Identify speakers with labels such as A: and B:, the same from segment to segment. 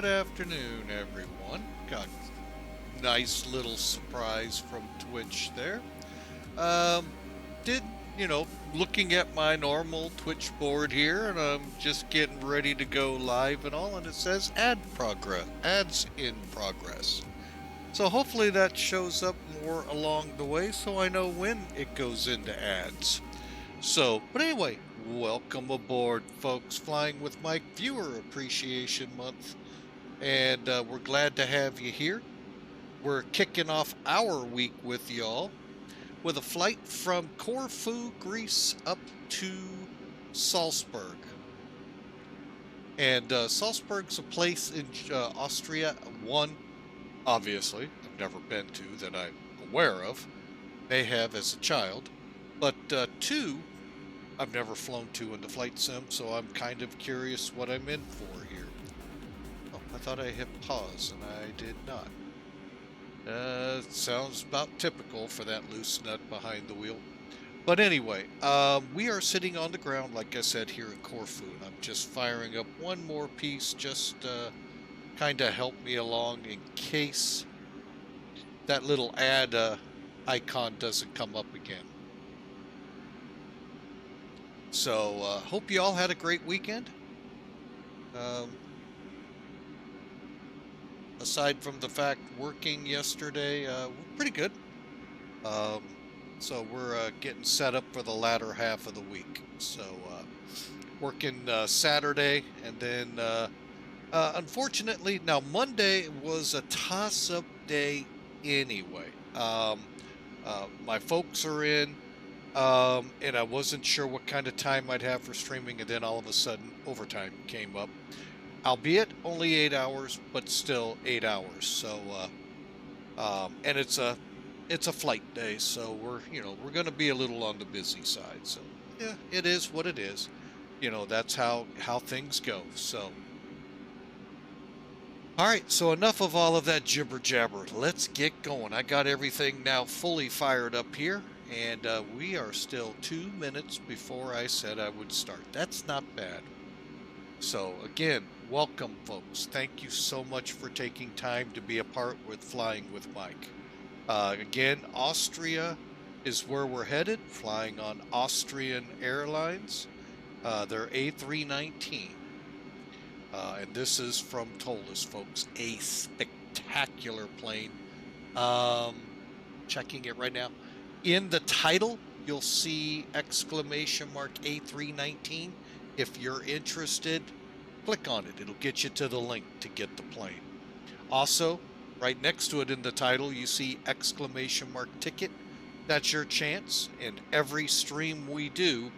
A: Good afternoon, everyone. Got a nice little surprise from Twitch there. Um, did, looking at my normal Twitch board here, and I'm just getting ready to go live and all, and it says ads in progress. So hopefully that shows up more along the way so I know when it goes into ads. But anyway, welcome aboard, folks. Flying with Mike Viewer Appreciation Month. And we're glad to have you here. We're kicking off our week with y'all with a flight from Corfu, Greece, up to Salzburg. And Salzburg's a place in Austria, one, obviously, I've never been to that I'm aware of, may have as a child, but two, I've never flown to in the flight sim, so I'm kind of curious what I'm in for here. Oh, I thought I hit pause, and I did not. Sounds about typical for that loose nut behind the wheel. But anyway, we are sitting on the ground, like I said, here in Corfu, and I'm just firing up one more piece just kind of help me along in case that little ad icon doesn't come up again. So, hope you all had a great weekend. Aside from the fact working yesterday, pretty good. So we're getting set up for the latter half of the week. So working Saturday, and then unfortunately, now Monday was a toss-up day anyway. My folks are in, and I wasn't sure what kind of time I'd have for streaming, and then all of a sudden overtime came up. Albeit only 8 hours, but still 8 hours. So, and it's a flight day, so we're going to be a little on the busy side. So, yeah, it is what it is. That's how things go. So, all right. So enough of all of that jibber jabber. Let's get going. I got everything now fully fired up here, and we are still 2 minutes before I said I would start. That's not bad. So again, welcome, folks. Thank you so much for taking time to be a part with Flying with Mike. Again, Austria is where we're headed, flying on Austrian Airlines, their A319. And this is from ToLiss, folks. A spectacular plane. Checking it right now. In the title, you'll see exclamation mark A319. If you're interested, click on it. It'll get you to the link to get the plane. Also, right next to it in the title, you see exclamation mark ticket. That's your chance. And every stream we do,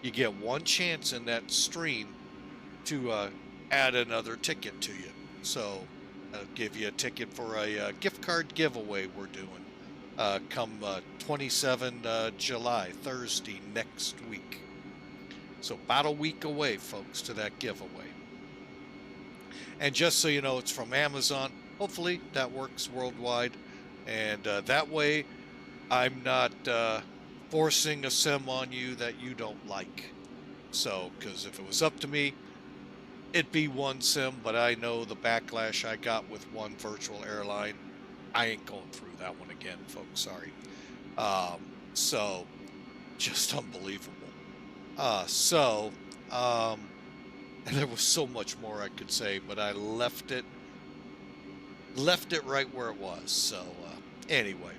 A: you get one chance in that stream to add another ticket to you. So I'll give you a ticket for a gift card giveaway we're doing come 27 July, Thursday next week. So about a week away, folks, to that giveaway. And just so you know, it's from Amazon. Hopefully that works worldwide. And that way I'm not forcing a sim on you that you don't like. So, because if it was up to me, it'd be one sim, but I know the backlash I got with one virtual airline. I ain't going through that one again, folks. Sorry. So, just unbelievable. And there was so much more I could say, but I left it right where it was. So, anyway,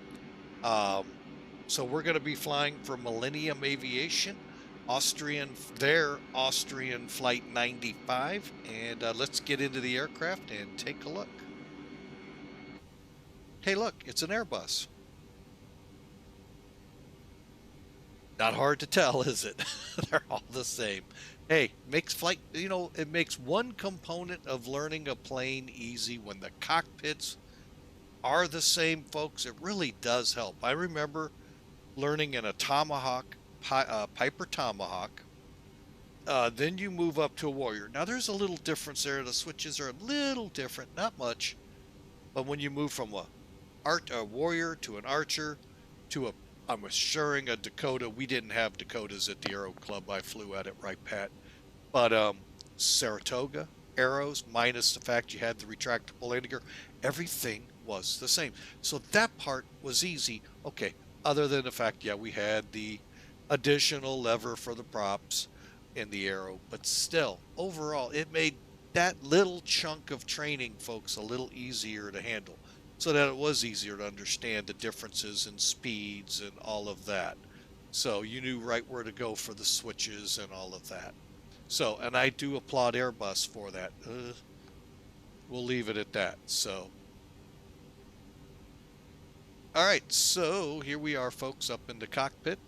A: so we're going to be flying for Millennium Aviation, their Austrian Flight 95, and let's get into the aircraft and take a look. Hey, look, it's an Airbus. Not hard to tell, is it? They're all the same. Hey, makes flight, it makes one component of learning a plane easy when the cockpits are the same, folks. It really does help. I remember learning in a Tomahawk, Piper Tomahawk. Then you move up to a Warrior. Now, there's a little difference there. The switches are a little different, not much. But when you move from a Warrior to an Archer to I'm assuring a Dakota. We didn't have Dakotas at the Aero Club. I flew at it, right, Pat? But Saratoga, arrows, minus the fact you had the retractable landing gear. Everything was the same. So that part was easy. Okay, other than the fact, yeah, we had the additional lever for the props in the arrow, but still, overall, it made that little chunk of training, folks, a little easier to handle, so that it was easier to understand the differences in speeds and all of that. So you knew right where to go for the switches and all of that. So, and I do applaud Airbus for that. We'll leave it at that. So, all right. So here we are, folks, up in the cockpit.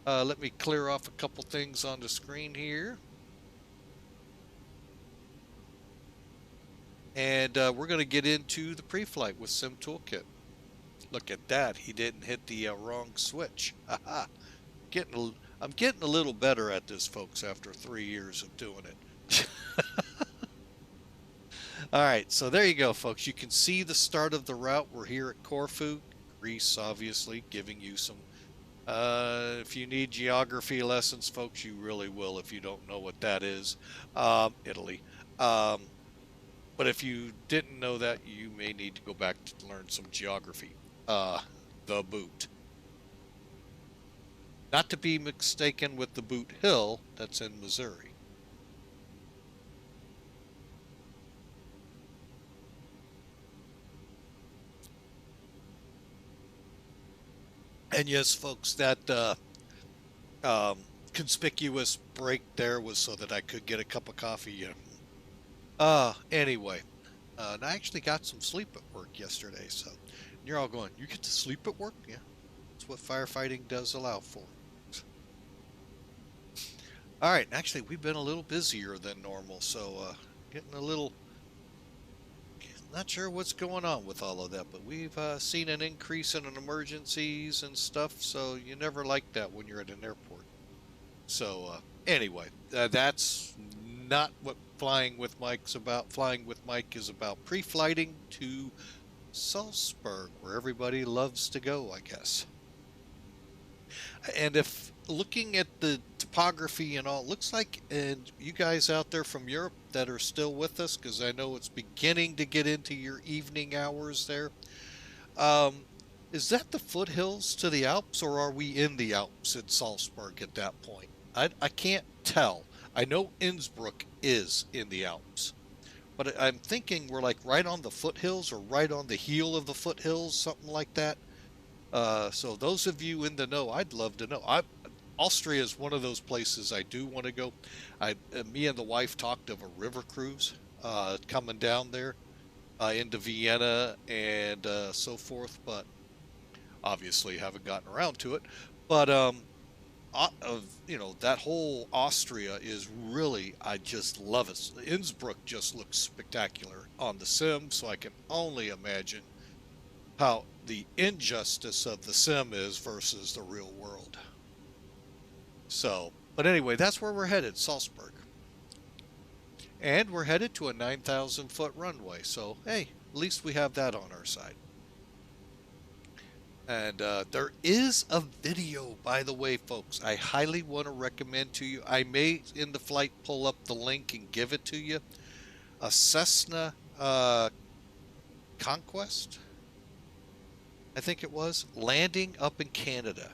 A: Let me clear off a couple things on the screen here. And we're going to get into the pre-flight with Sim Toolkit. Look at that. He didn't hit the wrong switch. I'm getting a little better at this, folks, after 3 years of doing it. All right, so there you go, folks. You can see the start of the route. We're here at Corfu, Greece, obviously, giving you some. If you need geography lessons, folks, you really will if you don't know what that is. Italy. But if you didn't know that, you may need to go back to learn some geography. The Boot. Not to be mistaken with the Boot Hill that's in Missouri. And yes, folks, that conspicuous break there was so that I could get a cup of coffee. Anyway, and I actually got some sleep at work yesterday. So you're all going, you get to sleep at work? Yeah, that's what firefighting does allow for. All right, actually, we've been a little busier than normal, so getting a little. Not sure what's going on with all of that, but we've seen an increase in emergencies and stuff, so you never like that when you're at an airport. So anyway, that's not what Flying with Mike's about. Flying with Mike is about pre-flighting to Salzburg, where everybody loves to go, I guess. And if looking at the topography and all, it looks like, and you guys out there from Europe that are still with us, because I know it's beginning to get into your evening hours there, is that the foothills to the Alps, or are we in the Alps at Salzburg at that point? I can't tell. I know Innsbruck is in the Alps, but I'm thinking we're like right on the foothills or right on the heel of the foothills, something like that. So those of you in the know, I'd love to know. Austria is one of those places I do want to go. Me and the wife talked of a river cruise coming down there into Vienna and so forth, but obviously haven't gotten around to it. But that whole Austria is really, I just love it. Innsbruck just looks spectacular on the sim, so I can only imagine how the injustice of the sim is versus the real world. So, but anyway, that's where we're headed, Salzburg. And we're headed to a 9,000-foot runway, so hey, at least we have that on our side. And there is a video, by the way, folks, I highly want to recommend to you. I may, in the flight, pull up the link and give it to you. A Cessna Conquest, I think it was, landing up in Canada.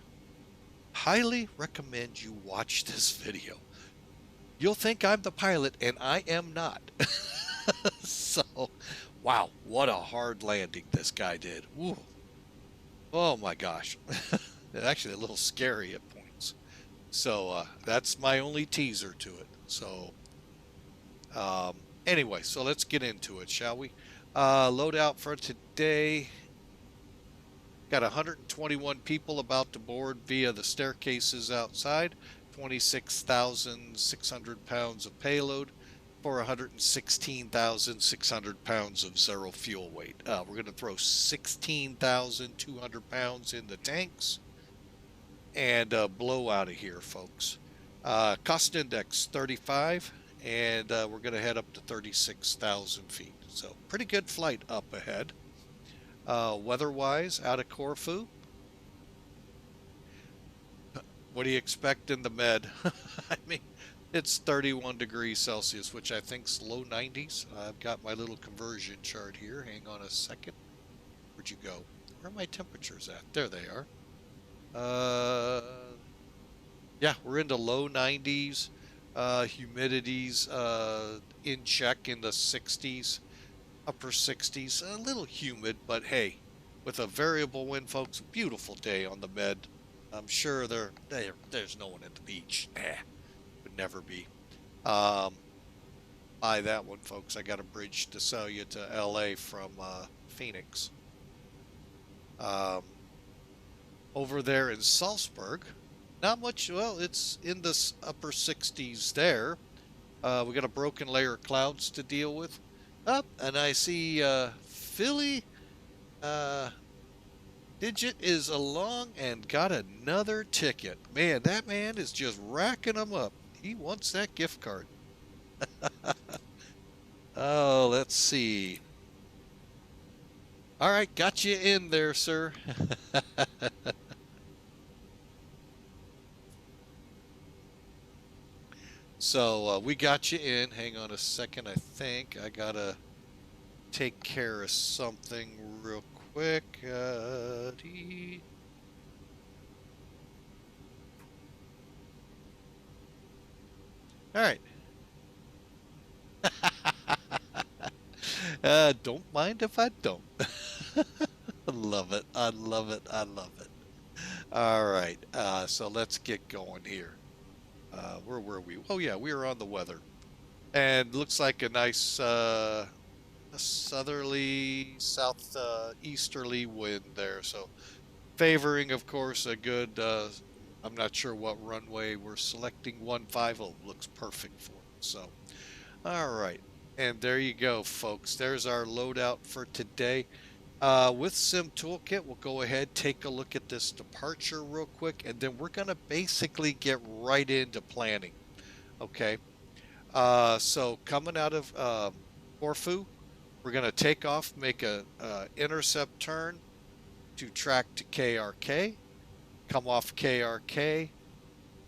A: Highly recommend you watch this video. You'll think I'm the pilot, and I am not. So, wow, what a hard landing this guy did. Woo. Oh my gosh. Actually a little scary at points. So that's my only teaser to it. So anyway, so let's get into it, shall we? Loadout for today. Got 121 people about to board via the staircases outside. 26,600 pounds of payload for 116,600 pounds of zero fuel weight. We're going to throw 16,200 pounds in the tanks and blow out of here, folks. Cost index 35, and we're going to head up to 36,000 feet. So pretty good flight up ahead. Weather-wise, out of Corfu, what do you expect in the med? I mean, It's 31 degrees Celsius, which I think's low 90s. I've got my little conversion chart here. Hang on a second. Where'd you go? Where are my temperatures at? There they are. Yeah, we're into low 90s. Humidity's in check in the 60s, upper 60s. A little humid, but hey, with a variable wind, folks, beautiful day on the Med. I'm sure there's no one at the beach. Would never be. Um, Buy that one, folks. I got a bridge to sell you to LA from Phoenix. Over there in Salzburg, not much. Well, it's in the upper 60s there. We got a broken layer of clouds to deal with. Up, and I see Philly Digit is along and got another ticket. Man, that man is just racking them up. He wants that gift card. Oh, let's see. All right, got you in there, sir. So we got you in. Hang on a second. I think I gotta take care of something real quick. All right. Don't mind if I don't. I love it. I love it. I love it. All right. So let's get going here. Where were we? Oh yeah, we were on the weather, and looks like a nice a southerly, southeasterly wind there. So favoring, of course, a good. I'm not sure what runway we're selecting. 150 looks perfect for it. So, all right, and there you go, folks. There's our loadout for today. With Sim Toolkit, we'll go ahead, take a look at this departure real quick, and then we're going to basically get right into planning. Okay. So coming out of Corfu, we're going to take off, make a intercept turn to track to KRK, come off KRK,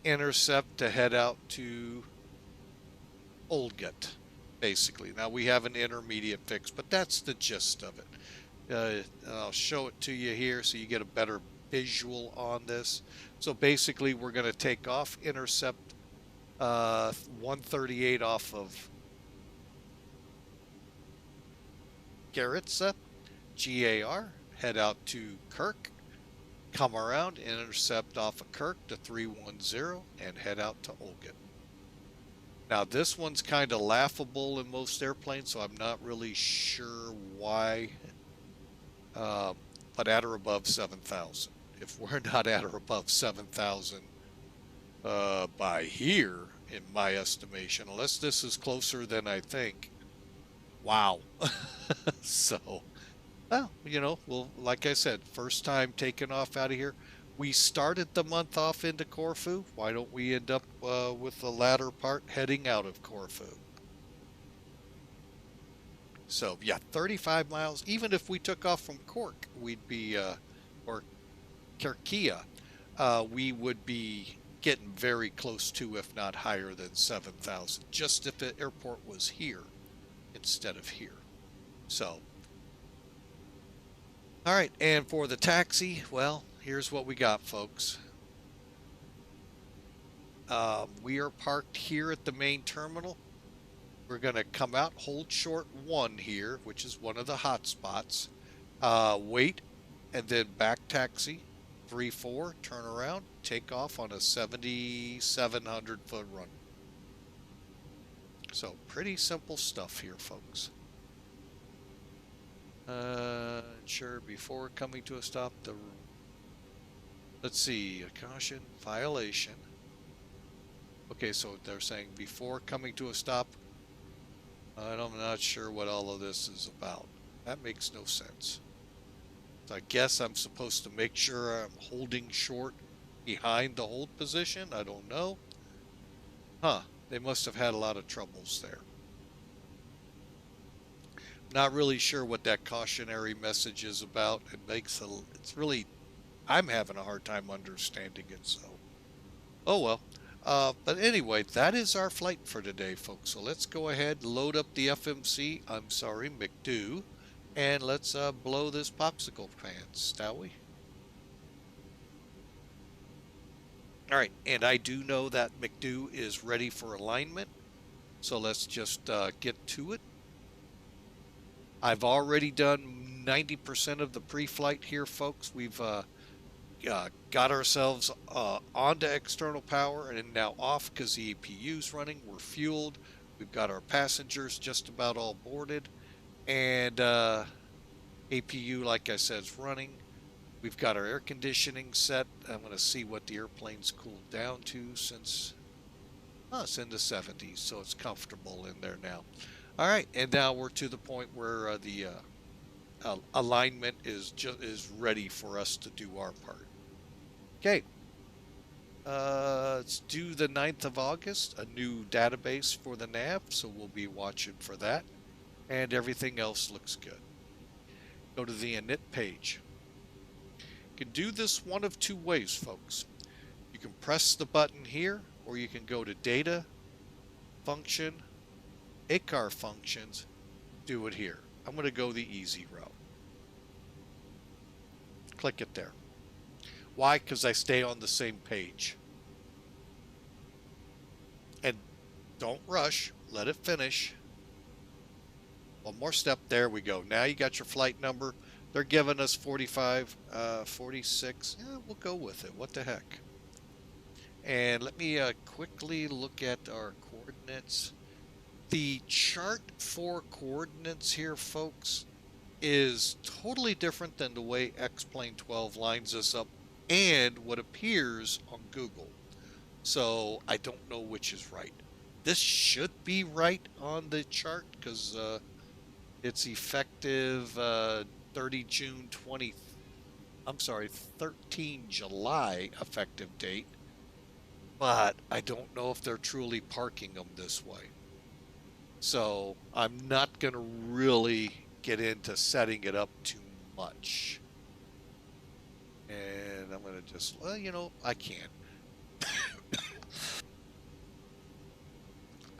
A: intercept to head out to OLGAT, basically. Now we have an intermediate fix, but that's the gist of it. I'll show it to you here so you get a better visual on this. So basically we're going to take off, intercept 138 off of Garitza, GAR, head out to Kirk, come around, intercept off of Kirk to 310, and head out to OLGAT. Now this one's kind of laughable in most airplanes, so I'm not really sure why. But at or above 7,000. If we're not at or above 7,000 by here, in my estimation, unless this is closer than I think, wow. So, well, you know, well, like I said, first time taking off out of here. We started the month off into Corfu. Why don't we end up with the latter part heading out of Corfu? So yeah, 35 miles. Even if we took off from Cork, we'd be, or Kirkia, we would be getting very close to, if not higher than 7,000, just if the airport was here instead of here. So, all right, and for the taxi, well, here's what we got, folks. We are parked here at the main terminal. We're going to come out, hold short 1 here, which is one of the hot spots. Wait, and then back taxi, 3-4, turn around, take off on a 7,700 foot run. So pretty simple stuff here, folks. Ensure before coming to a stop, let's see, a caution, violation. Okay, so they're saying before coming to a stop. I'm not sure what all of this is about. That makes no sense. So I guess I'm supposed to make sure I'm holding short behind the hold position. I don't know. Huh. They must have had a lot of troubles there. Not really sure what that cautionary message is about. It's really, I'm having a hard time understanding it. So, oh well. But anyway, that is our flight for today, folks. So let's go ahead, load up the FMC, I'm sorry, McDo, and let's blow this popsicle fan, shall we? All right, and I do know that McDo is ready for alignment, so let's just get to it. I've already done 90% of the pre-flight here, folks. We've got ourselves onto external power and now off because the EPU's running. We're fueled. We've got our passengers just about all boarded, and APU, like I said, is running. We've got our air conditioning set. I'm going to see what the airplane's cooled down to since it's in the 70s, so it's comfortable in there now. All right, and now we're to the point where the alignment is ready for us to do our part. Okay, it's due the 9th of August, a new database for the nav, so we'll be watching for that, and everything else looks good. Go to the init page. You can do this one of two ways, folks. You can press the button here, or you can go to Data, Function, ACAR Functions, do it here. I'm going to go the easy route. Click it there. Why? Because I stay on the same page. And don't rush. Let it finish. One more step. There we go. Now you got your flight number. They're giving us 45, 46. Yeah, we'll go with it. What the heck? And let me quickly look at our coordinates. The chart for coordinates here, folks, is totally different than the way X-Plane 12 lines us up and what appears on Google. So I don't know which is right. This should be right on the chart because it's effective 30 June 20, I'm sorry, 13 July effective date. But I don't know if they're truly parking them this way. So I'm not going to really get into setting it up too much. And I'm going to just, well, you know, I can't.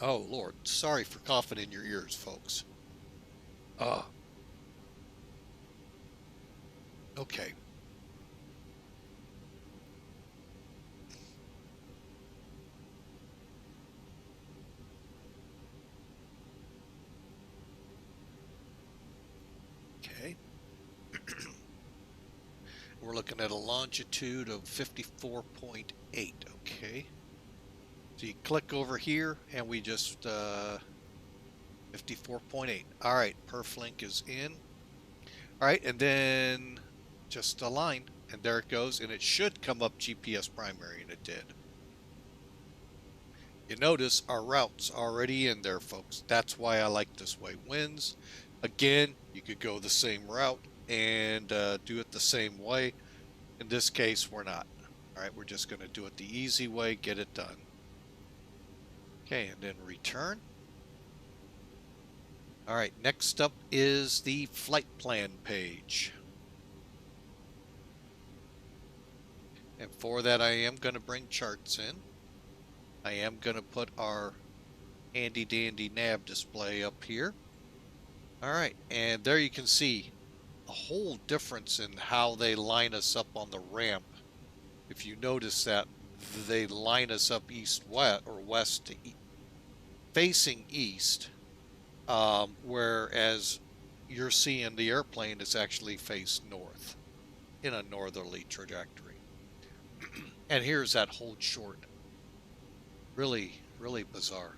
A: Oh, Lord. Sorry for coughing in your ears, folks. Okay. Okay. We're looking at a longitude of 54.8. Okay. So you click over here and we just 54.8. All right, perflink is in. All right, and then just align, and there it goes, and it should come up GPS primary, and it did. You notice our route's already in there, folks. That's why I like this way. Winds, again, you could go the same route and do it the same way. In this case, we're not. All right, we're just going to do it the easy way, get it done. Okay, and then return. All right, next up is the flight plan page. And for that, I am going to bring charts in. I am going to put our handy dandy nav display up here. All right, and there you can see a whole difference in how they line us up on the ramp. If you notice that they line us up east-west or west to facing east, whereas you're seeing the airplane is actually faced north in a northerly trajectory. And here's that hold short. Really, really bizarre.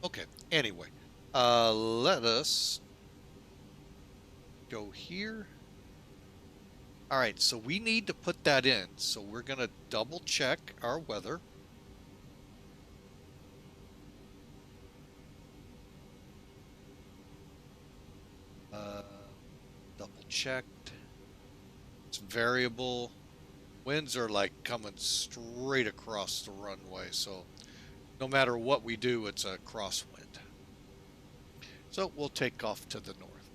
A: Okay, anyway, let us go here. All right, so we need to put that in. So we're going to double check our weather. Double checked. It's variable. Winds are like coming straight across the runway, so no matter what we do, it's a crosswind. So we'll take off to the north.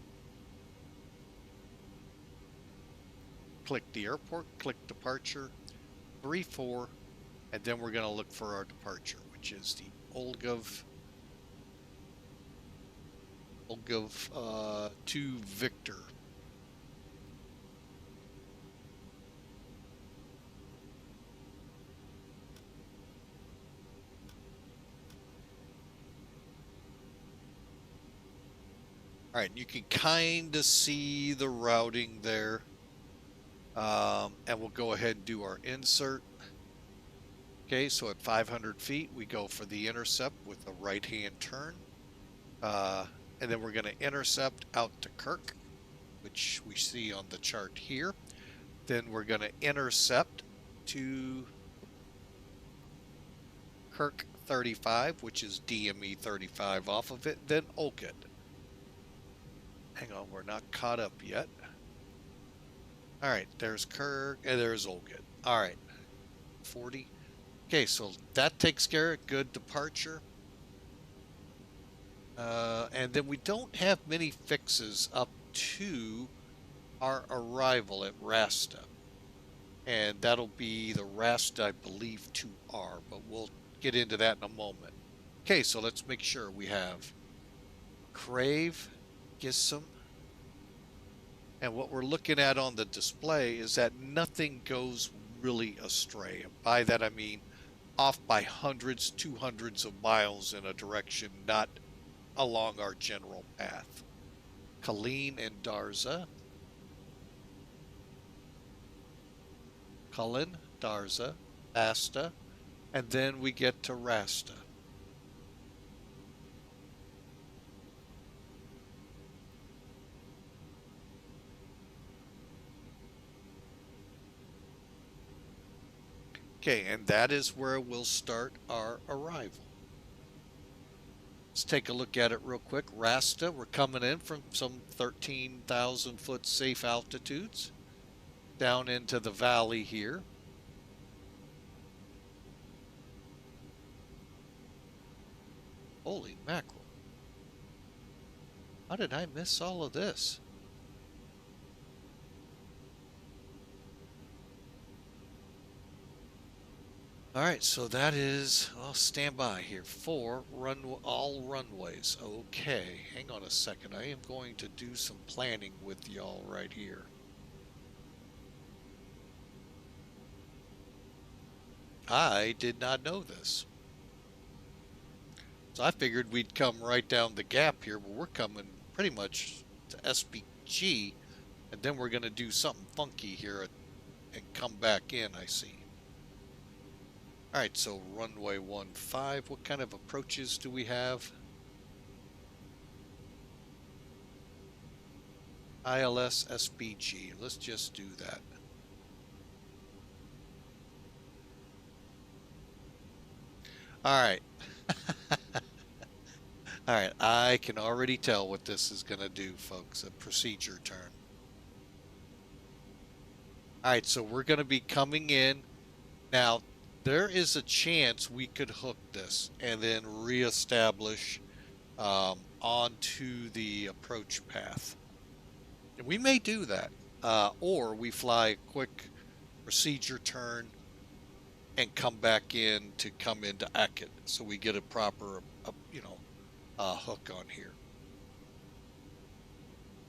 A: click the airport, click departure, 34, and then we're going to look for our departure, which is the OLGAT to Victor. All right, you can kind of see the routing there. And we'll go ahead and do our insert. Okay, so at 500 feet, we go for the intercept with a right-hand turn. And then we're going to intercept out to Kirk, which we see on the chart here. Then we're going to intercept to Kirk 35, which is DME 35 off of it, then OLGAT. Hang on, we're not caught up yet. All right, there's Kirk, and there's OLGAT. All right, 40. Okay, so that takes care of good departure. And then we don't have many fixes up to our arrival at RASTA. And that'll be the RASTA, I believe, 2R, but we'll get into that in a moment. Okay, so let's make sure we have CRAYE, GISAM, and what we're looking at on the display is that nothing goes really astray. And by that I mean off by hundreds, 200s of miles in a direction not along our general path. KULEN and DARZA. KULEN, DARZA, ASTA, and then we get to RASTA. Okay, and that is where we'll start our arrival. Let's take a look at it real quick. RASTA, we're coming in from some 13,000 foot safe altitudes down into the valley here. Holy mackerel. How did I miss all of this? All right, so that is, I'll stand by here. 4 all runways. Okay, hang on a second. I am going to do some planning with y'all right here. I did not know this. So I figured we'd come right down the gap here, but we're coming pretty much to SPG, and then we're going to do something funky here and come back in, I see. All right, so runway 15, what kind of approaches do we have? ILS SPG, let's just do that. All right. All right, I can already tell what this is going to do, folks, a procedure turn. All right, so we're going to be coming in. Now, there is a chance we could hook this and then reestablish onto the approach path. And we may do that, or we fly a quick procedure turn and come back in to come into ACIT, so we get a proper, hook on here.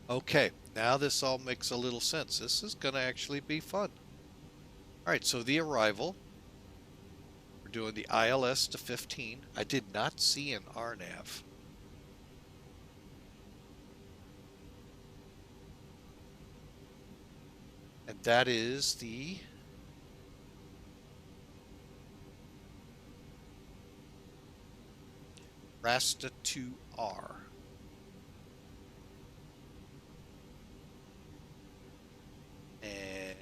A: Okay, now this all makes a little sense. This is going to actually be fun. All right, so the arrival. We're doing the ILS to 15. I did not see an RNAV. And that is the RASTA 2R. And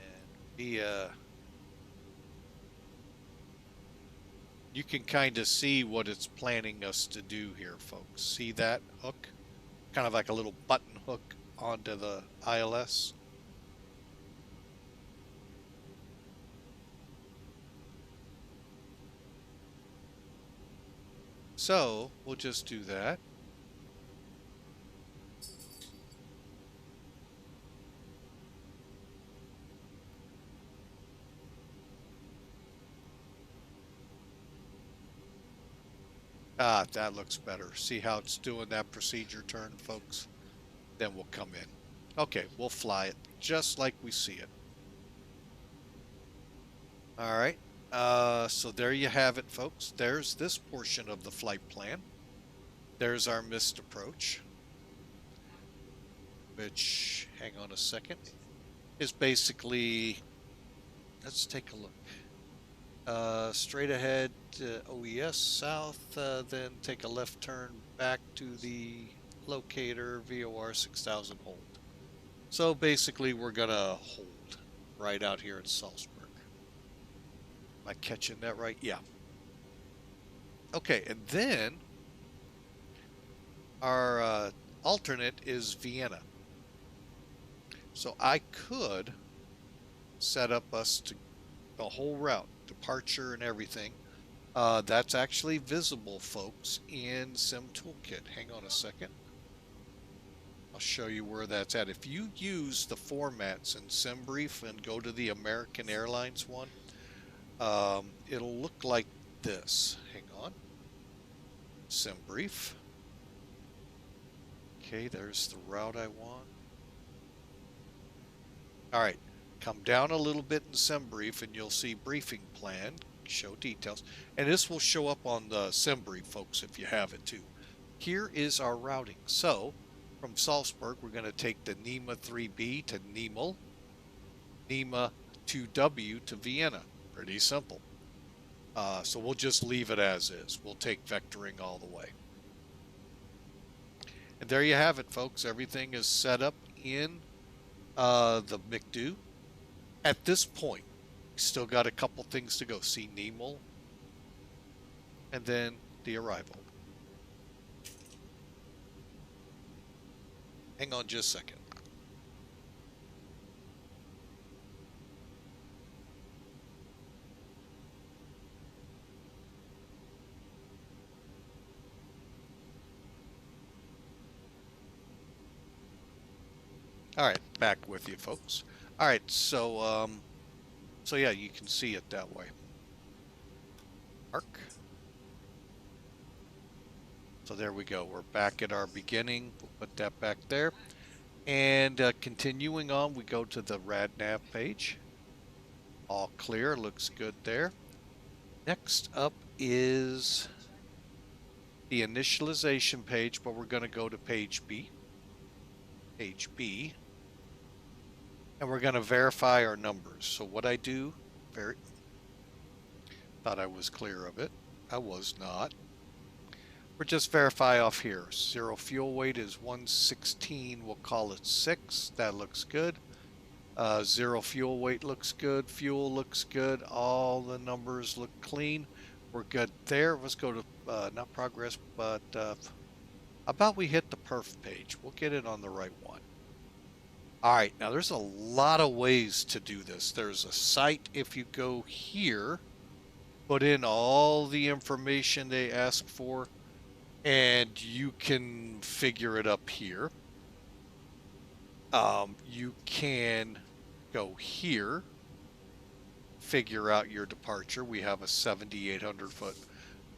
A: you can kind of see what it's planning us to do here, folks. See that hook? Kind of like a little button hook onto the ILS. So we'll just do that. Ah, that looks better. See how it's doing that procedure turn, folks? Then we'll come in. Okay, we'll fly it just like we see it. All right. So there you have it, folks. There's this portion of the flight plan. There's our missed approach, which, hang on a second, is basically, let's take a look. Straight ahead OES south, then take a left turn back to the locator VOR 6000 hold. So basically we're gonna hold right out here in Salzburg. Am I catching that right? Yeah. Okay, and then our alternate is Vienna. So I could set up us to the whole route, departure and everything. That's actually visible, folks, in Sim Toolkit. Hang on a second. I'll show you where that's at. If you use the formats in SimBrief and go to the American Airlines one, it'll look like this. Hang on. SimBrief. Okay, there's the route I want. All right, come down a little bit in SimBrief and you'll see briefing plan, show details. And this will show up on the SimBrief, folks, if you have it too. Here is our routing. So from Salzburg, we're going to take the NEMA 3B to Int'l, NEMA 2W to Vienna. Pretty simple. So we'll just leave it as is. We'll take vectoring all the way. And there you have it, folks. Everything is set up in the McDo. At this point, we still got a couple things to go. See Int'l, and then the arrival. Hang on just a second. All right, back with you, folks. All right, so yeah, you can see it that way. Arc. So there we go. We're back at our beginning. We'll put that back there. And continuing on, we go to the RadNav page. All clear, looks good there. Next up is the initialization page, but we're going to go to page B. Page B. And we're going to verify our numbers. So what I do, thought I was clear of it. I was not. We'll just verify off here. Zero fuel weight is 116. We'll call it 6. That looks good. Zero fuel weight looks good. Fuel looks good. All the numbers look clean. We're good there. Let's go to, not progress, but how about we hit the perf page? We'll get it on the right one. All right, now there's a lot of ways to do this. There's a site, if you go here, put in all the information they ask for, and you can figure it up here. You can go here, figure out your departure. We have a 7,800 foot.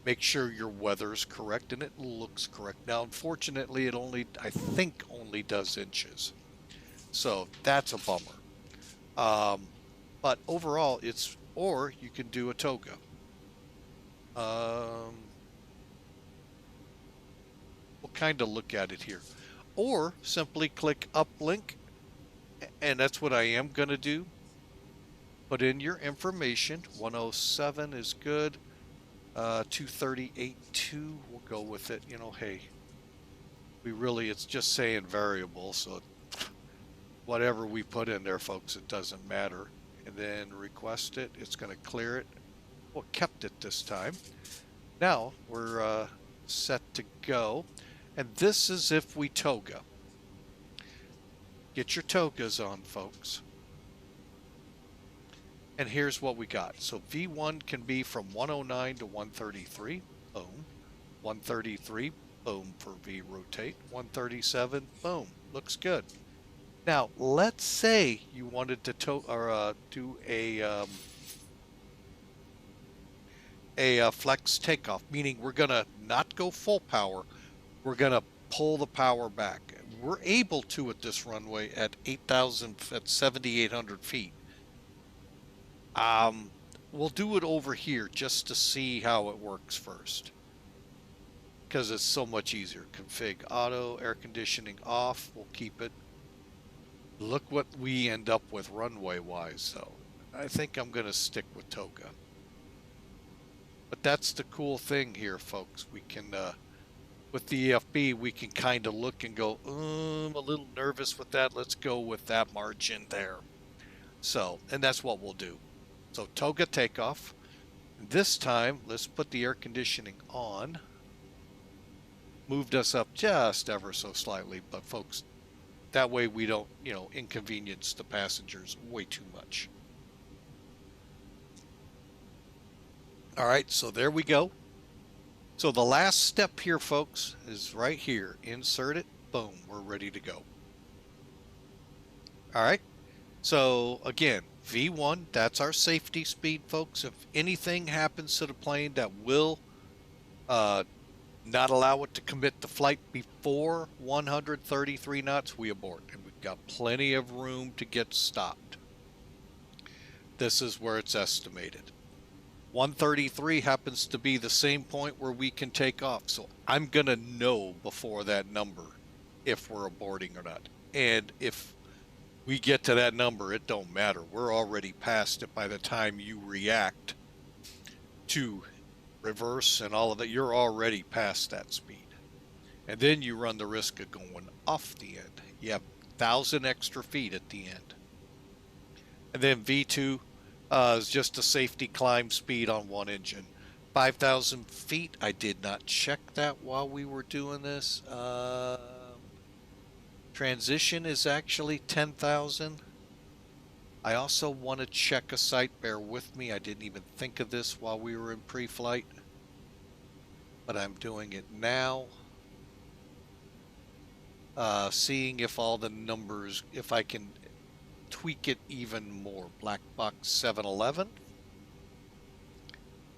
A: Make sure your weather's correct, and it looks correct. Now, unfortunately, it only, I think, only does inches. So that's a bummer. But overall, it's, or you can do a toga. We'll kind of look at it here. Or simply click uplink, and that's what I am going to do. Put in your information. 107 is good. 238.2, we'll go with it. You know, hey, we really, it's just saying variable, so whatever we put in there, folks, it doesn't matter. And then request it. It's going to clear it. Well, it kept it this time. Now we're set to go. And this is if we toga. Get your togas on, folks. And here's what we got. So V1 can be from 109 to 133. Boom. 133. Boom for V rotate. 137. Boom. Looks good. Now, let's say you wanted to do a a flex takeoff, meaning we're going to not go full power. We're going to pull the power back. We're able to at this runway at 7,800 feet. We'll do it over here just to see how it works first, because it's so much easier. Config auto, air conditioning off. We'll keep it. Look what we end up with runway wise though. I think I'm going to stick with Toga. But that's the cool thing here, folks. We can, with the EFB, we can kind of look and go, I'm a little nervous with that. Let's go with that margin there. So, and that's what we'll do. So Toga takeoff. This time, let's put the air conditioning on. Moved us up just ever so slightly, but folks, that way we don't, inconvenience the passengers way too much. All right, so there we go. So the last step here, folks, is right here. Insert it. Boom, we're ready to go. All right. So again, V1, that's our safety speed, folks. If anything happens to the plane that will not allow it to commit the flight before 133 knots, we abort. And we've got plenty of room to get stopped. This is where it's estimated. 133 happens to be the same point where we can take off. So I'm going to know before that number if we're aborting or not. And if we get to that number, it don't matter. We're already past it by the time you react to reverse and all of that. You're already past that speed. And then you run the risk of going off the end. You have 1,000 extra feet at the end. And then V2 is just a safety climb speed on one engine. 5,000 feet. I did not check that while we were doing this. Transition is actually 10,000. I also want to check a site. Bear with me. I didn't even think of this while we were in pre-flight, but I'm doing it now. Seeing if all the numbers, if I can tweak it even more. Black box 711.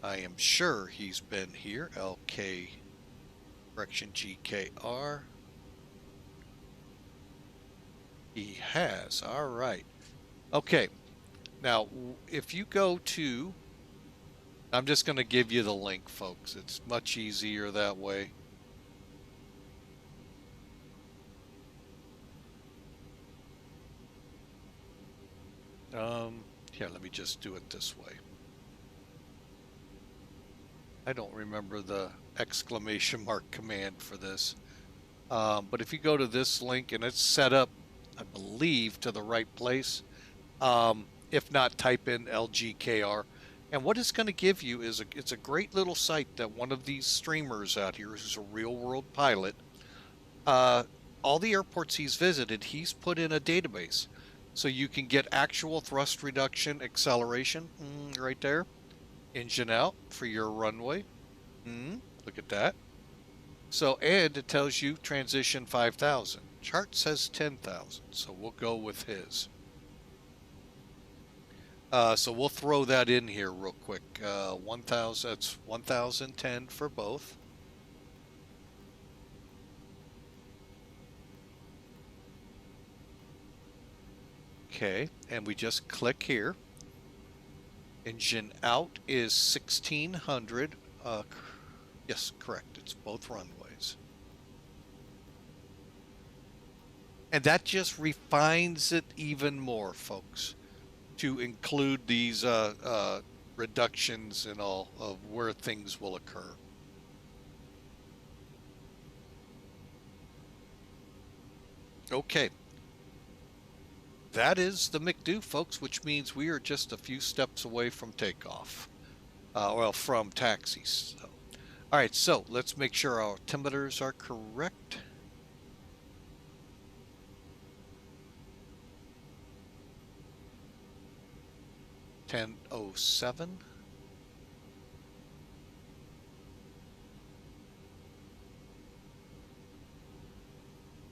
A: I am sure he's been here. LK, correction, GKR. He has. All right. Okay. Now, if you go to, I'm just going to give you the link, folks. It's much easier that way. Here, let me just do it this way. I don't remember the exclamation mark command for this. But if you go to this link and it's set up, I believe, to the right place. If not, type in LGKR. And what it's going to give you is it's a great little site that one of these streamers out here, who's a real world pilot, all the airports he's visited, he's put in a database. So you can get actual thrust reduction acceleration right there. Engine out for your runway. Look at that. So, and it tells you transition 5,000. Chart says 10,000, so we'll go with his. So we'll throw that in here real quick. 1,000, that's 1,010 for both. Okay, and we just click here. Engine out is 1,600. Yes, correct. It's both runways. And that just refines it even more, folks, to include these reductions and all of where things will occur. Okay. That is the McDo, folks, which means we are just a few steps away from takeoff. Well, from taxis. So. All right, so let's make sure our altimeters are correct. $10.07.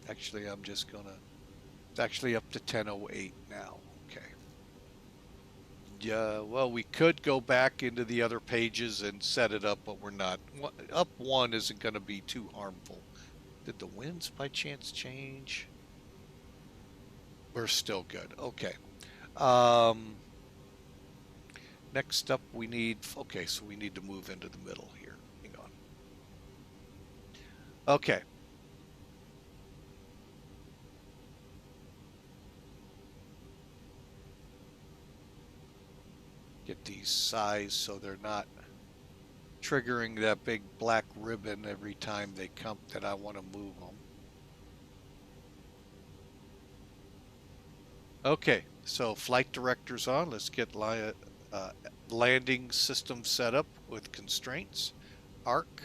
A: Actually, I'm just gonna. It's actually up to 10:08 now. Okay. Yeah, well, we could go back into the other pages and set it up, but we're not. Up one isn't going to be too harmful. Did the winds by chance change? We're still good. Okay. Um, Next up, we need, okay, so we need to move into the middle here. Hang on. Okay. Get these sized so they're not triggering that big black ribbon every time they come that I want to move them. Okay, so flight director's on. Let's get landing system set up with constraints. Arc,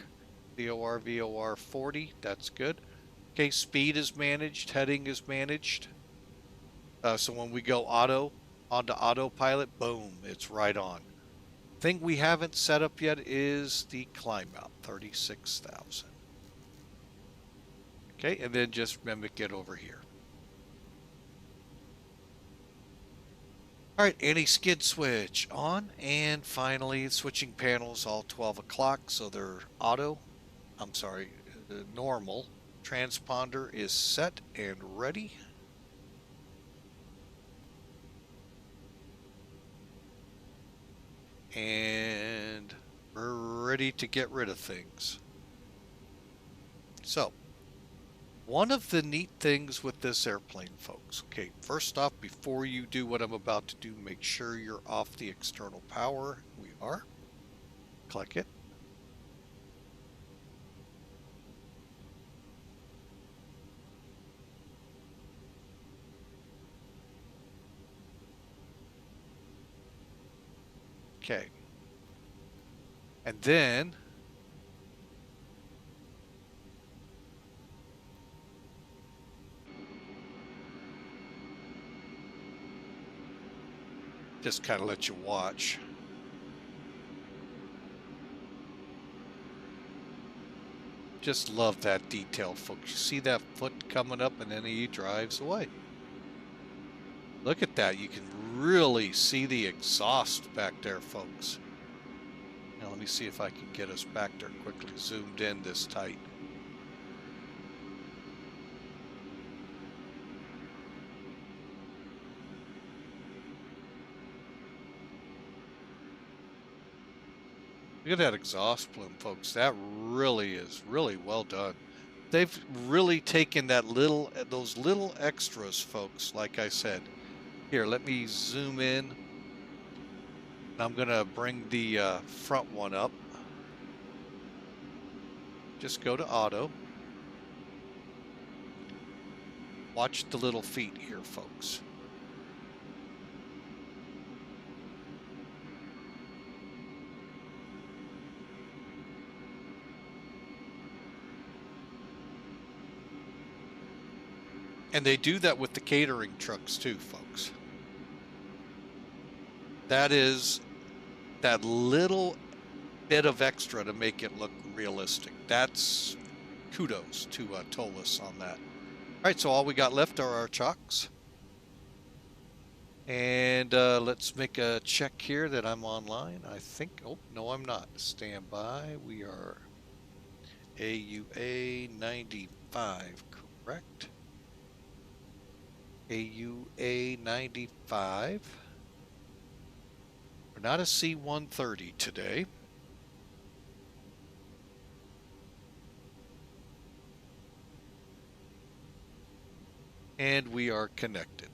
A: VOR 40, that's good. Okay, speed is managed, heading is managed. So when we go onto autopilot, boom, it's right on. Thing we haven't set up yet is the climb out, 36,000. Okay, and then just mimic it over here. All right, anti-skid switch on, and finally switching panels all 12 o'clock, so they're normal. Transponder is set and ready. And we're ready to get rid of things. So, one of the neat things with this airplane, folks, okay, first off, before you do what I'm about to do, make sure you're off the external power. We are. Click it. Okay. And then just kind of let you watch. Just love that detail, folks. You see that foot coming up and then he drives away. Look at that. You can really see the exhaust back there, folks. Now, let me see if I can get us back there quickly, zoomed in this tight. Look at that exhaust plume, folks. That really is really well done. They've really taken those little extras, folks, like I said. Here, let me zoom in. I'm going to bring the front one up. Just go to auto. Watch the little feet here, folks. And they do that with the catering trucks too, folks. That is that little bit of extra to make it look realistic. That's kudos to ToLiss on that. All right, so all we got left are our chocks. And let's make a check here that I'm online. I think, oh, no, I'm not. Stand by. We are AUA 95, correct? AUA 95. We're not a C-130 today. And we are connected.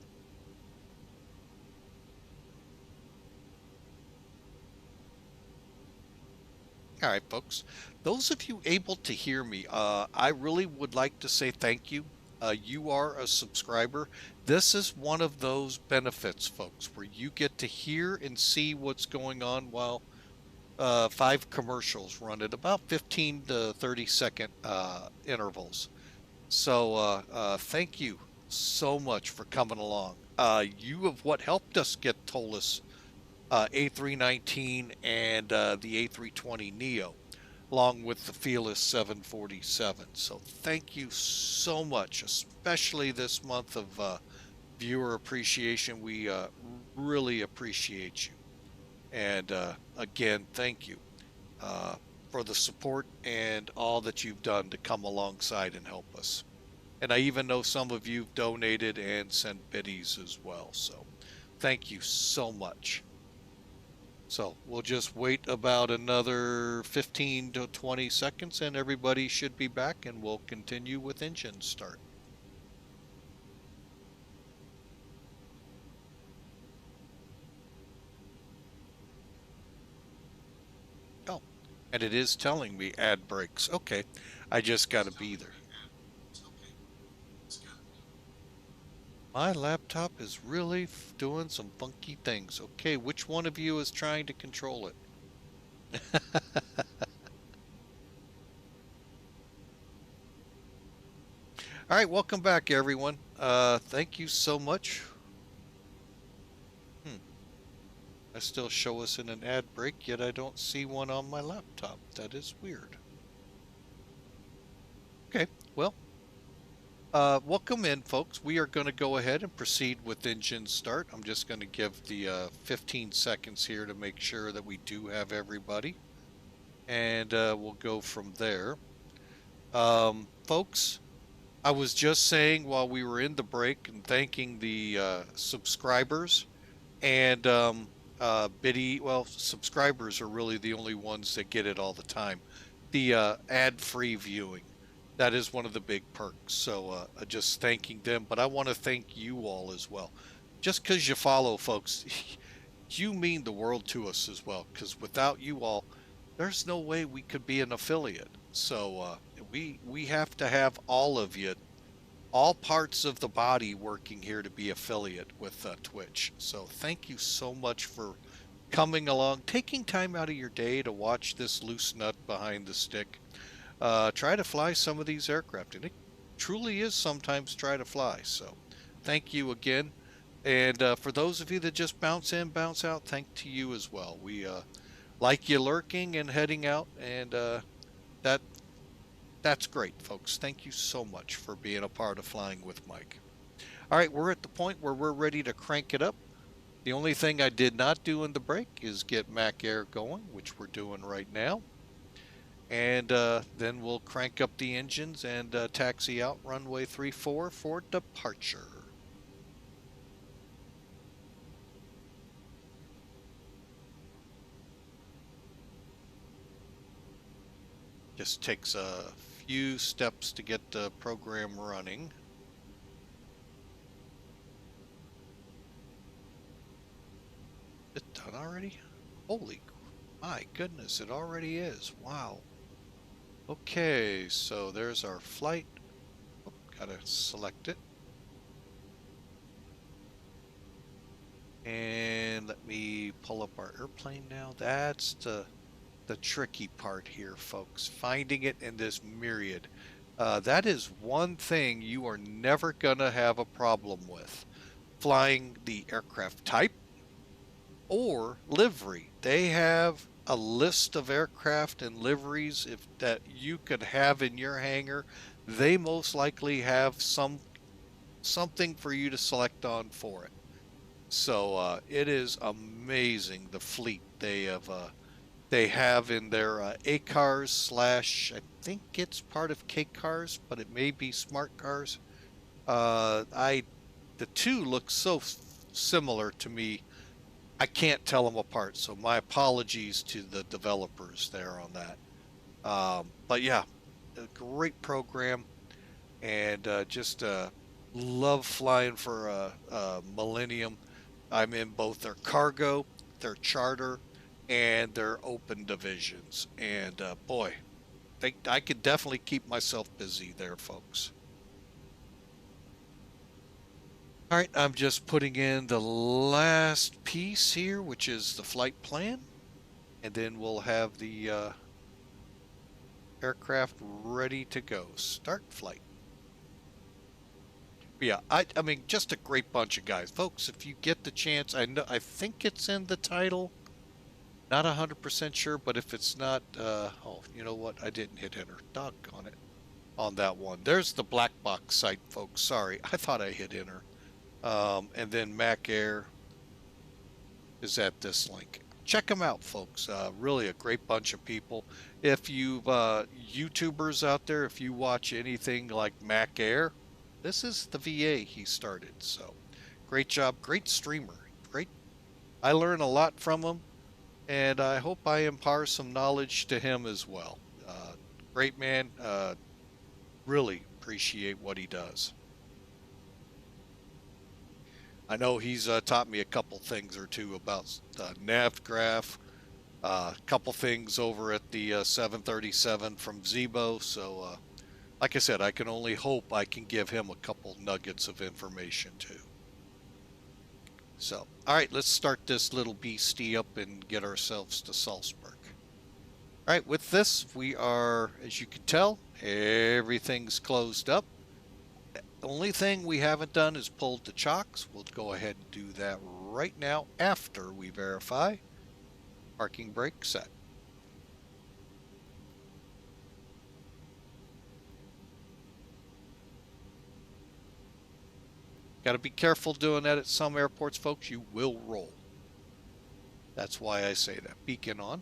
A: All right, folks. Those of you able to hear me, I really would like to say thank you. You are a subscriber. This is one of those benefits, folks, where you get to hear and see what's going on while 5 commercials run at about 15 to 30-second intervals. So thank you so much for coming along. You have what helped us get ToLiss A319 and the A320 Neo, along with the Fearless 747. So thank you so much, especially this month of viewer appreciation. We really appreciate you. And again, thank you for the support and all that you've done to come alongside and help us. And I even know some of you've donated and sent biddies as well. So thank you so much. So we'll just wait about another 15 to 20 seconds and everybody should be back and we'll continue with engine start. Oh, and it is telling me add brakes. Okay, I just got to be there. My laptop is really doing some funky things. Okay, which one of you is trying to control it? All right, welcome back, everyone. Thank you so much. I still show us in an ad break, yet I don't see one on my laptop. That is weird. Okay, well, welcome in, folks. We are going to go ahead and proceed with engine start. I'm just going to give the 15 seconds here to make sure that we do have everybody. And we'll go from there. Folks, I was just saying while we were in the break and thanking the subscribers and Biddy, well, subscribers are really the only ones that get it all the time. The ad-free viewing, that is one of the big perks. So just thanking them, but I want to thank you all as well. Just because you follow, folks, you mean the world to us as well. Because without you all, there's no way we could be an affiliate. So we have to have all of you, all parts of the body working here to be affiliate with Twitch. So thank you so much for coming along, taking time out of your day to watch this loose nut behind the stick. Try to fly some of these aircraft, and it truly is sometimes try to fly. So thank you again. And for those of you that just bounce in, bounce out, thank to you as well. We like you lurking and heading out, and that that's great, folks. Thank you so much for being a part of Flying with Mike. All right, we're at the point where we're ready to crank it up. The only thing I did not do in the break is get Mac Air going, which we're doing right now. And then we'll crank up the engines and taxi out runway 34 for departure. Just takes a few steps to get the program running. Is it done already? Holy, my goodness, it already is. Wow. Okay, so there's our flight. Oh, gotta select it. And let me pull up our airplane now. That's the tricky part here, folks. Finding it in this myriad. That is one thing you are never gonna have a problem with. Flying the aircraft type or livery. They have a list of aircraft and liveries if that you could have in your hangar. They most likely have something for you to select on for it. So it is amazing the fleet they have in their A-Cars slash, I think it's part of K-Cars, but it may be Smart Cars. The two look so similar to me, I can't tell them apart. So my apologies to the developers there on that. But yeah, a great program, and just love flying for Millennium. I'm in both their cargo, their charter, and their open divisions. And boy, I could definitely keep myself busy there, folks. All right, I'm just putting in the last piece here, which is the flight plan. And then we'll have the aircraft ready to go. Start flight. Yeah, I mean, just a great bunch of guys. Folks, if you get the chance, I think it's in the title. Not 100% sure, but if it's not, oh, you know what? I didn't hit enter. Doggone it on that one. There's the black box site, folks. Sorry, I thought I hit enter. And then Mac Air is at this link. check them out, folks. Really a great bunch of people. If you YouTubers out there, if you watch anything like Mac Air, this is the VA he started. So great job, great streamer, great. I learn a lot from him, and I hope I impart some knowledge to him as well. Great man. Really appreciate what he does. I know he's taught me a couple things or two about NavGraph, a couple things over at the 737 from Zebo. So, like I said, I can only hope I can give him a couple nuggets of information too. So, all right, let's start this little beastie up and get ourselves to Salzburg. All right, with this, we are, as you can tell, everything's closed up. The only thing we haven't done is pulled the chocks. We'll go ahead and do that right now after we verify. Parking brake set. Got to be careful doing that at some airports, folks. You will roll. That's why I say that. Beacon on.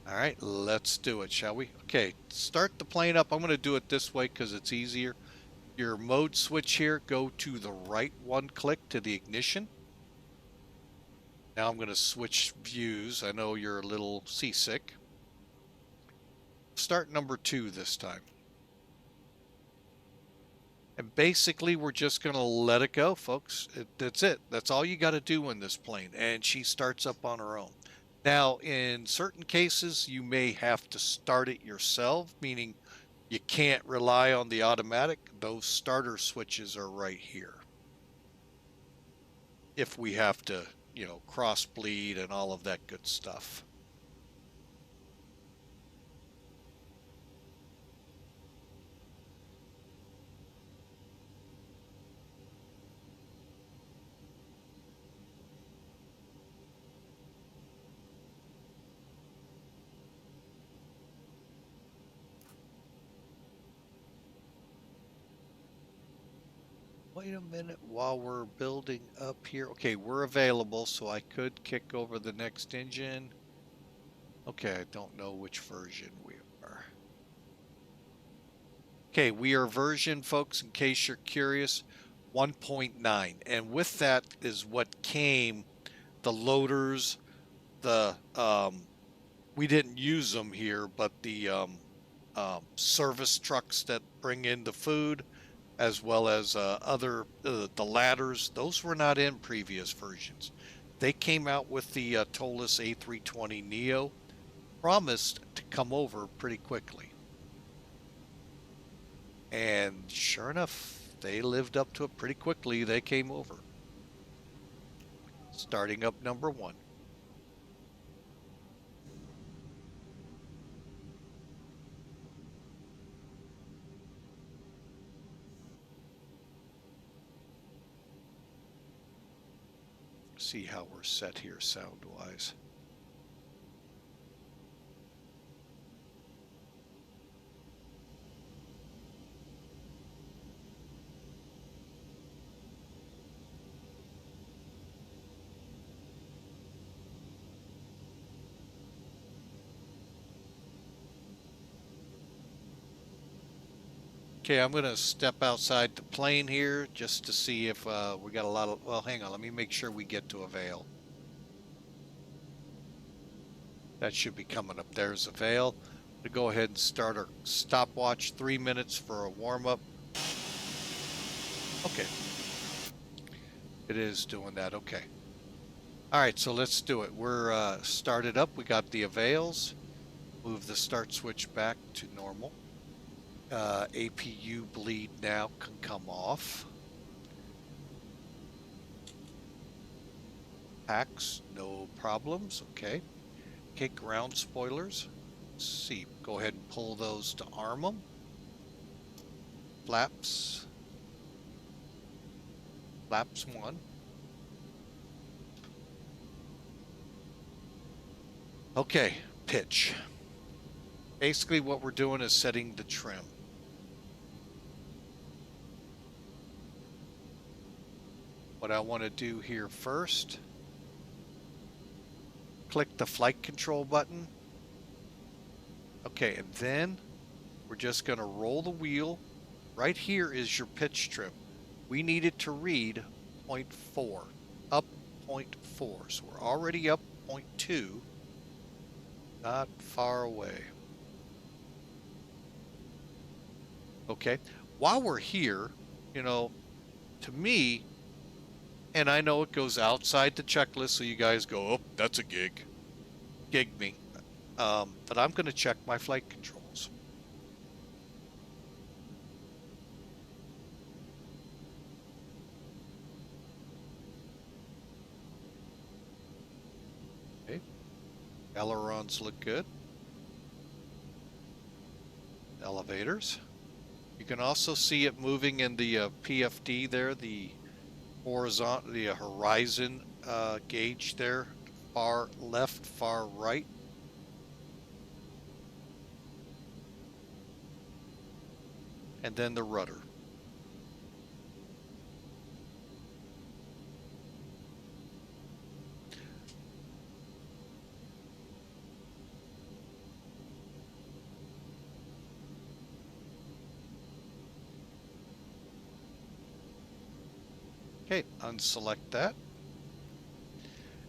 A: All right, let's do it, shall we? Okay, start the plane up. I'm going to do it this way because it's easier. Your mode switch here, go to the right one click to the ignition. Now I'm going to switch views. I know you're a little seasick. Start number 2 this time. And basically, we're just going to let it go, folks. That's it. That's all you got to do in this plane. And she starts up on her own. Now, in certain cases, you may have to start it yourself, meaning you can't rely on the automatic. Those starter switches are right here. If we have to, you know, cross bleed and all of that good stuff. Wait a minute while we're building up here. Okay, we're available, so I could kick over the next engine. Okay, I don't know which version we are. Okay, we are version, folks, in case you're curious, 1.9. And with that is what came the loaders, the, we didn't use them here, but the service trucks that bring in the food, as well as the ladders, those were not in previous versions. They came out with the ToLiss A320 Neo, promised to come over pretty quickly. And sure enough, they lived up to it pretty quickly. They came over. Starting up number 1. See how we're set here sound-wise. Okay, I'm going to step outside the plane here just to see if we got a lot of, well, hang on, let me make sure we get to Avail. That should be coming up. There's Avail. To go ahead and start our stopwatch, 3 minutes for a warm-up. Okay. It is doing that, okay. All right, so let's do it. We're started up. We got the Avails. Move the start switch back to normal. APU bleed now can come off. Packs, no problems, okay. Okay, ground spoilers. Let's see, go ahead and pull those to arm them. Flaps. Flaps 1. Okay, pitch. Basically what we're doing is setting the trim. What I want to do here first, click the flight control button. Okay, and then we're just going to roll the wheel. Right here is your pitch trim. We need it to read 0.4, up 0.4. So we're already up 0.2, not far away. Okay, while we're here, you know, to me, and I know it goes outside the checklist, so you guys go, oh, that's a gig. Gig me. But I'm going to check my flight controls. Okay, ailerons look good. Elevators. You can also see it moving in the PFD there, the horizontal, the horizon gauge there, far left, far right. And then the rudder. Okay, unselect that.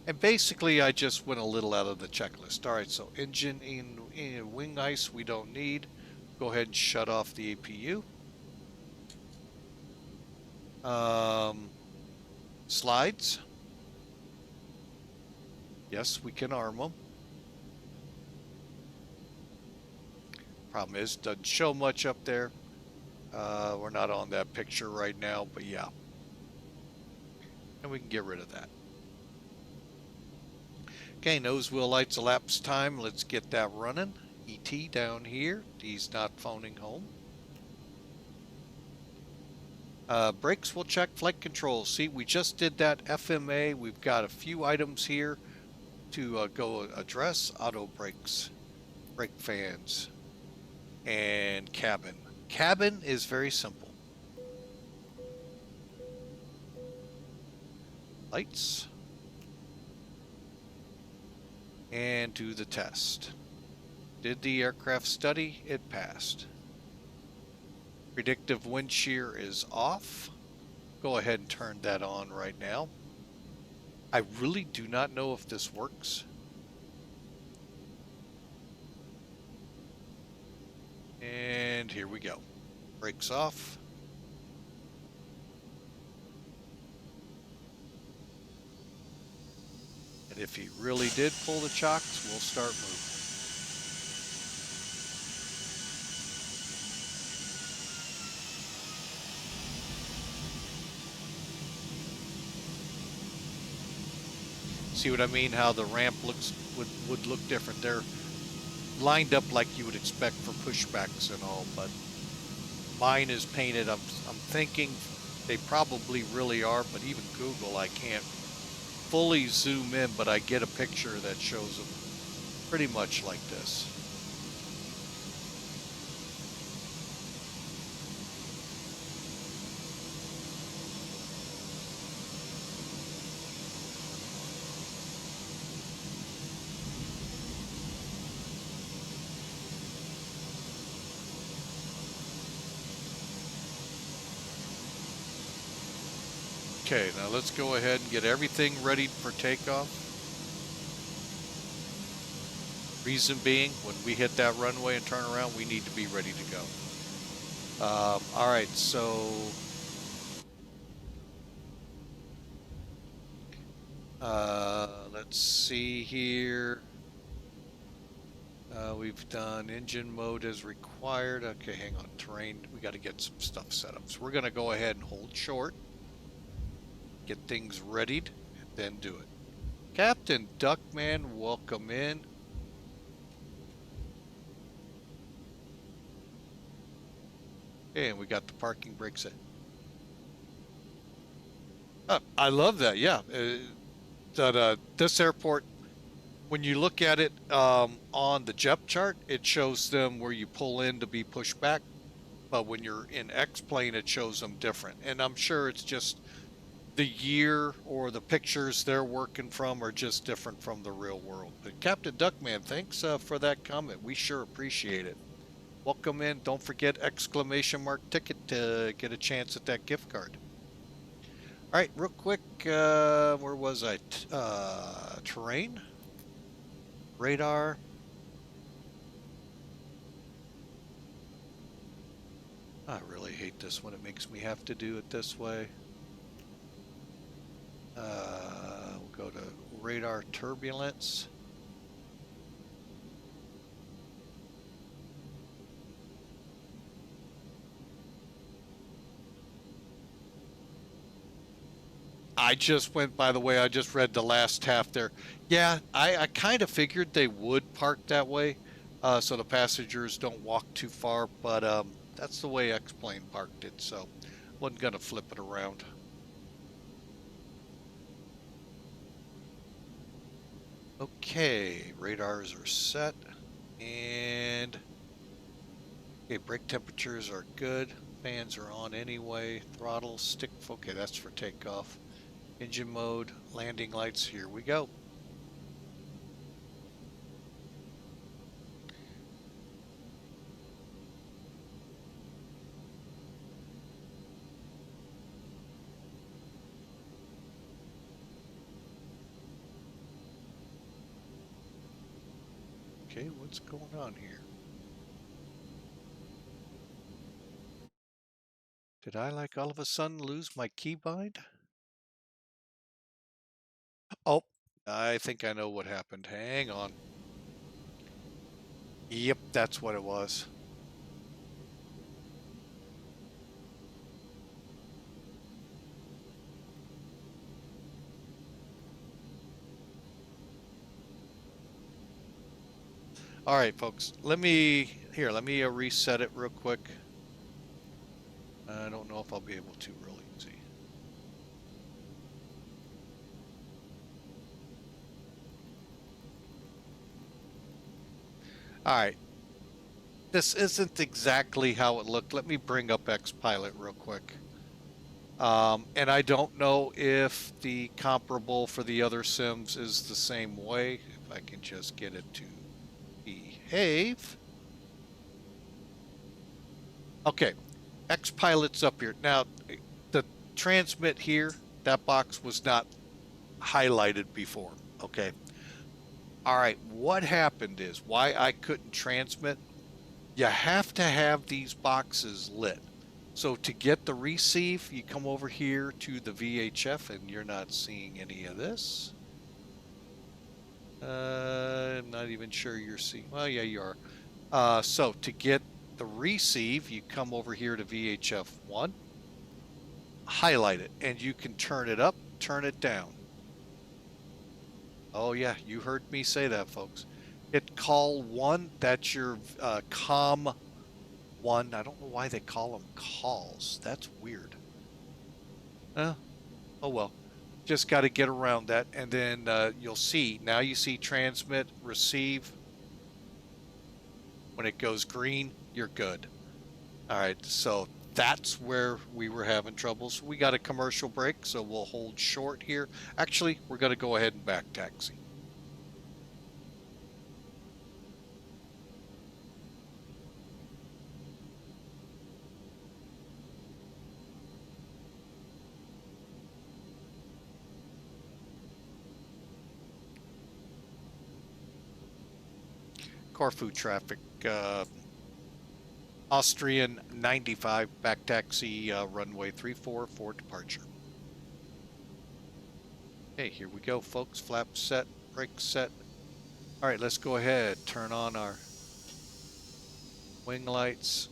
A: And basically I just went a little out of the checklist. All right, so engine in wing ice we don't need. Go ahead and shut off the APU. Slides. Yes, we can arm them. Problem is, doesn't show much up there. We're not on that picture right now, but yeah. And we can get rid of that. Okay, nose wheel lights elapsed time. Let's get that running. ET down here. He's not phoning home. Brakes, we'll check. Flight control. See, we just did that FMA. We've got a few items here to go address. Auto brakes, brake fans, and cabin. Cabin is very simple. Lights. And do the test. Did the aircraft study? It passed. Predictive wind shear is off. Go ahead and turn that on right now. I really do not know if this works. And here we go. Brakes off. And if he really did pull the chocks, we'll start moving. See what I mean? How the ramp would look different. They're lined up like you would expect for pushbacks and all, but mine is painted. I'm thinking they probably really are, but even Google, I can't fully zoom in, but I get a picture that shows them pretty much like this. Okay, now let's go ahead and get everything ready for takeoff. Reason being, when we hit that runway and turn around, we need to be ready to go. All right, so let's see here. We've done engine mode as required. Okay, hang on, terrain. We got to get some stuff set up. So we're going to go ahead and hold short. Get things readied, and then do it. Captain Duckman, welcome in. Okay, and we got the parking brakes in. I love that, yeah. This airport, When you look at it on the JEP chart, it shows them where you pull in to be pushed back. But when you're in X-plane, it shows them different. And I'm sure it's just the year or the pictures they're working from are just different from the real world. But Captain Duckman, thanks for that comment. We sure appreciate it. Welcome in. Don't forget exclamation mark ticket to get a chance at that gift card. All right, real quick, where was I? Terrain, radar. I really hate this when it makes me have to do it this way. We'll go to radar turbulence. I just went, by the way, I just read the last half there. Yeah, I kind of figured they would park that way so the passengers don't walk too far, but that's the way X-plane parked it, so wasn't going to flip it around. Okay, radars are set, and okay, brake temperatures are good. Fans are on anyway. Throttle, stick, okay, that's for takeoff. Engine mode, landing lights, here we go. Okay, what's going on here? Did I, like, all of a sudden lose my keybind? Oh, I think I know what happened. Hang on. Yep, that's what it was. All right, folks, let me reset it real quick. I don't know if I'll be able to really see. All right. This isn't exactly how it looked. Let me bring up XPilot real quick. And I don't know if the comparable for the other sims is the same way. If I can just get it to behave. Okay, XPilot's up here. Now, the transmit here, that box was not highlighted before. Okay. All right, what happened is why I couldn't transmit. You have to have these boxes lit. So to get the receive, you come over here to the VHF and you're not seeing any of this. I'm not even sure you're seeing, well, yeah, you are. So to get the receive, you come over here to VHF 1, highlight it, and you can turn it up, turn it down. Oh yeah, you heard me say that, folks. Hit call 1, that's your COM 1. I don't know why they call them calls. That's weird. Oh well. Just got to get around that. And then you'll see, now you see transmit, receive. When it goes green, you're good. All right, so that's where we were having troubles. We got a commercial break, so we'll hold short here. Actually, we're going to go ahead and back taxi. Corfu traffic, Austrian 95, back taxi, runway 34 for departure. Okay, here we go, folks. Flap set, brake set. All right, let's go ahead. Turn on our wing lights.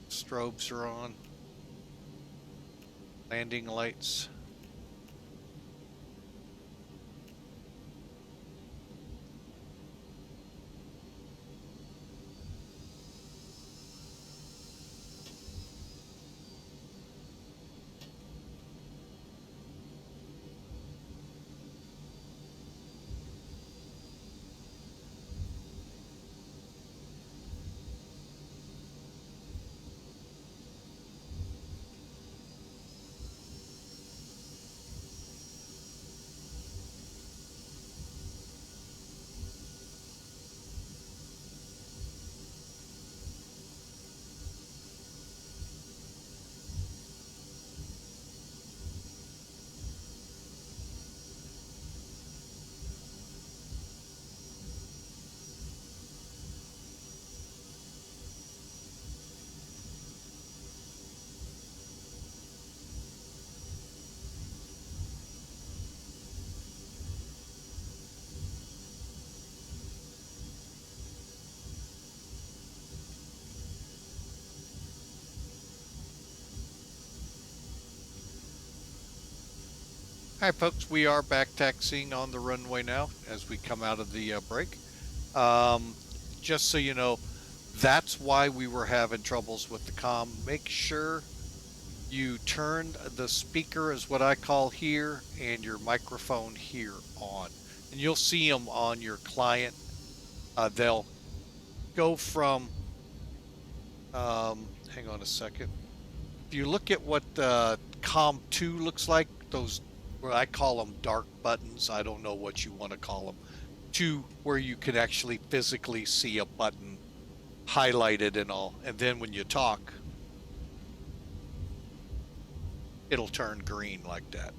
A: Strobes are on. Landing lights. All right, folks, we are back taxiing on the runway now as we come out of the break. Just so you know, that's why we were having troubles with the comm. Make sure you turn the speaker, is what I call here, and your microphone here on. And you'll see them on your client. They'll go from, hang on a second. If you look at what COM 2 looks like, those, well, I call them dark buttons. I don't know what you want to call them. To where you can actually physically see a button highlighted and all. And then when you talk, it'll turn green like that.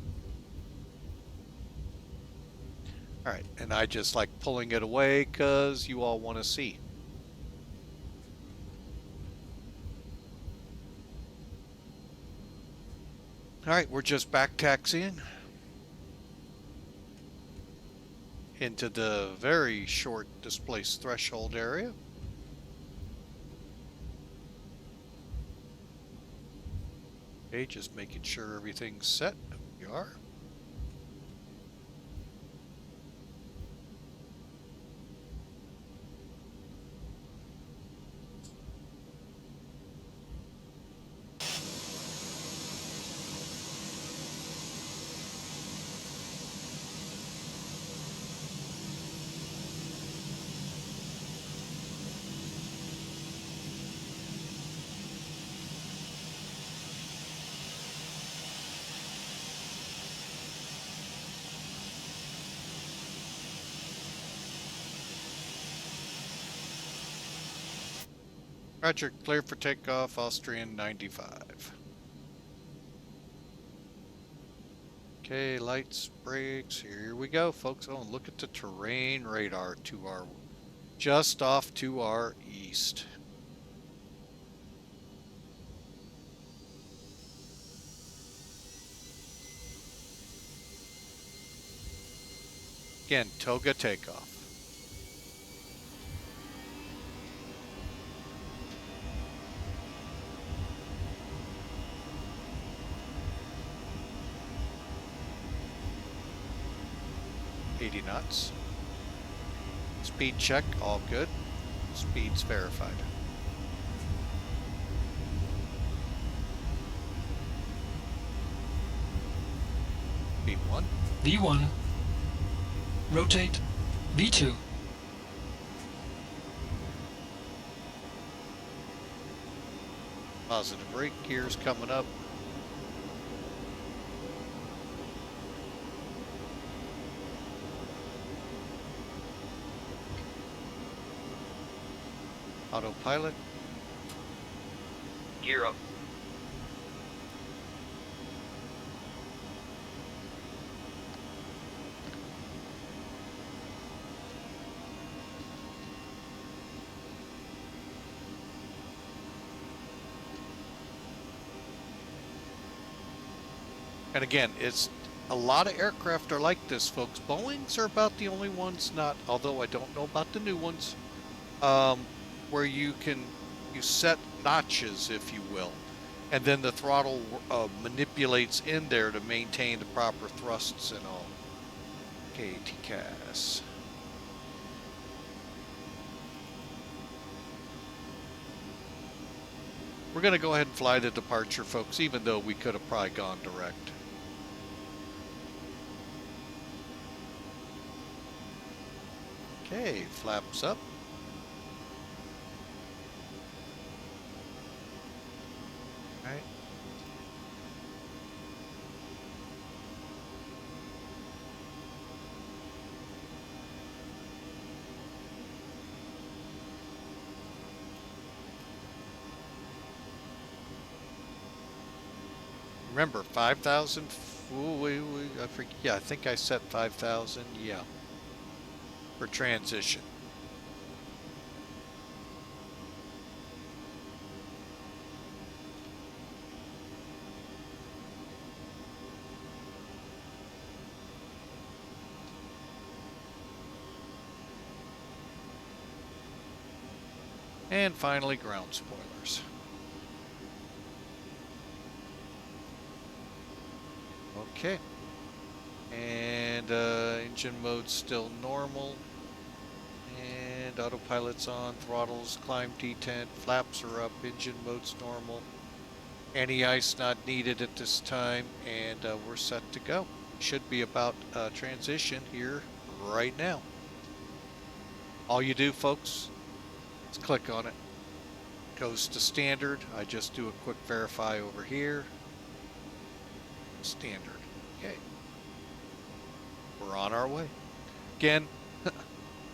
A: All right, and I just like pulling it away because you all want to see. All right, we're just back taxiing into the very short displaced threshold area. Okay, just making sure everything's set. We are. Roger, clear for takeoff, Austrian 95. Okay, lights, brakes, here we go, folks. Oh, look at the terrain radar to our, just off to our east. Again, toga takeoff. knots. Speed check, all good. Speed's verified. V1.
B: V1. Rotate. V2.
A: Positive brake gears coming up. Autopilot.
C: Gear up.
A: And again, it's a lot of aircraft are like this, folks. Boeings are about the only ones not, although I don't know about the new ones, where you set notches, if you will, and then the throttle manipulates in there to maintain the proper thrusts and all. Okay, TCAS. We're going to go ahead and fly the departure, folks, even though we could have probably gone direct. Okay, flaps up. All right. Remember, 5,000. I forget. Yeah, I think I set 5,000. Yeah. For transition. And finally, ground spoilers. Okay. And engine mode still normal. And autopilot's on, throttles, climb detent, flaps are up, engine mode's normal. Anti-ice not needed at this time, and we're set to go. Should be about transition here right now. All you do, folks, is click on it. Goes to standard. I just do a quick verify over here. Standard. Okay. We're on our way. Again,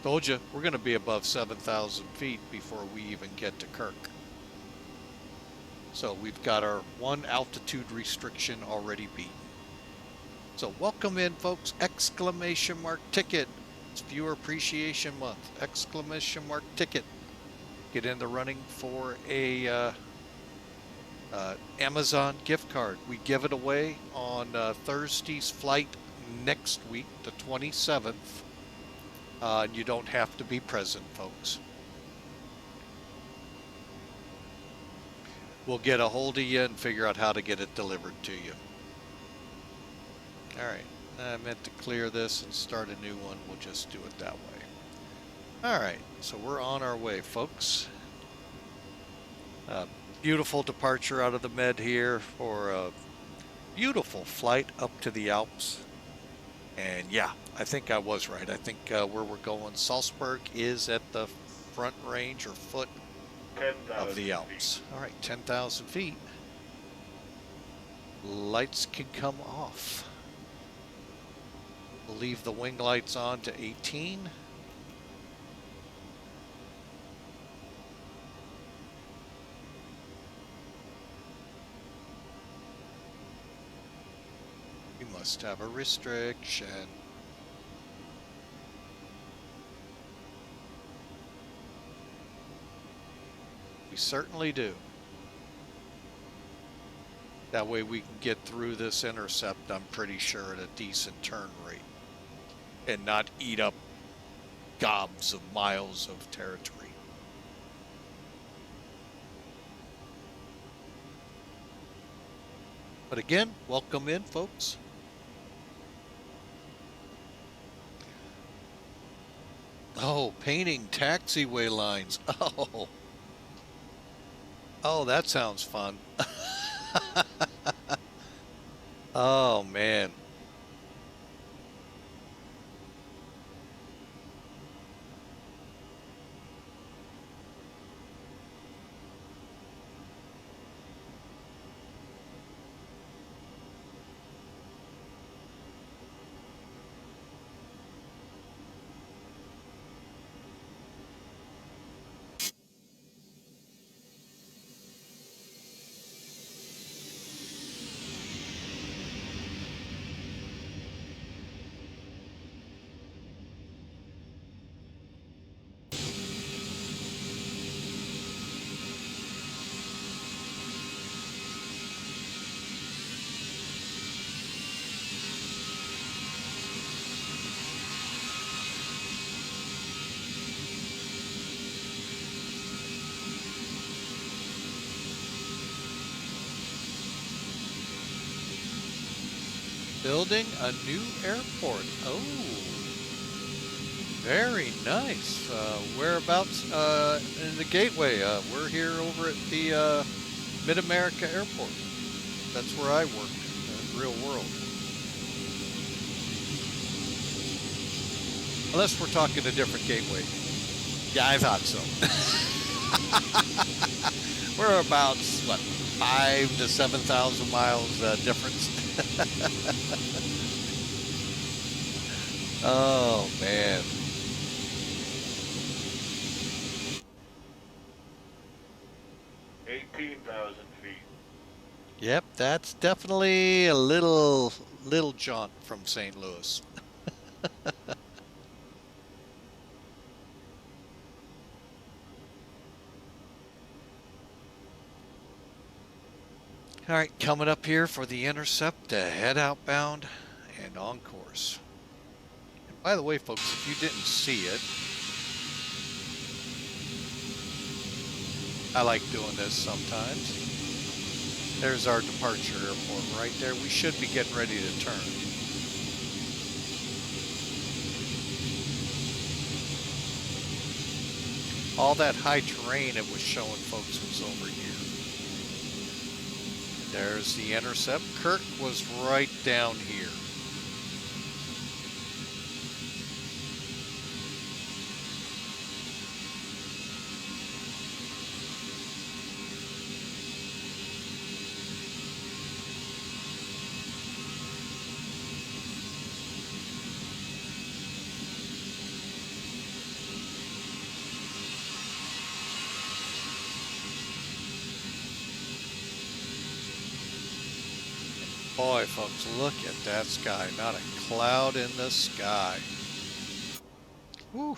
A: told you, we're going to be above 7,000 feet before we even get to Kirk. So we've got our one altitude restriction already beaten. So welcome in, folks. Exclamation mark ticket. It's Viewer Appreciation Month. Exclamation mark ticket. Get in the running for a Amazon gift card. We give it away on Thursday's flight next week, the 27th. You don't have to be present, folks. We'll get a hold of you and figure out how to get it delivered to you. All right, I meant to clear this and start a new one. We'll just do it that way. All right, so we're on our way, folks. Beautiful departure out of the Med here for a beautiful flight up to the Alps. And yeah, I think I was right. I think where we're going, Salzburg, is at the front range or foot of the Alps. All right, 10,000 feet. Lights can come off. We'll leave the wing lights on to 18. We must have a restriction. We certainly do. That way we can get through this intercept, I'm pretty sure, at a decent turn rate. And not eat up gobs of miles of territory. But again, welcome in, folks. Oh, painting taxiway lines. Oh. Oh, that sounds fun. Oh, man. Building a new airport. Oh, very nice. Whereabouts in the gateway? We're here over at the Mid-America Airport. That's where I work in the real world. Unless we're talking a different gateway. Yeah, I thought so. We're about, what, 5,000 to 7,000 miles difference. Oh, man. Yep, that's definitely a little jaunt from St. Louis. All right, coming up here for the intercept to head outbound and on course. And by the way, folks, if you didn't see it, I like doing this sometimes. There's our departure airport right there. We should be getting ready to turn. All that high terrain it was showing folks was over here. There's the intercept. Kirk was right down here. Boy, folks, look at that sky. Not a cloud in the sky. Whew.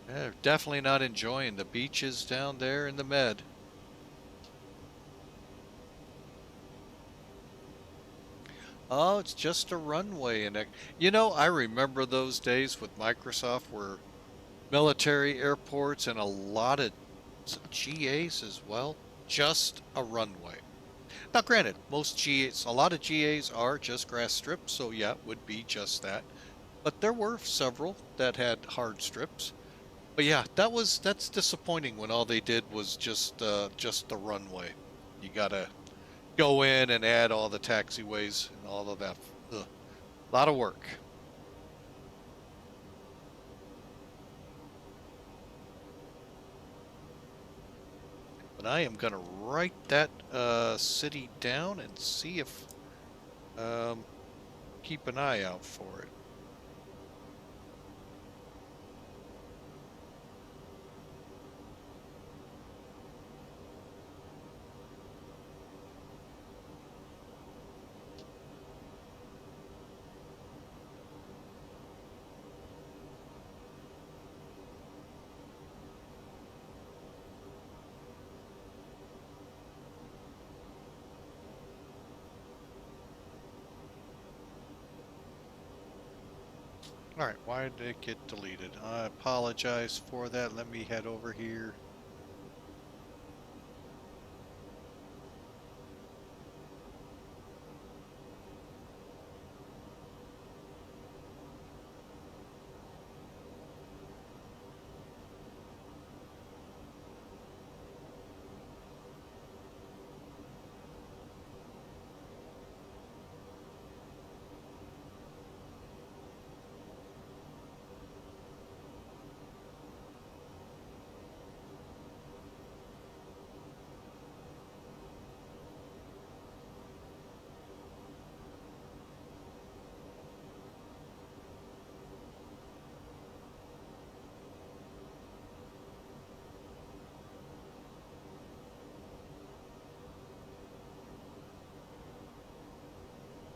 A: They're definitely not enjoying the beaches down there in the Med. Oh, it's just a runway. And you know, I remember those days with Microsoft where military airports and a lot of GAs as well, just a runway. Now, granted, most GAs, a lot of GAs are just grass strips, so yeah, it would be just that. But there were several that had hard strips. But yeah, that's disappointing when all they did was just the runway. You gotta go in and add all the taxiways and all of that. Ugh, a lot of work. But I am gonna write that city down and see if keep an eye out for it. All right, why did it get deleted? I apologize for that. Let me head over here.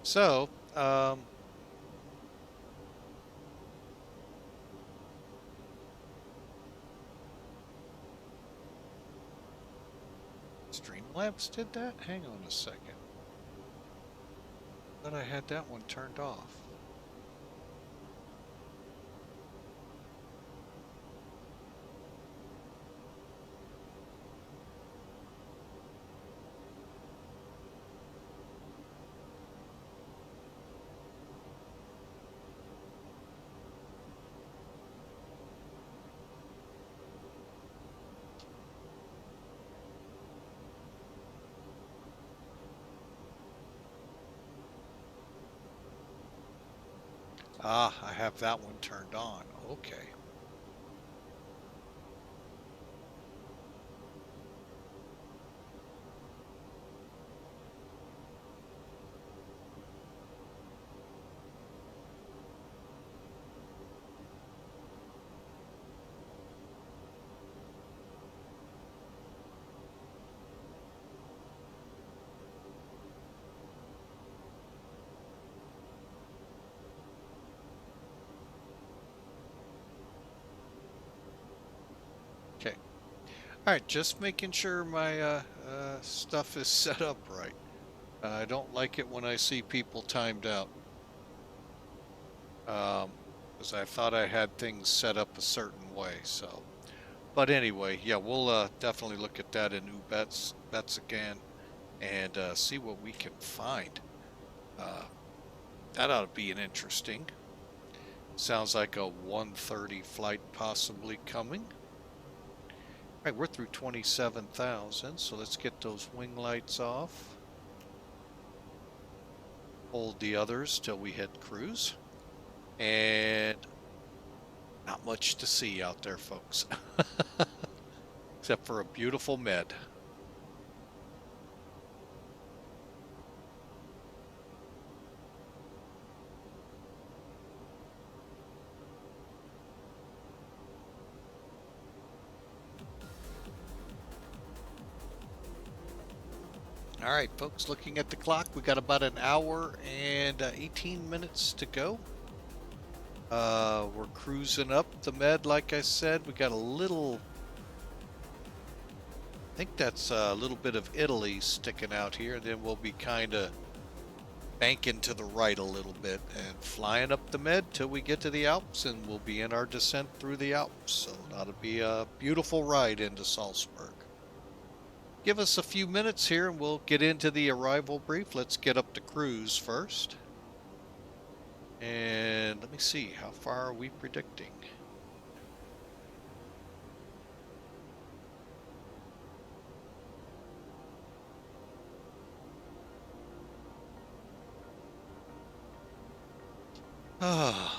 A: So, Streamlabs did that? Hang on a second. Thought I had that one turned off. Ah, I have that one turned on. Okay. Okay. All right, just making sure my stuff is set up right. I don't like it when I see people timed out. Because I thought I had things set up a certain way, so. But anyway, yeah, we'll definitely look at that in new bets again and see what we can find. That ought to be an interesting. Sounds like a 1:30 flight possibly coming. All right, we're through 27,000, so let's get those wing lights off. Hold the others till we hit cruise. And not much to see out there, folks, except for a beautiful med. All right, folks, looking at the clock, we got about an hour and 18 minutes to go. We're cruising up the med, like I said. We got a little, I think that's a little bit of Italy sticking out here. And then we'll be kind of banking to the right a little bit and flying up the med till we get to the Alps, and we'll be in our descent through the Alps. So that'll be a beautiful ride into Salzburg. Give us a few minutes here and we'll get into the arrival brief. Let's get up to cruise first. And let me see, how far are we predicting? Ah.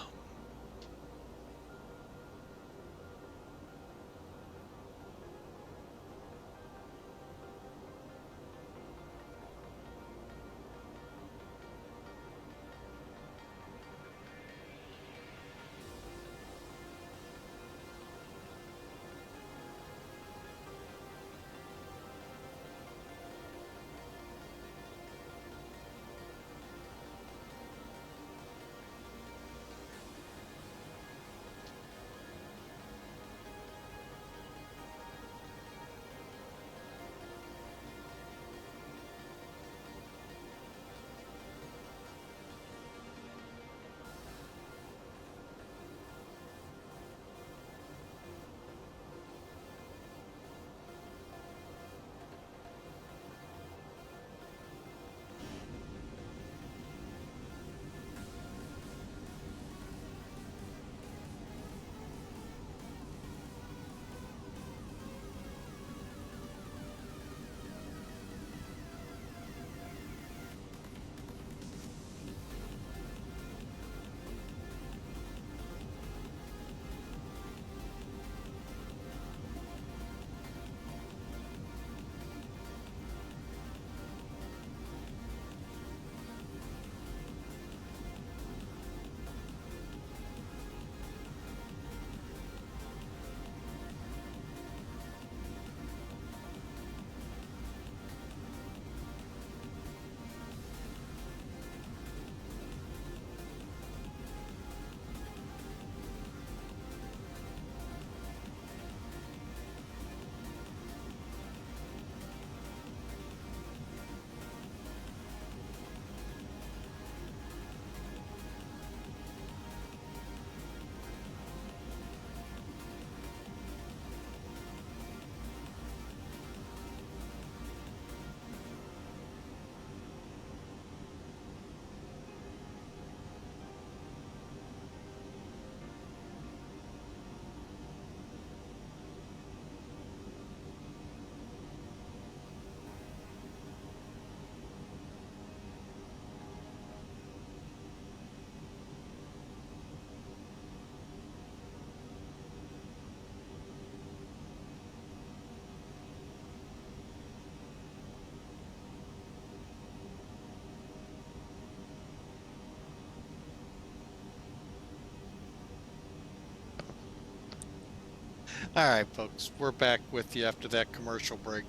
A: All right, folks, we're back with you after that commercial break.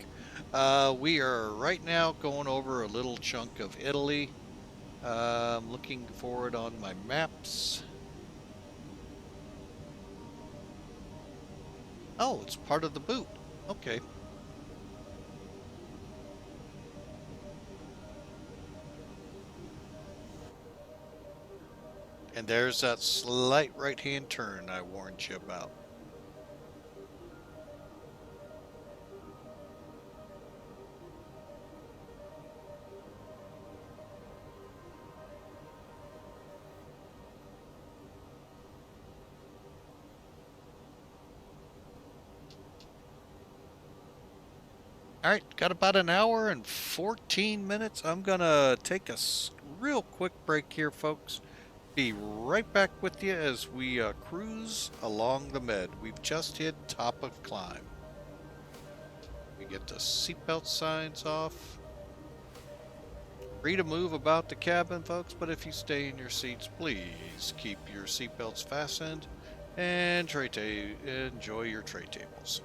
A: We are right now going over a little chunk of Italy. I'm looking forward on my maps. Oh, it's part of the boot. Okay. And there's that slight right-hand turn I warned you about. All right, got about an hour and 14 minutes. I'm going to take a real quick break here, folks. Be right back with you as we cruise along the med. We've just hit top of climb. We get the seatbelt signs off. Free to move about the cabin, folks, but if you stay in your seats, please keep your seatbelts fastened and enjoy your tray tables.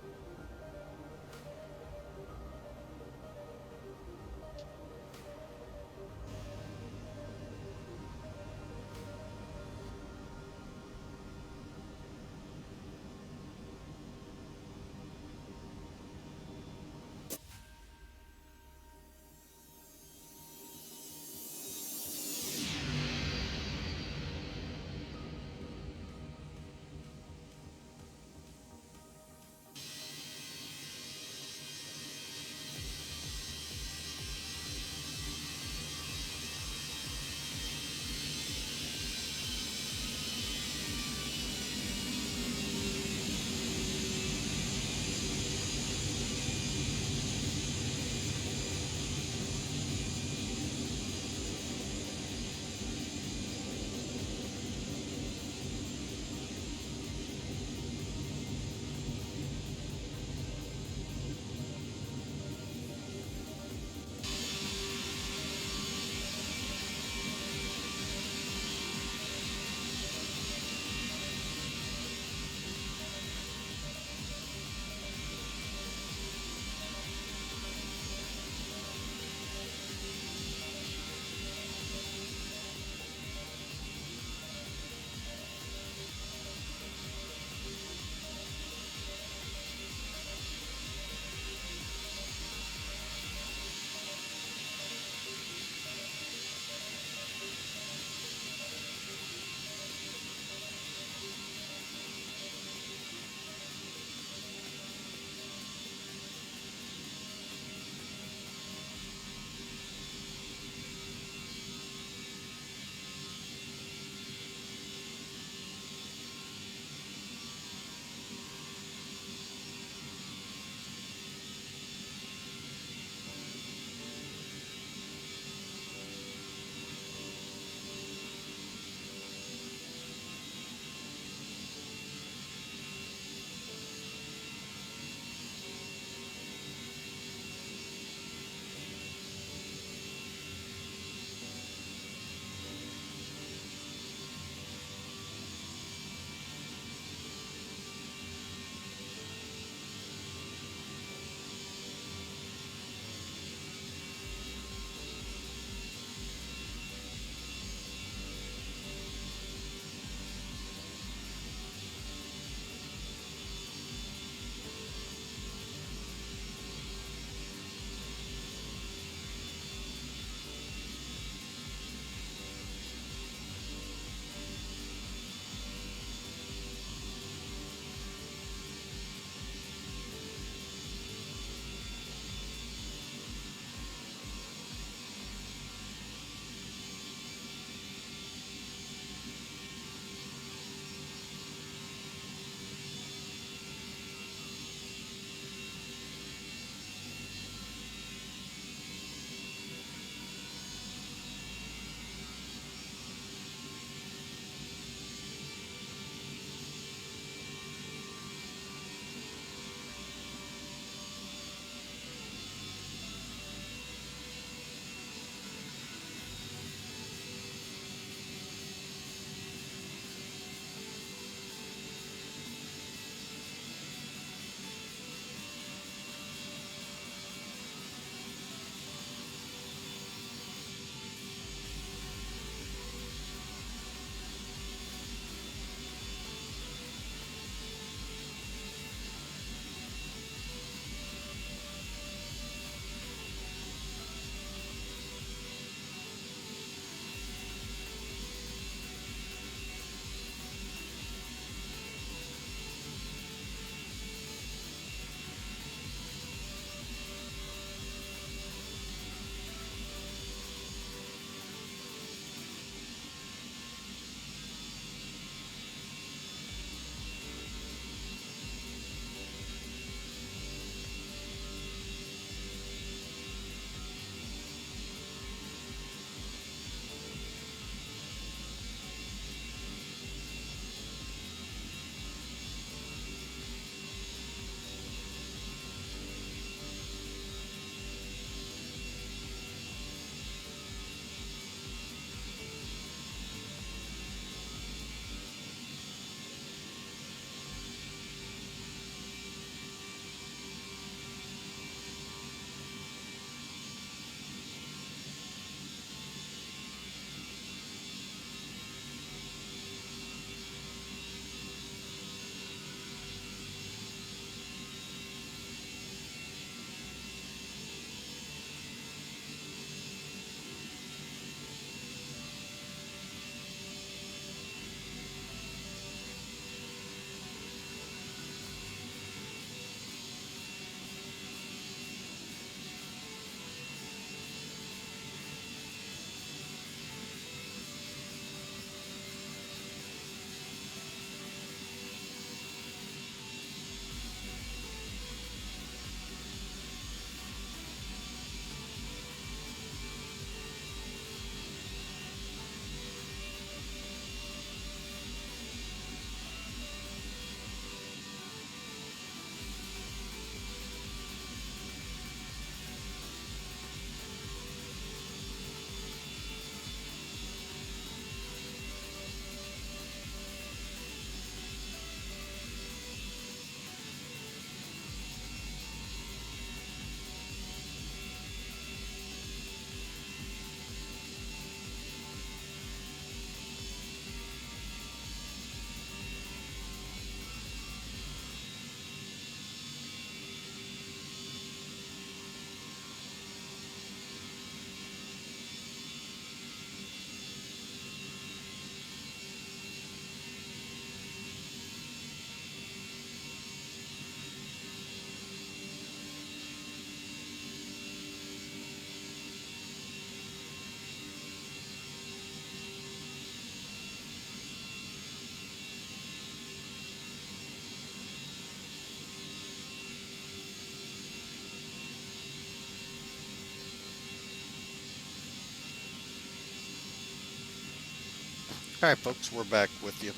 A: All right, folks, we're back with you.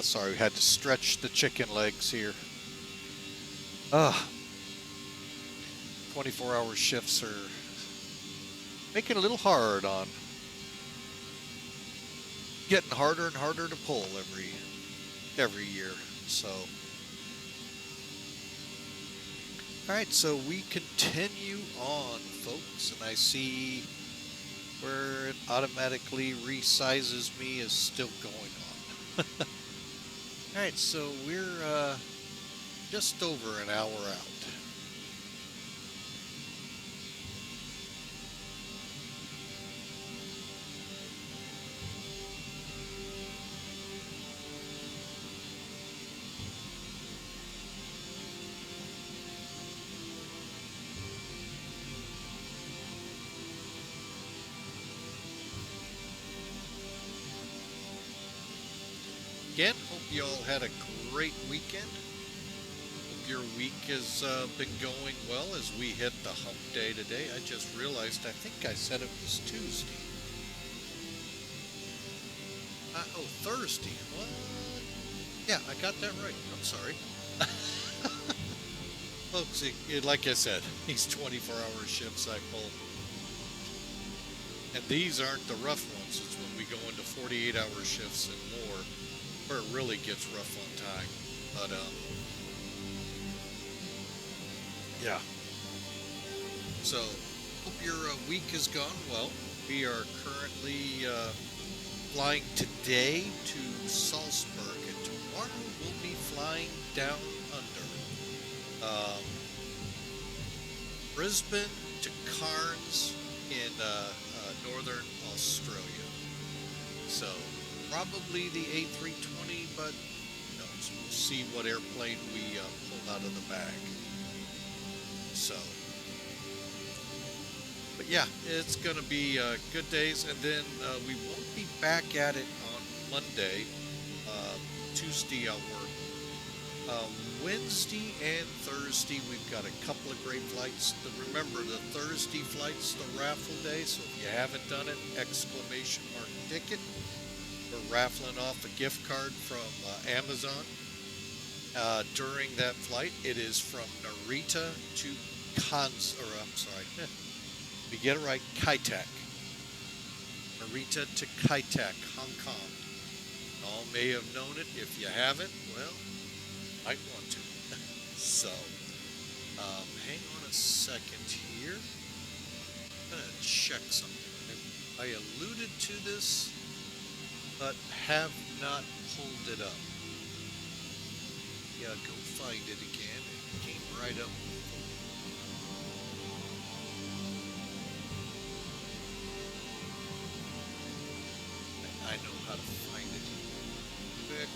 A: Sorry, we had to stretch the chicken legs here. 24-hour shifts are making it a little hard on getting harder and harder to pull every year. So, all right, so we continue on, folks, and I see where it automatically resizes me is still going on. All right, so we're just over an hour out. Again, hope you all had a great weekend. Hope your week has been going well as we hit the hump day today. I just realized, I think I said it was Tuesday. Oh, Thursday. What? Yeah, I got that right. I'm sorry. Folks, like I said, these 24-hour shifts I pull. And these aren't the rough ones. It's when we go into 48-hour shifts and more where it really gets rough on time. But, yeah. So, hope your week has gone well. We are currently flying today to Salzburg, and tomorrow we'll be flying down under. Brisbane to Cairns in northern Australia. So, probably the A320, but who knows? We'll see what airplane we pull out of the bag. So, but yeah, it's going to be good days, and then we won't be back at it on Monday. Tuesday I'll work. Wednesday and Thursday we've got a couple of great flights. Remember, the Thursday flight's the raffle day, so if you haven't done it, exclamation mark ticket. We're raffling off a gift card from Amazon. During that flight, it is from Narita to we get it right, Kai-Tak. Narita to Kai-Tak, Hong Kong. All may have known it. If you haven't, well, might want to. So, hang on a second here. I'm going to check something. I alluded to this, but have not pulled it up. Yeah, go find it again. It came right up. I know how to find it quick.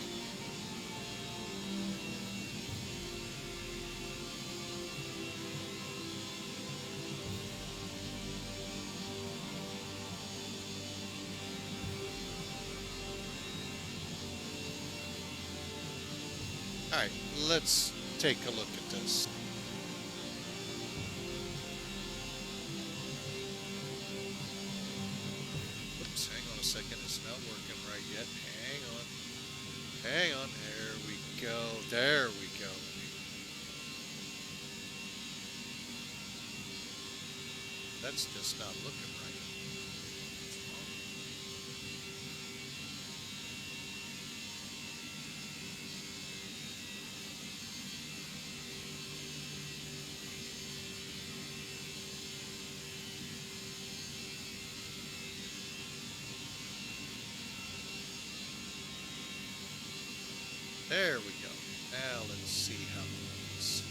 A: All right, let's take a look at this. Oops, hang on a second. It's not working right yet. Hang on. Hang on. There we go. There we go. That's just not looking right. There we go. Now let's see how it looks.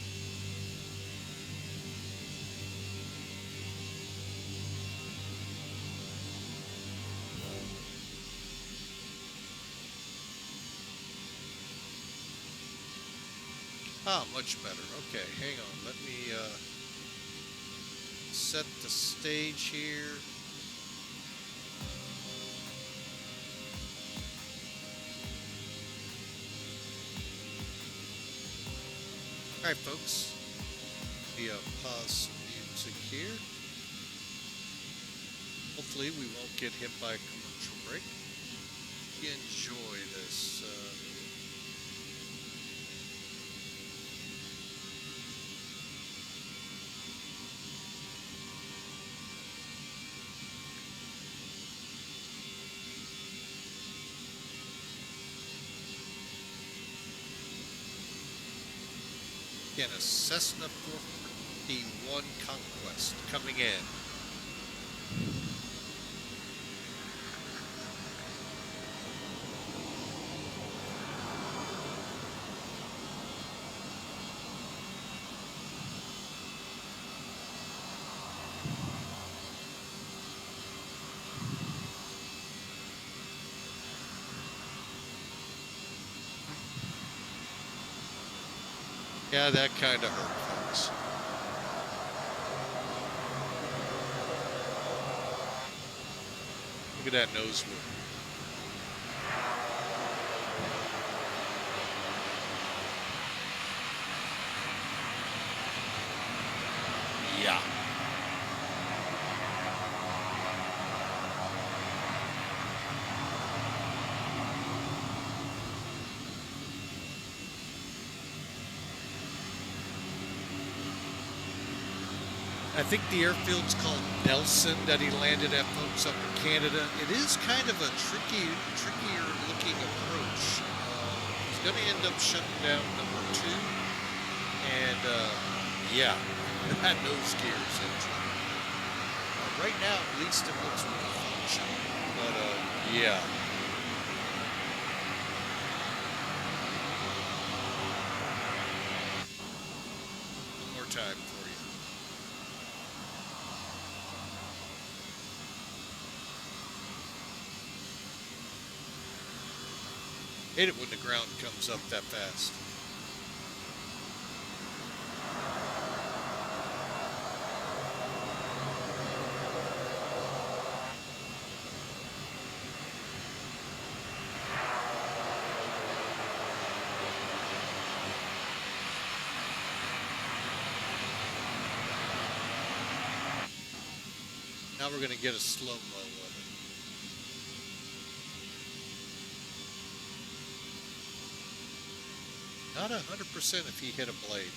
A: Ah, much better. Okay, hang on. Let me set the stage here. All right, folks. We pause some music here. Hopefully we won't get hit by a commercial break. you enjoy this. Again, a Cessna 451 Conquest coming in. Yeah, that kind of hurt, folks. Look at that nose move. Yeah. I think the airfield's called Nelson that he landed at, folks, up in Canada. It is kind of a trickier looking approach. He's going to end up shutting down number 2. And, yeah, that nose gear is into it. Right now, at least it looks really functional. But, yeah. One more time for you. Hate it when the ground comes up that fast. Now we're going to get a slow-mo of it. Not 100% if he hit a blade.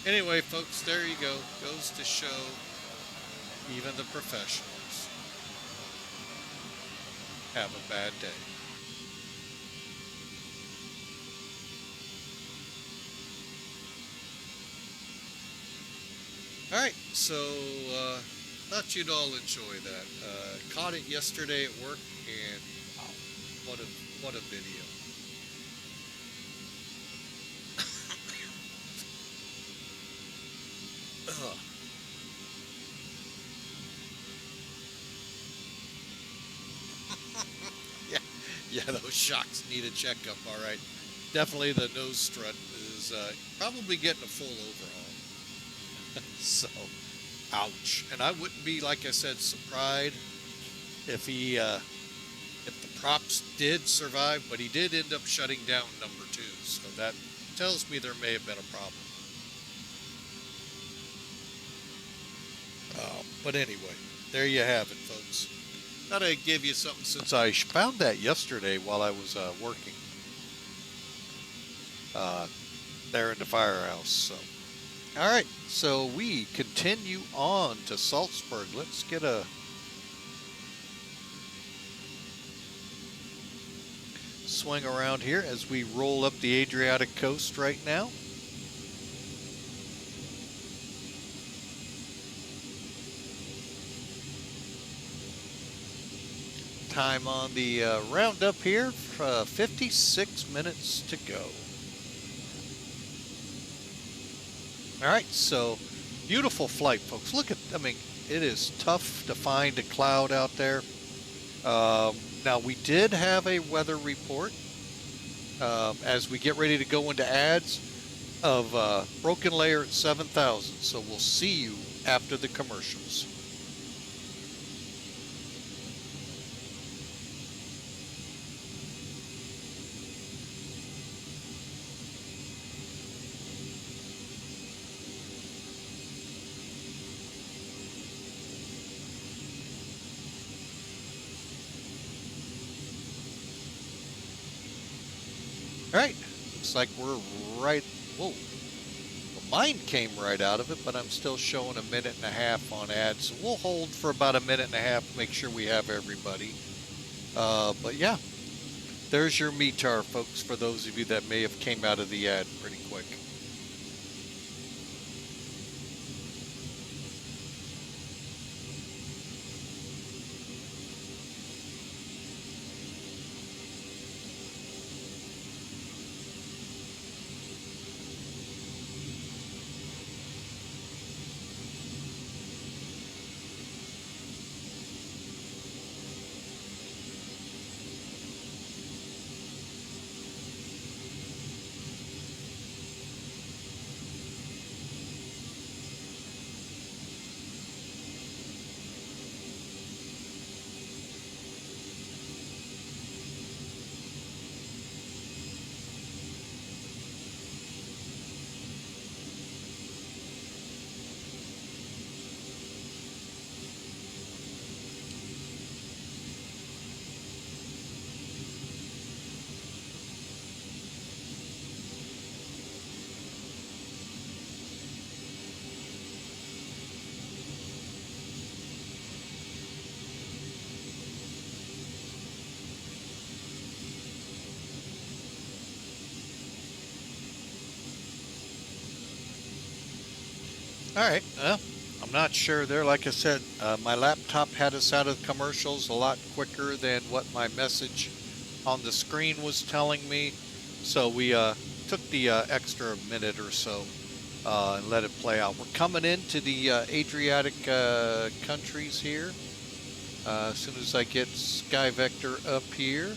A: Anyway, folks, there you go. Goes to show even the professionals have a bad day. All right, so thought you'd all enjoy that. Caught it yesterday at work, and wow, what a video. Yeah, those shocks need a checkup, all right. Definitely the nose strut is probably getting a full overhaul. So, ouch. And I wouldn't be, like I said, surprised if if the props did survive, but he did end up shutting down number 2. So that tells me there may have been a problem. But anyway, there you have it, folks. Thought I'd give you something since I found that yesterday while I was working there in the firehouse. So, all right, so we continue on to Salzburg. Let's get a swing around here as we roll up the Adriatic coast right now. Time on the roundup here, 56 minutes to go. All right, so beautiful flight, folks. Look at, I mean, it is tough to find a cloud out there. Now, we did have a weather report as we get ready to go into ads. of Broken Layer at 7,000. So we'll see you after the commercials. All right, looks like we're right. Whoa, well, mine came right out of it, but I'm still showing a minute and a half on ads. So we'll hold for about a minute and a half, make sure we have everybody. But yeah, there's your METAR, folks, for those of you that may have came out of the ad pretty quick. All right, well, I'm not sure there. Like I said, my laptop had us out of commercials a lot quicker than what my message on the screen was telling me. So we took the extra minute or so and let it play out. We're coming into the Adriatic countries here. As soon as I get Sky Vector up here.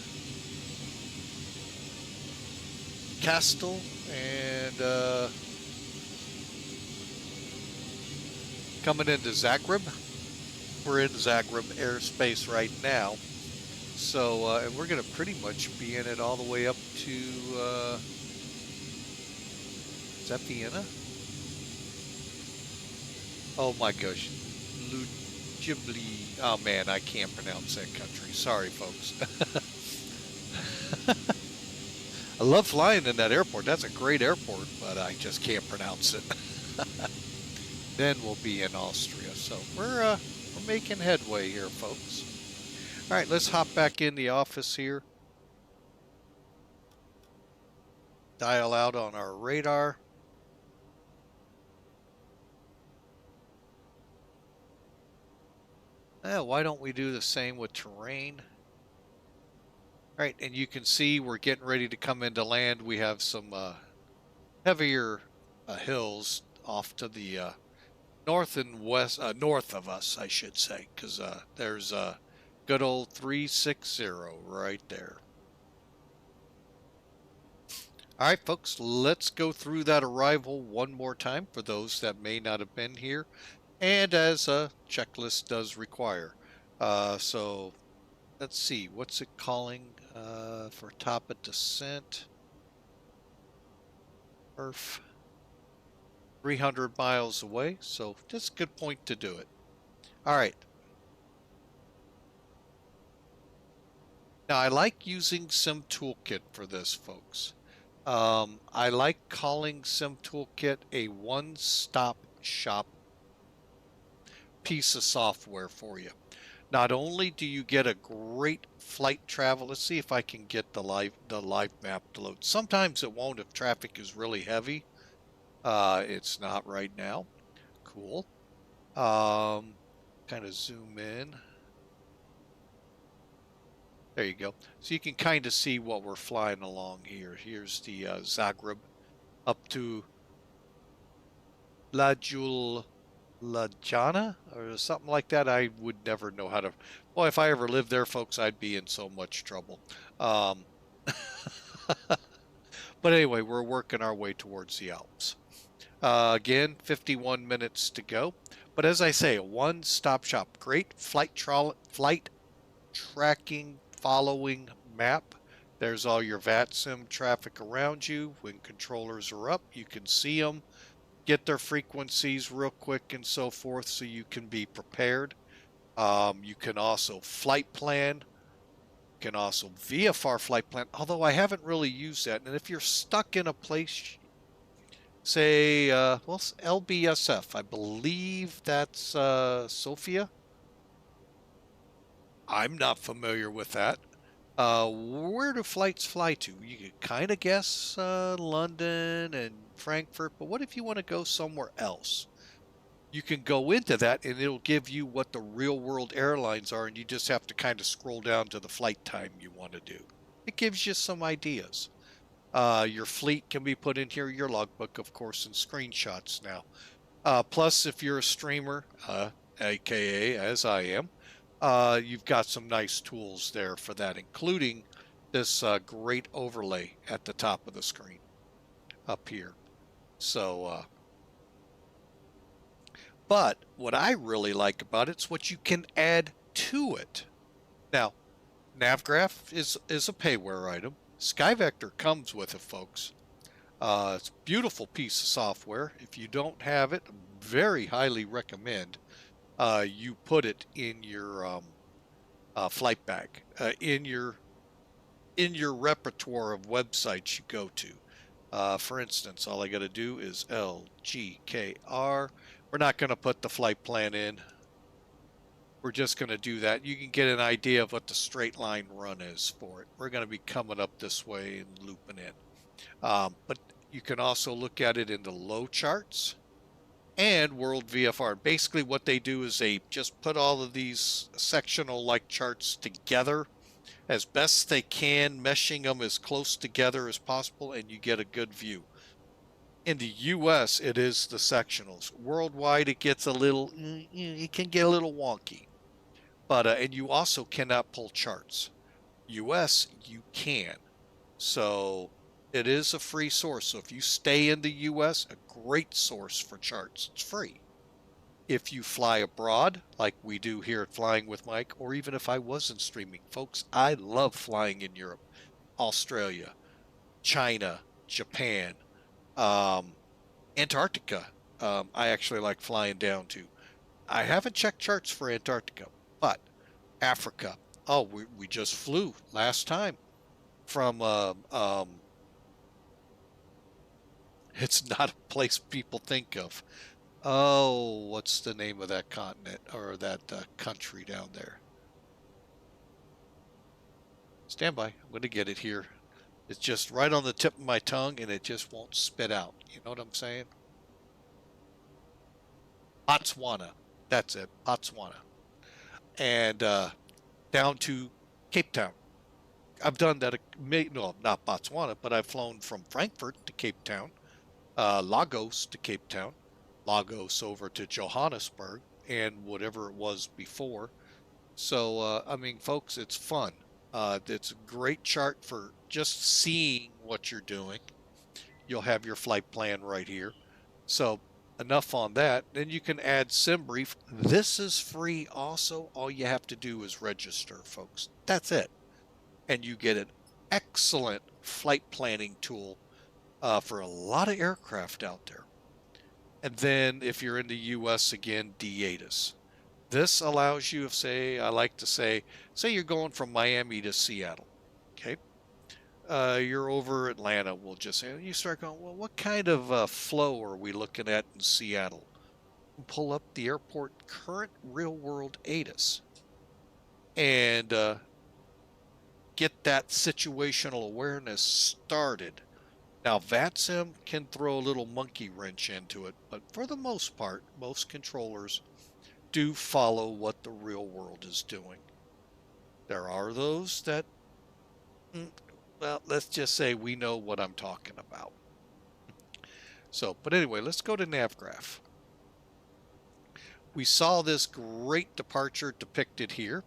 A: Castle and coming into Zagreb. We're in Zagreb airspace right now. So, and we're going to pretty much be in it all the way up to, is that Vienna? Oh my gosh. Ljubli. Oh man, I can't pronounce that country. Sorry, folks. I love flying in that airport. That's a great airport, but I just can't pronounce it. Then we'll be in Austria. So we're making headway here, folks. All right, let's hop back in the office here. Dial out on our radar. Why don't we do the same with terrain? All right, and you can see we're getting ready to come into land. We have some heavier hills off to the north and west, north of us, I should say, because there's a good old 360 right there. All right, folks, let's go through that arrival one more time for those that may not have been here, and as a checklist does require. So let's see, what's it calling for top of descent? Earth. 300 miles away, so that's a good point to do it. All right. Now, I like using Sim Toolkit for this, folks. I like calling Sim Toolkit a one-stop shop piece of software for you. Not only do you get a great flight travel, let's see if I can get the live map to load. Sometimes it won't if traffic is really heavy. It's not right now. Cool. Kind of zoom in. There you go. So you can kind of see what we're flying along here. Here's the Zagreb up to La Juliana or something like that. I would never know how to. Well, if I ever lived there, folks, I'd be in so much trouble. But But anyway, we're working our way towards the Alps. Again, 51 minutes to go. But as I say, a one-stop shop. Great flight tracking following map. There's all your VATSIM traffic around you. When controllers are up, you can see them, get their frequencies real quick and so forth, so you can be prepared. You can also flight plan. You can also VFR flight plan, although I haven't really used that. And if you're stuck in a place, say, well, LBSF, I believe that's Sofia. I'm not familiar with that. Where do flights fly to? You can kind of guess London and Frankfurt, but what if you want to go somewhere else? You can go into that and it'll give you what the real world airlines are, and you just have to kind of scroll down to the flight time you want to do. It gives you some ideas. Your fleet can be put in here, your logbook, of course, and screenshots now. Plus, if you're a streamer, aka as I am, you've got some nice tools there for that, including this great overlay at the top of the screen up here. So, but what I really like about it's what you can add to it. Now, NavGraph is a payware item. SkyVector comes with it, folks. It's a beautiful piece of software. If you don't have it, very highly recommend you put it in your flight bag, in your repertoire of websites you go to. For instance, all I got to do is LGKR. We're not going to put the flight plan in. We're just going to do that. You can get an idea of what the straight line run is for it. We're going to be coming up this way and looping in. But you can also look at it in the low charts and World VFR. Basically what they do is they just put all of these sectional like charts together as best they can, meshing them as close together as possible, and you get a good view. In the US, it is the sectionals. Worldwide, it gets a little, it can get a little wonky. But, and you also cannot pull charts. US, you can. So it is a free source. So if you stay in the US, a great source for charts. It's free. If you fly abroad, like we do here at Flying with Mike, or even if I wasn't streaming, folks, I love flying in Europe, Australia, China, Japan, Antarctica. I actually like flying down to. I haven't checked charts for Antarctica, but Africa. Oh, we just flew last time from it's not a place people think of. Oh, what's the name of that continent or that country down there? Stand by. I'm going to get it here. It's just right on the tip of my tongue and it just won't spit out. You know what I'm saying? Botswana. That's it. Botswana. And down to Cape Town. I've done that. No, not Botswana, but I've flown from Frankfurt to Cape Town, Lagos to Cape Town, Lagos over to Johannesburg, and whatever it was before. So, I mean, folks, it's fun. It's a great chart for just seeing what you're doing. You'll have your flight plan right here. So enough on that. Then you can add SimBrief. This is free also. All you have to do is register, folks. That's it. And you get an excellent flight planning tool for a lot of aircraft out there. And then if you're in the US again, DATIS. This allows you, say, I like to say you're going from Miami to Seattle, okay? You're over Atlanta, we'll just say, you start going, well, what kind of flow are we looking at in Seattle? Pull up the airport current real-world ATIS and get that situational awareness started. Now, VATSIM can throw a little monkey wrench into it, but for the most part, most controllers do follow what the real world is doing. There are those that, well, let's just say we know what I'm talking about. So, but anyway, let's go to NavGraph. We saw this great departure depicted here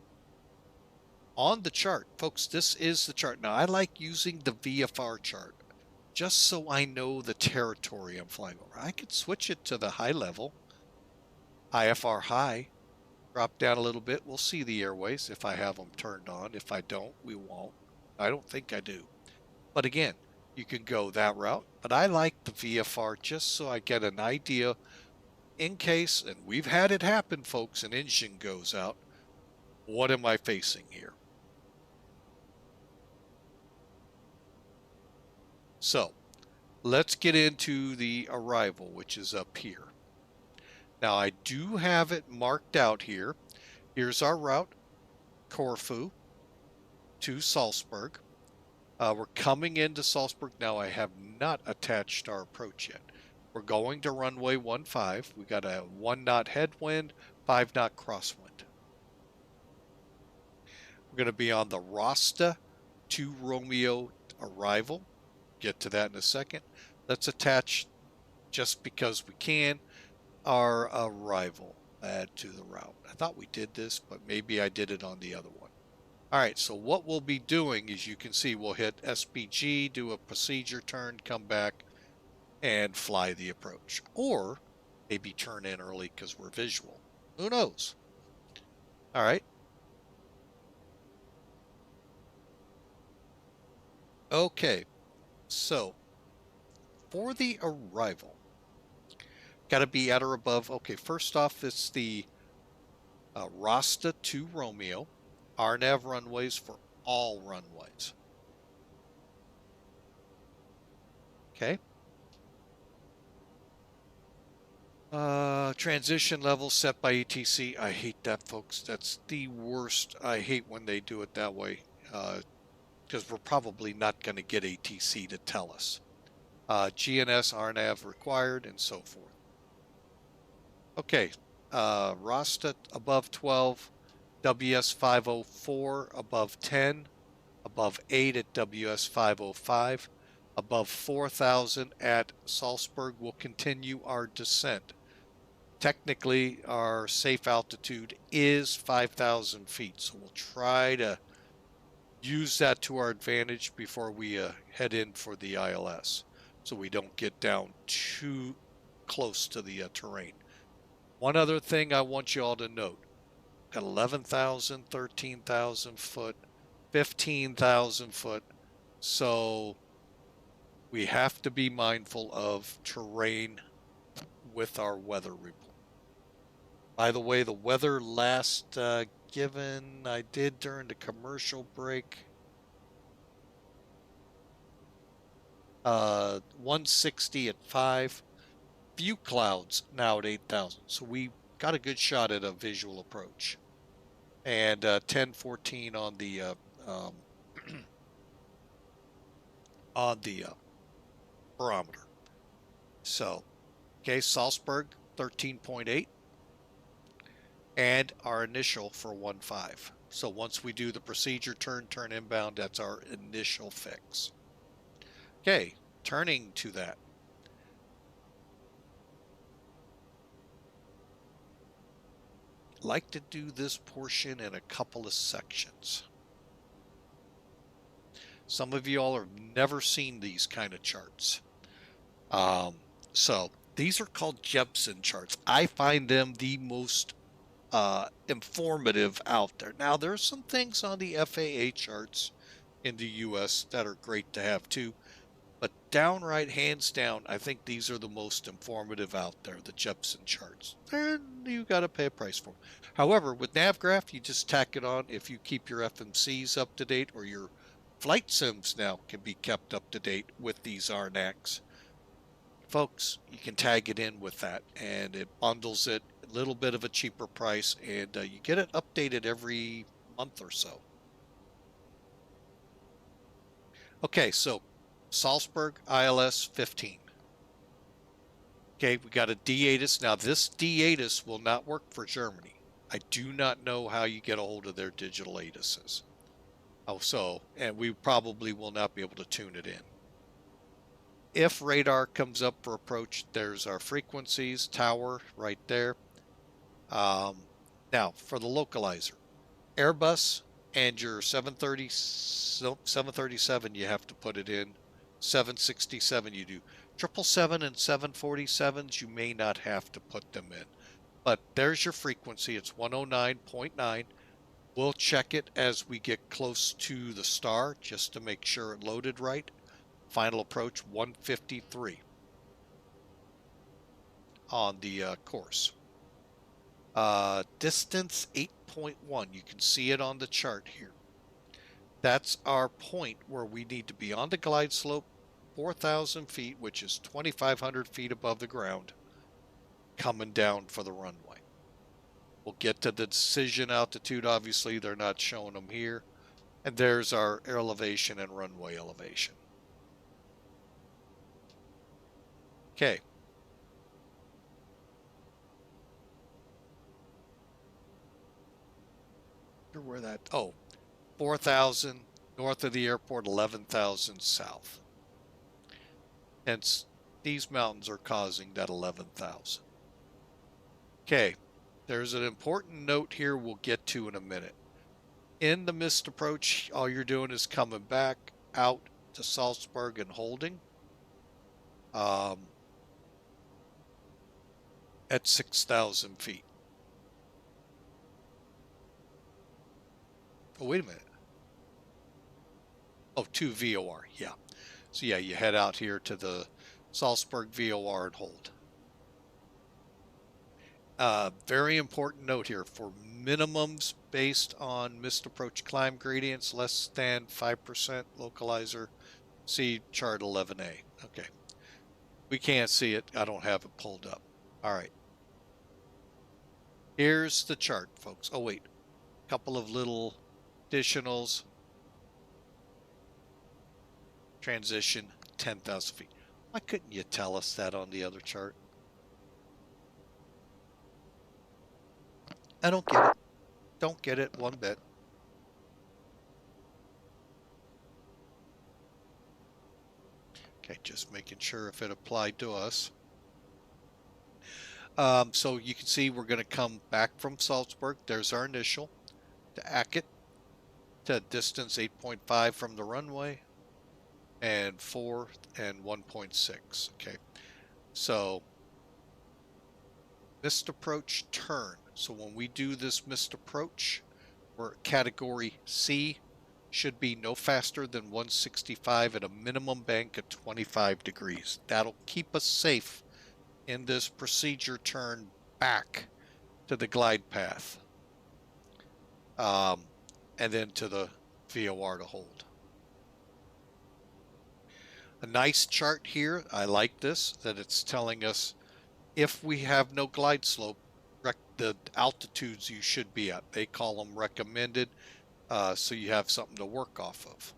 A: on the chart. Folks, this is the chart. Now, I like using the VFR chart just so I know the territory I'm flying over. I could switch it to the high level, IFR high, drop down a little bit. We'll see the airways if I have them turned on. If I don't, we won't. I don't think I do. But again, you can go that route. But I like the VFR just so I get an idea in case, and we've had it happen, folks, an engine goes out. What am I facing here? So let's get into the arrival, which is up here. Now I do have it marked out here. Here's our route, Corfu to Salzburg. We're coming into Salzburg. Now I have not attached our approach yet. We're going to runway 15. We got a 1 knot headwind, 5 knot crosswind. We're going to be on the RASTA to Romeo arrival. Get to that in a second. Let's attach, just because we can, our arrival. Add to the route. I thought we did this, but maybe I did it on the other one. All right, so what we'll be doing, as you can see, we'll hit SPG, do a procedure turn, come back, and fly the approach. Or maybe turn in early because we're visual. Who knows? All right. Okay, so for the arrival, got to be at or above. Okay, first off, it's the RASTA to Romeo. RNAV runways for all runways. Okay. Transition level set by ETC. I hate that, folks. That's the worst. I hate when they do it that way, because we're probably not going to get ATC to tell us. GNS, RNAV required, and so forth. Okay. RASTA above 12. WS 504 above 10, above 8 at WS 505, above 4,000 at Salzburg. We'll continue our descent. Technically, our safe altitude is 5,000 feet, so we'll try to use that to our advantage before we head in for the ILS, so we don't get down too close to the terrain. One other thing I want you all to note. Got 11,000, 13,000 foot, 15,000 foot. So we have to be mindful of terrain with our weather report. By the way, the weather last given I did during the commercial break, 160 at 5. Few clouds now at 8,000. So we got a good shot at a visual approach, and 1014 on the barometer. So, okay, Salzburg 13.8, and our initial for 15. So once we do the procedure turn inbound, that's our initial fix. Okay, turning to that. Like to do this portion in a couple of sections. Some of you all have never seen these kind of charts. So these are called Jepson charts. I find them the most informative out there. Now, there's some things on the FAA charts in the US that are great to have too. But downright, hands down, I think these are the most informative out there, the Jepson charts. And you got to pay a price for them. However, with NavGraph, you just tack it on. If you keep your FMCs up to date, or your flight sims now can be kept up to date with these RNACs, folks, you can tag it in with that, and it bundles it a little bit of a cheaper price, and you get it updated every month or so. Okay, so Salzburg ILS 15. Okay, we got a D-ATIS. Now, this D-ATIS will not work for Germany. I do not know how you get a hold of their digital ATISes. Oh, so, and we probably will not be able to tune it in. If radar comes up for approach, there's our frequencies, tower right there. Now, for the localizer, Airbus and your 737, you have to put it in. 767 you do. 777 and 747s, you may not have to put them in. But there's your frequency. It's 109.9. We'll check it as we get close to the star just to make sure it loaded right. Final approach 153 on the course. Distance 8.1. You can see it on the chart here. That's our point where we need to be on the glide slope, 4,000 feet, which is 2,500 feet above the ground, coming down for the runway. We'll get to the decision altitude. Obviously, they're not showing them here. And there's our air elevation and runway elevation. Okay. Where that, oh, 4,000 north of the airport, 11,000 south. Hence, these mountains are causing that 11,000. Okay, there's an important note here we'll get to in a minute. In the missed approach, all you're doing is coming back out to Salzburg and holding at 6,000 feet. Oh, wait a minute. Oh, to VOR, yeah. So yeah, you head out here to the Salzburg VOR and hold. Very important note here for minimums based on missed approach climb gradients less than 5% localizer. See chart 11A. Okay. We can't see it. I don't have it pulled up. All right. Here's the chart, folks. Oh, wait. A couple of little additionals. Transition 10,000 feet. Why couldn't you tell us that on the other chart? I don't get it. Don't get it one bit. Okay, just making sure if it applied to us. So you can see we're going to come back from Salzburg. There's our initial to Ackett to distance 8.5 from the runway and 4 and 1.6. Okay, so missed approach turn. So when we do this missed approach, we're category C, should be no faster than 165 at a minimum bank of 25 degrees. That'll keep us safe in this procedure turn back to the glide path. And then to the VOR to hold. A nice chart here. I like this, that it's telling us if we have no glide slope, the altitudes you should be at. They call them recommended, so you have something to work off of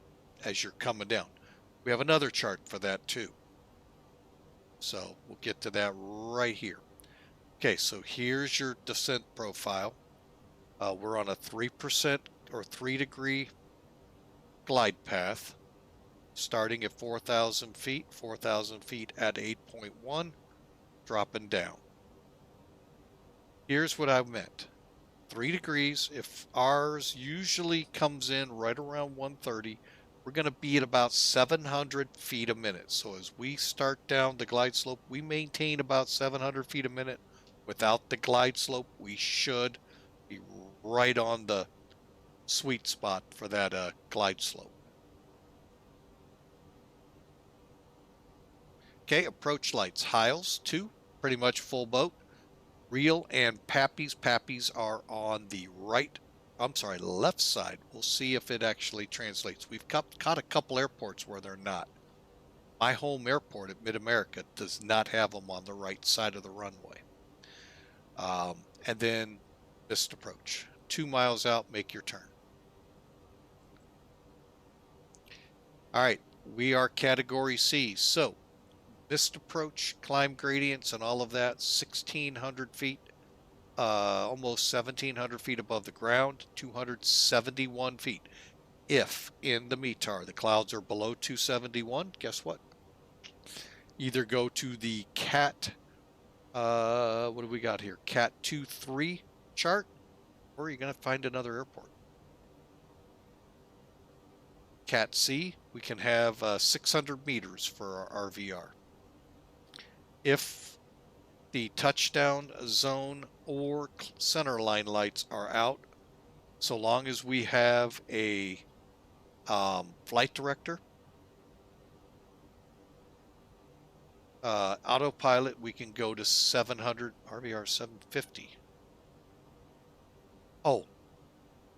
A: as you're coming down. We have another chart for that too. So we'll get to that right here. Okay, so here's your descent profile. We're on a 3% or 3 degree glide path, starting at 4,000 feet at 8.1, dropping down. Here's what I meant. 3 degrees, if ours usually comes in right around 130, we're going to be at about 700 feet a minute. So as we start down the glide slope, we maintain about 700 feet a minute. Without the glide slope, we should be right on the sweet spot for that glide slope. Okay, approach lights. Hiles, 2, pretty much full boat. Real and Pappies. Pappies are on the left side. We'll see if it actually translates. We've caught a couple airports where they're not. My home airport at Mid-America does not have them on the right side of the runway. And then missed approach. 2 miles out, make your turn. All right, we are category C. So missed approach, climb gradients, and all of that, 1,600 feet, almost 1,700 feet above the ground, 271 feet. If in the METAR the clouds are below 271, guess what? Either go to the CAT, what do we got here? CAT 2-3 chart, or you're going to find another airport. CAT C, we can have 600 meters for our RVR. If the touchdown zone or center line lights are out, so long as we have a flight director, autopilot, we can go to 700, RVR 750. Oh,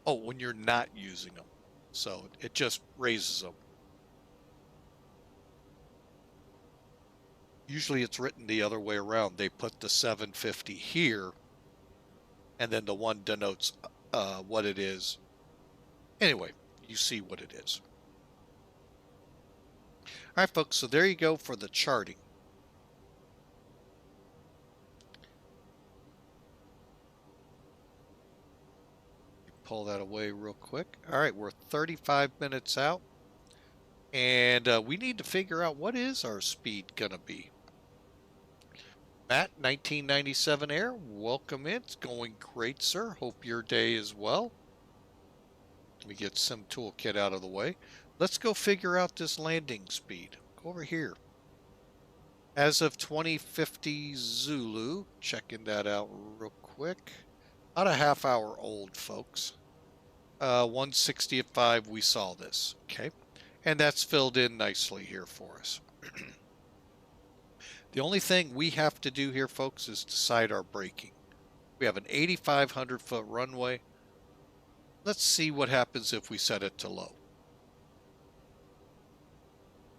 A: when you're not using them. So it just raises them. Usually it's written the other way around. They put the 750 here, and then the one denotes what it is. Anyway, you see what it is. All right, folks, so there you go for the charting. Pull that away real quick. All right, we're 35 minutes out, and we need to figure out what is our speed going to be. Matt, 1997 Air, welcome in. It's going great, sir. Hope your day is well. Let me get Sim Toolkit out of the way. Let's go figure out this landing speed. Go over here. As of 2050 Zulu, checking that out real quick. About a half hour old, folks. 160 at 5, we saw this. Okay. And that's filled in nicely here for us. The only thing we have to do here, folks, is decide our braking. We have an 8,500 foot runway. Let's see what happens if we set it to low.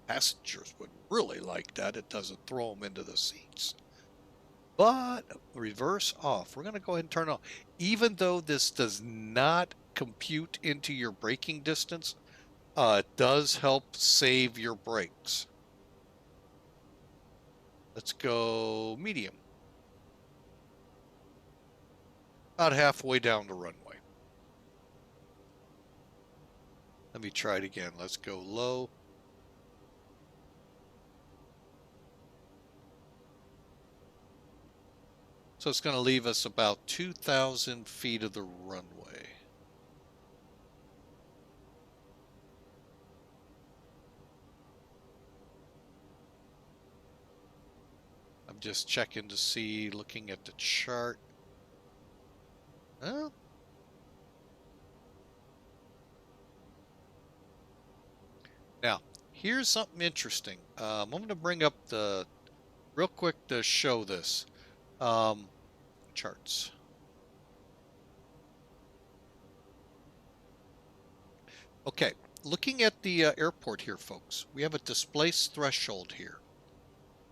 A: Passengers would really like that. It doesn't throw them into the seats. But reverse off. We're going to go ahead and turn off. Even though this does not compute into your braking distance, it does help save your brakes. Let's go medium. About halfway down the runway. Let me try it again. Let's go low. So it's going to leave us about 2,000 feet of the runway. I'm just checking to see, looking at the chart. Well, now, here's something interesting. I'm going to bring up the, real quick to show this. Charts. Okay, looking at the airport here, folks, we have a displaced threshold here.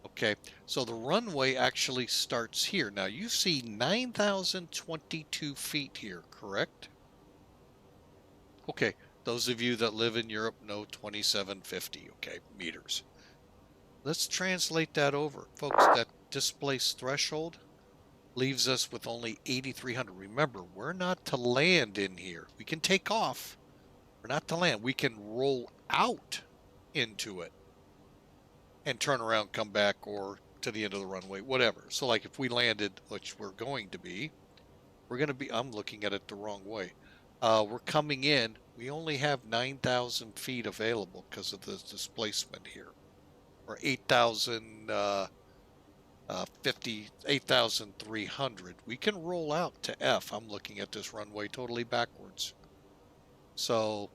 A: Okay, so the runway actually starts here. Now you see 9,022 feet here, correct? Okay, those of you that live in Europe know 2,750, okay, meters. Let's translate that over. Folks, that displaced threshold leaves us with only 8,300. Remember, we're not to land in here. We can take off. We're not to land. We can roll out into it and turn around, come back, or to the end of the runway, whatever. So like if we landed, which we're going to be, I'm looking at it the wrong way. We're coming in. We only have 9,000 feet available because of the displacement here. Or 8,300. We can roll out to F. I'm looking at this runway totally backwards. So,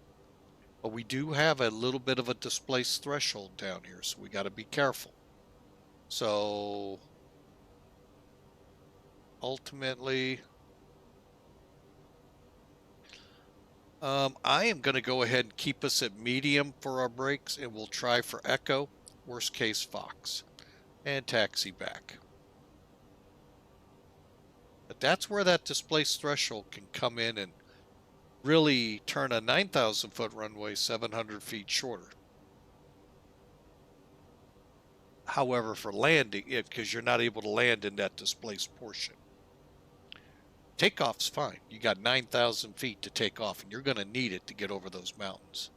A: but we do have a little bit of a displaced threshold down here, so we got to be careful. So, ultimately, I am going to go ahead and keep us at medium for our brakes, and we'll try for Echo, worst case Fox, and taxi back. But that's where that displaced threshold can come in and really turn a 9,000 foot runway 700 feet shorter. However, for landing, because you're not able to land in that displaced portion. Takeoff's fine. You got 9,000 feet to take off, and you're going to need it to get over those mountains.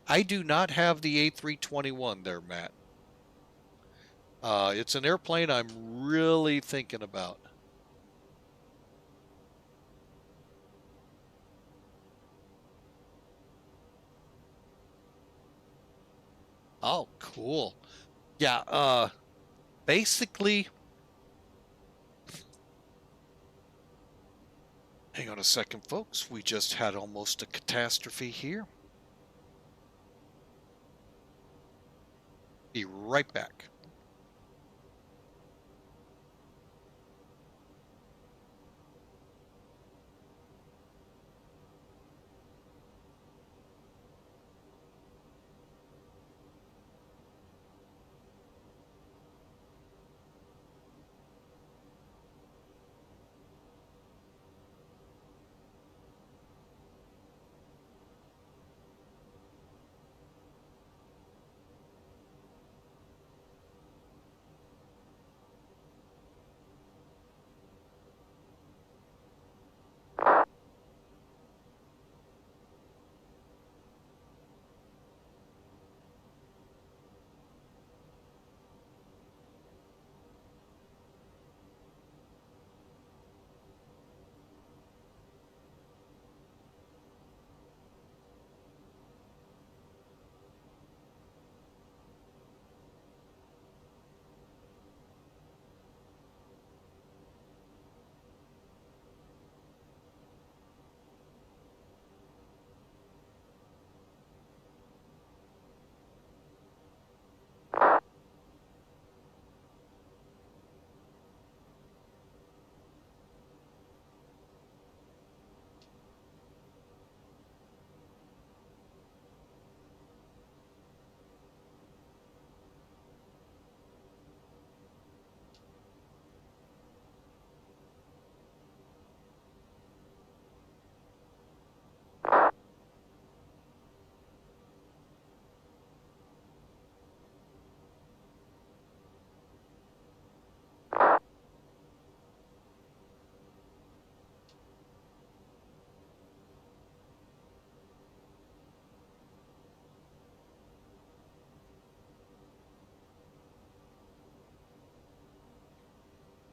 A: I do not have the A321 there, Matt. It's an airplane I'm really thinking about. Oh, cool. Yeah, basically, hang on a second, folks. We just had almost a catastrophe here. Be right back.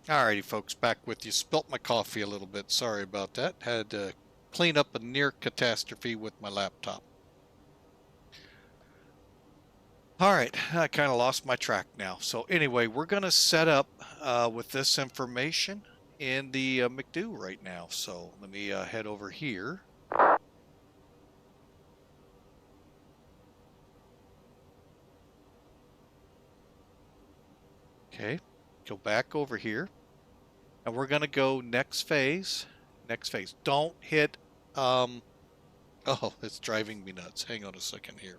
A: Alrighty, folks, back with you. Spilt my coffee a little bit. Sorry about that. Had to clean up a near catastrophe with my laptop. All right, I kind of lost my track now. So anyway, we're going to set up with this information in the McDo right now. So let me head over here. Okay, go back over here. And we're going to go next phase. Next phase. Don't hit, oh, it's driving me nuts. Hang on a second here.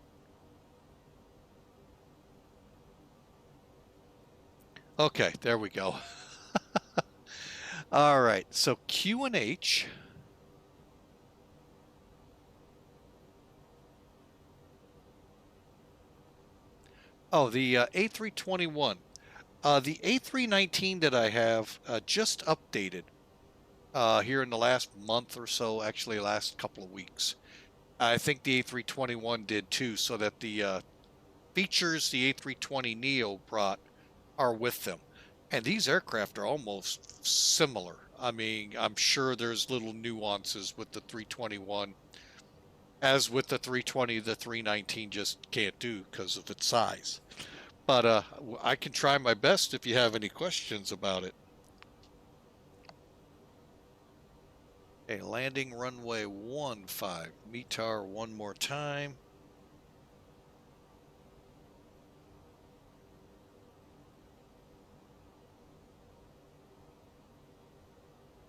A: Okay, there we go. All right, so Q and H. Oh, the A321. The A319 that I have just updated here in the last month or so, actually last couple of weeks. I think the A321 did too, so that the features the A320neo brought are with them. And these aircraft are almost similar. I mean, I'm sure there's little nuances with the 321. As with the 320, the 319 just can't do because of its size. But I can try my best if you have any questions about it. Okay, landing runway 15, METAR one more time.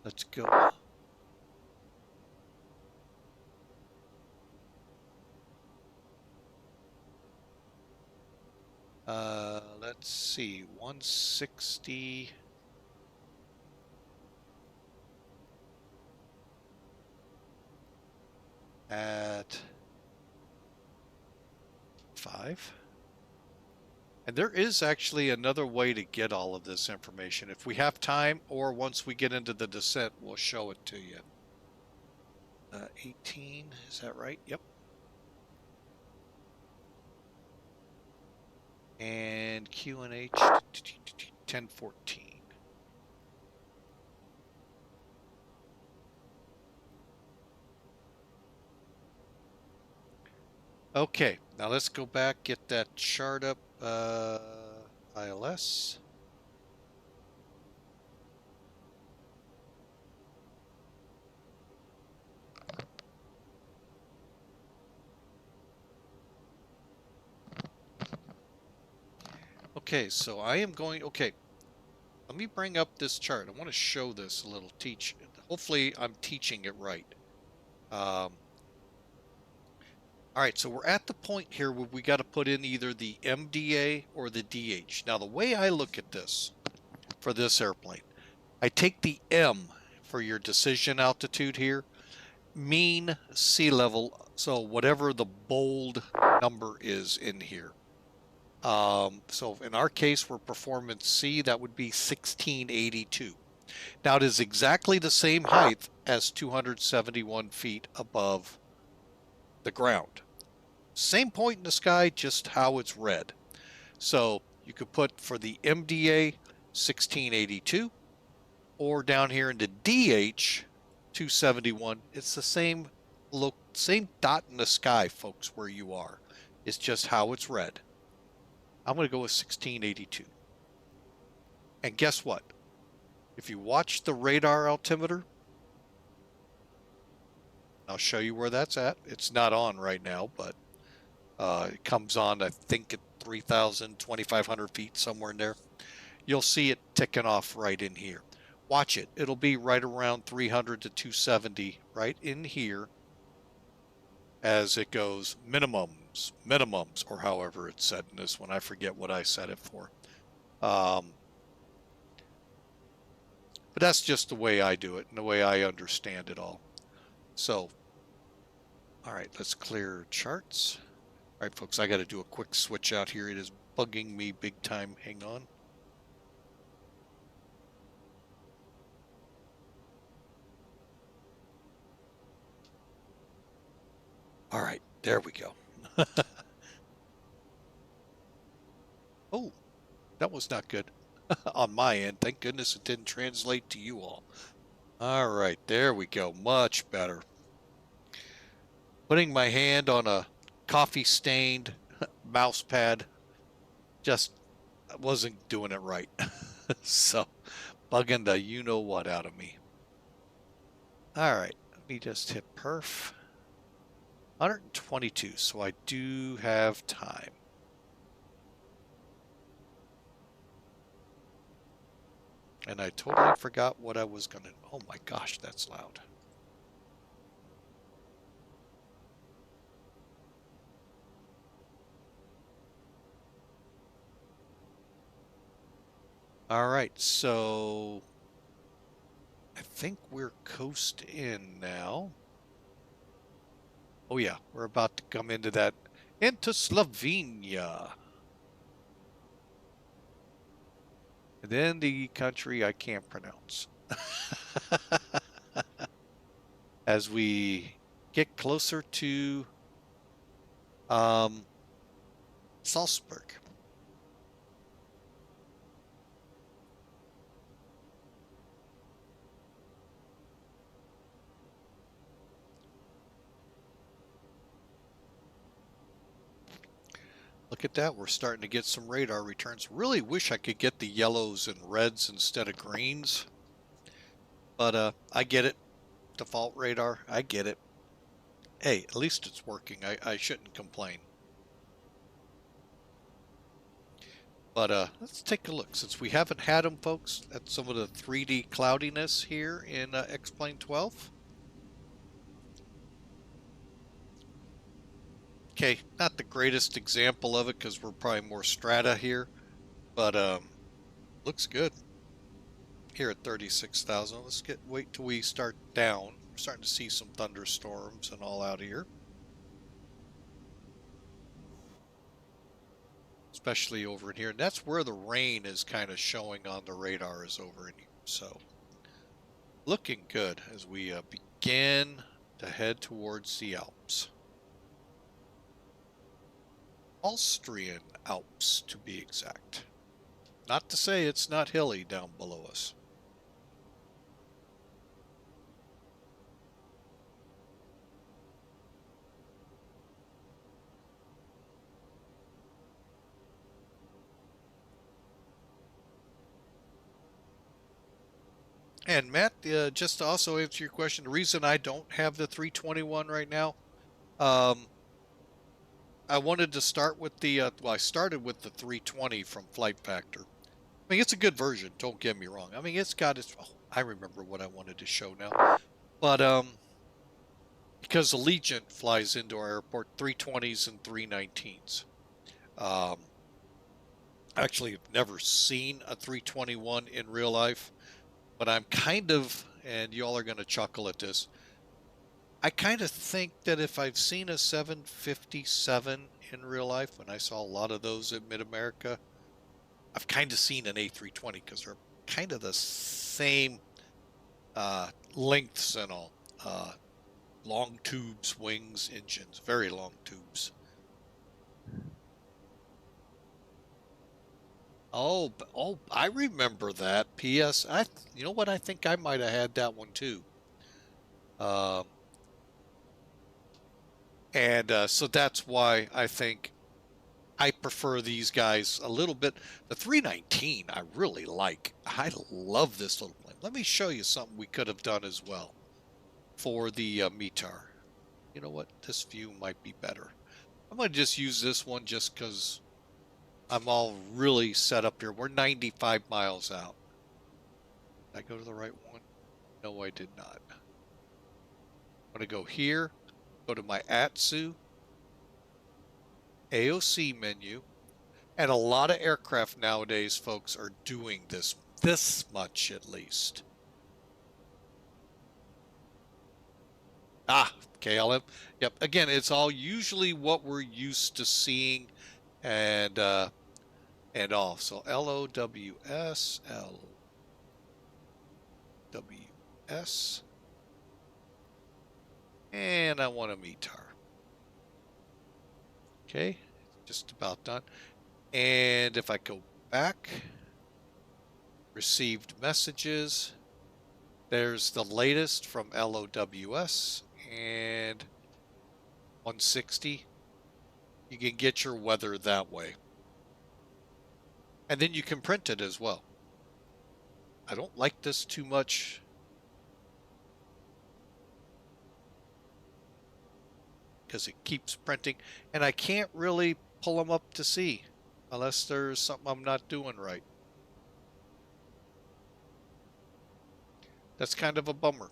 A: Let's go. Let's see, 160. At 5. And there is actually another way to get all of this information. If we have time, or once we get into the descent, we'll show it to you. 18, is that right? Yep. And QNH 1014. Okay, now let's go back, get that chart up, ILS. Okay, so I am going, okay, let me bring up this chart. I want to show this a little, hopefully I'm teaching it right. All right, so we're at the point here where we got to put in either the MDA or the DH. Now, the way I look at this for this airplane, I take the M for your decision altitude here, mean sea level, so whatever the bold number is in here. So in our case, we're performance C, that would be 1682. Now, it is exactly the same height as 271 feet above the ground. Same point in the sky, just how it's read. So you could put for the MDA 1682, or down here in the DH 271. It's the same dot in the sky, folks, where you are. It's just how it's read. I'm going to go with 1682. And guess what? If you watch the radar altimeter, I'll show you where that's at. It's not on right now, but it comes on, I think, at 3,000, 2,500 feet, somewhere in there. You'll see it ticking off right in here. Watch it. It'll be right around 300 to 270 right in here as it goes minimums, or however it's said in this one. I forget what I set it for. But that's just the way I do it and the way I understand it all. So, all right, let's clear charts. All right, folks, I got to do a quick switch out here. It is bugging me big time. Hang on. All right, there we go. Oh, that was not good on my end. Thank goodness it didn't translate to you all. All right, there we go. Much better. Putting my hand on a coffee-stained mouse pad just wasn't doing it right. So, bugging the you-know-what out of me. All right, let me just hit perf. 122, so I do have time. And I totally forgot what I was going to... Oh my gosh, that's loud. All right, so I think we're coast in now. Oh yeah, we're about to come into Slovenia. And then the country I can't pronounce. As we get closer to Salzburg. Look at that, we're starting to get some radar returns. Really wish I could get the yellows and reds instead of greens. But I get it. Default radar, I get it. Hey, at least it's working. I shouldn't complain. But let's take a look. Since we haven't had them, folks, at some of the 3D cloudiness here in X-Plane 12. Okay, not the greatest example of it because we're probably more strata here, but looks good here at 36,000. Let's wait till we start down. We're starting to see some thunderstorms and all out here, especially over in here. And that's where the rain is kind of showing on the radar, is over in here. So looking good as we begin to head towards the Alps. Austrian Alps, to be exact. Not to say it's not hilly down below us. And Matt, just to also answer your question, the reason I don't have the 321 right now, um, I wanted to start with the, well, I started with the 320 from Flight Factor. I mean, it's a good version, don't get me wrong. I mean, it's got its, oh, I remember what I wanted to show now. But, because Allegiant flies into our airport 320s and 319s. Actually, I've never seen a 321 in real life, but I'm kind of, and y'all are going to chuckle at this, I kind of think that if I've seen a 757 in real life, and I saw a lot of those at Mid-America, I've kind of seen an A320 because they're kind of the same lengths and all. Long tubes, wings, engines, very long tubes. Oh, I remember that. P.S. You know what? I think I might have had that one too. Um, and so that's why I think I prefer these guys a little bit. The 319 I really like. I love this little plane. Let me show you something we could have done as well for the METAR. You know what? This view might be better. I'm going to just use this one just because I'm all really set up here. We're 95 miles out. Did I go to the right one? No, I did not. I'm going to go here, go to my ATSU, AOC menu, and a lot of aircraft nowadays, folks, are doing this much at least. Ah, KLM. Yep. Again, it's all usually what we're used to seeing and all. So LOWS, LWS, and I want a METAR. Okay, just about done. And if I go back, received messages, there's the latest from LOWS and 160. You can get your weather that way. And then you can print it as well. I don't like this too much because it keeps printing, and I can't really pull them up to see unless there's something I'm not doing right. That's kind of a bummer.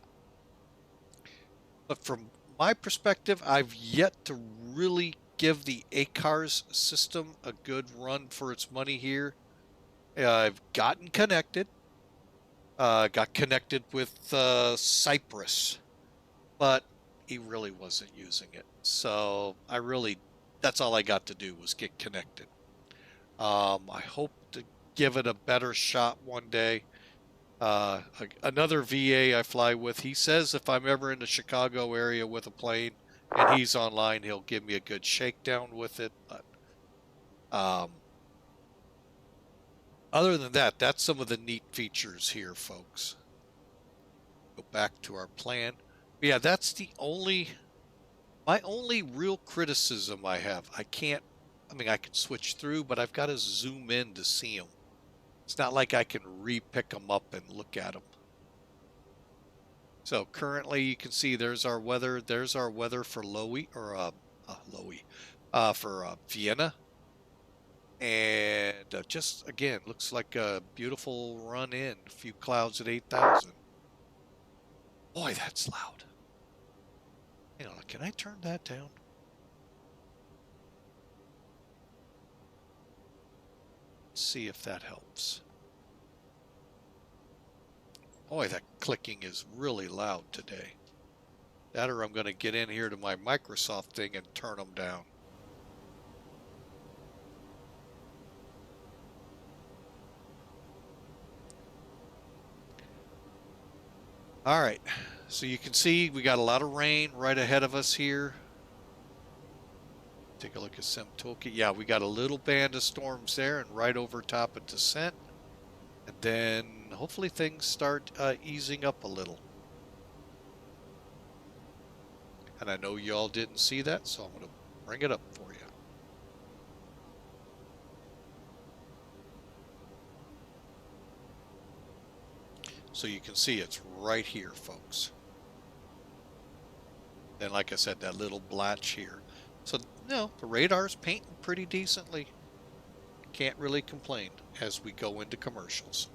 A: But from my perspective, I've yet to really give the ACARS system a good run for its money here. I've gotten connected. Got connected with Cyprus, but he really wasn't using it. So that's all I got to do was get connected. I hope to give it a better shot one day. Another VA I fly with, he says if I'm ever in the Chicago area with a plane and he's online, he'll give me a good shakedown with it. But other than that, that's some of the neat features here, folks. Go back to our plan. Yeah, that's my only real criticism I have. I can switch through, but I've got to zoom in to see them. It's not like I can re-pick them up and look at them. So currently you can see there's our weather. There's our weather for for Vienna. And just, again, looks like a beautiful run in. A few clouds at 8,000. Boy, that's loud. Hang on, can I turn that down? Let's see if that helps. Boy, that clicking is really loud today. That or I'm going to get in here to my Microsoft thing and turn them down. All right, so you can see we got a lot of rain right ahead of us here. Take a look at Sim Toolkit. Yeah, we got a little band of storms there and right over top of descent. And then hopefully things start easing up a little. And I know y'all didn't see that, so I'm going to bring it up for you. So you can see it's right here, folks. Then, like I said, that little blotch here. So, no, the radar's painting pretty decently. Can't really complain as we go into commercials.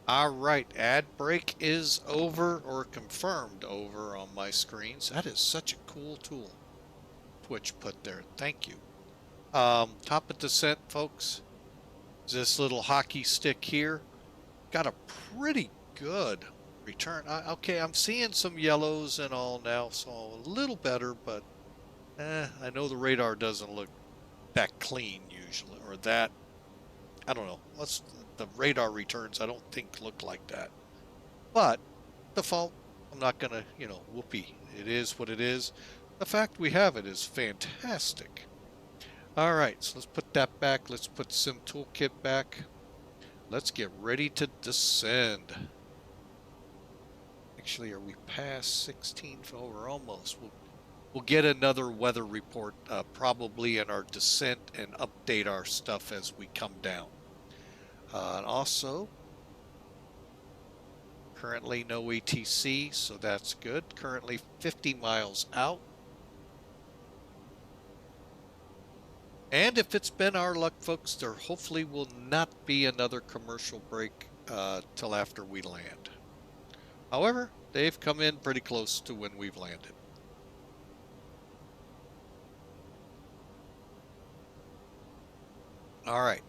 A: All right, ad break is over or confirmed over on my screens. That is such a cool tool Twitch put there. Thank you. Top of descent, folks. This little hockey stick here got a pretty good return. Okay, I'm seeing some yellows and all now, so a little better, but I know the radar doesn't look that clean usually, or that, I don't know. The radar returns I don't think look like that. But default, I'm not gonna, whoopee. It is what it is. The fact we have it is fantastic. All right, so let's put that back. Let's put Sim Toolkit back. Let's get ready to descend. Actually, are we past 16? Oh, we're almost. We'll get another weather report probably in our descent and update our stuff as we come down. And also, currently no ATC, so that's good. Currently 50 miles out. And if it's been our luck, folks, there hopefully will not be another commercial break till after we land. However, they've come in pretty close to when we've landed. All right.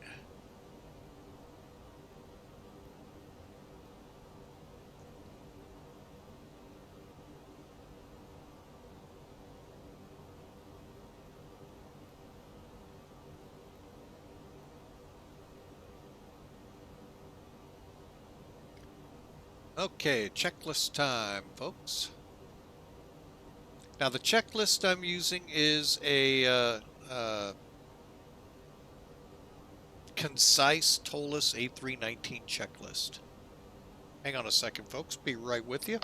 A: Okay, checklist time, folks. Now the checklist I'm using is a concise ToLiss A319 checklist. Hang on a second, folks. Be right with you.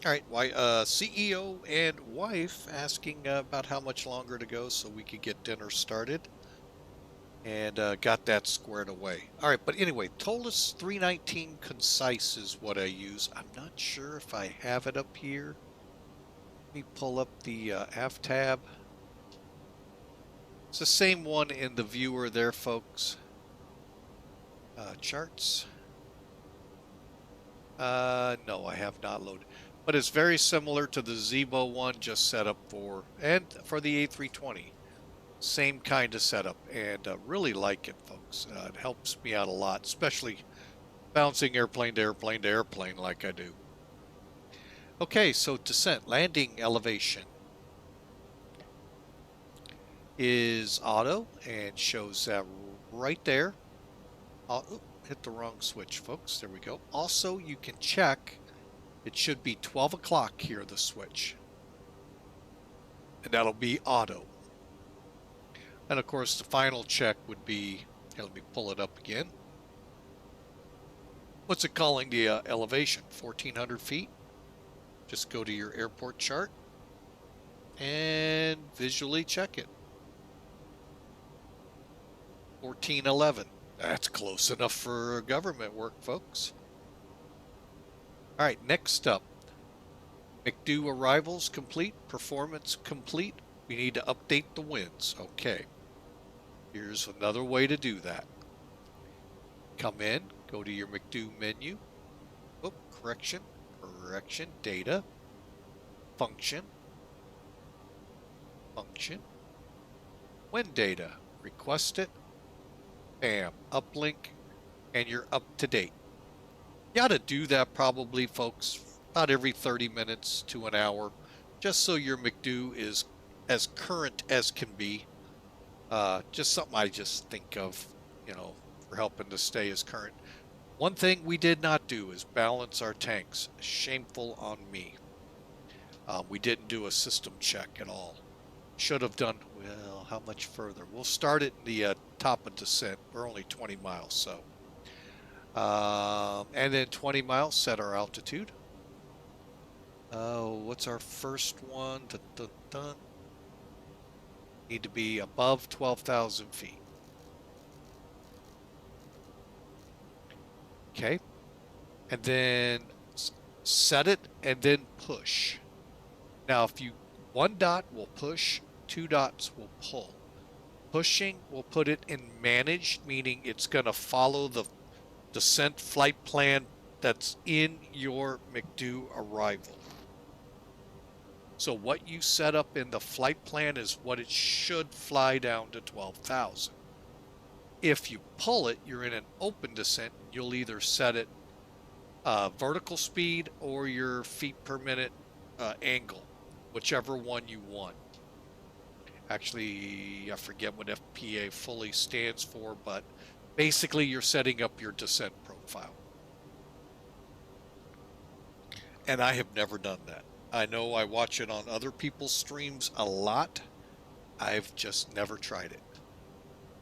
A: All right, CEO and wife asking about how much longer to go so we could get dinner started. And got that squared away. All right, but anyway, ToLiss 319 Concise is what I use. I'm not sure if I have it up here. Let me pull up the aft tab. It's the same one in the viewer there, folks. Charts. No, I have not loaded. But it's very similar to the Zebo one just set up for the A320. Same kind of setup, and really like it, folks. It helps me out a lot, especially bouncing airplane to airplane to airplane like I do. Okay, so descent, landing elevation is auto and shows that right there. Hit the wrong switch, folks. There we go. Also, you can check. It should be 12 o'clock here, the switch. And that'll be auto. And of course, the final check would be, let me pull it up again. What's it calling the elevation? 1,400 feet. Just go to your airport chart and visually check it. 1411. That's close enough for government work, folks. All right, next up. McDo arrivals complete, performance complete. We need to update the winds. Okay. Here's another way to do that. Come in, go to your McDo menu. Oh, correction, data, function, wind data, request it, bam, uplink, and you're up to date. You ought to do that probably, folks, about every 30 minutes to an hour, just so your McDo is as current as can be. Just something I just think of, for helping to stay as current. One thing we did not do is balance our tanks. Shameful on me. We didn't do a system check at all. Should have done, well, how much further? We'll start at the top of descent. We're only 20 miles, so. And then 20 miles, set our altitude. What's our first one? Dun, dun, dun. Need to be above 12,000 feet. Okay. And then set it and then push. Now, if you, one dot will push, two dots will pull. Pushing will put it in managed, meaning it's going to follow the descent flight plan that's in your McDo arrival. So what you set up in the flight plan is what it should fly down to 12,000. If you pull it, you're in an open descent. You'll either set it vertical speed or your feet per minute angle, whichever one you want. Actually, I forget what FPA fully stands for, but basically you're setting up your descent profile. And I have never done that. I know I watch it on other people's streams a lot. I've just never tried it.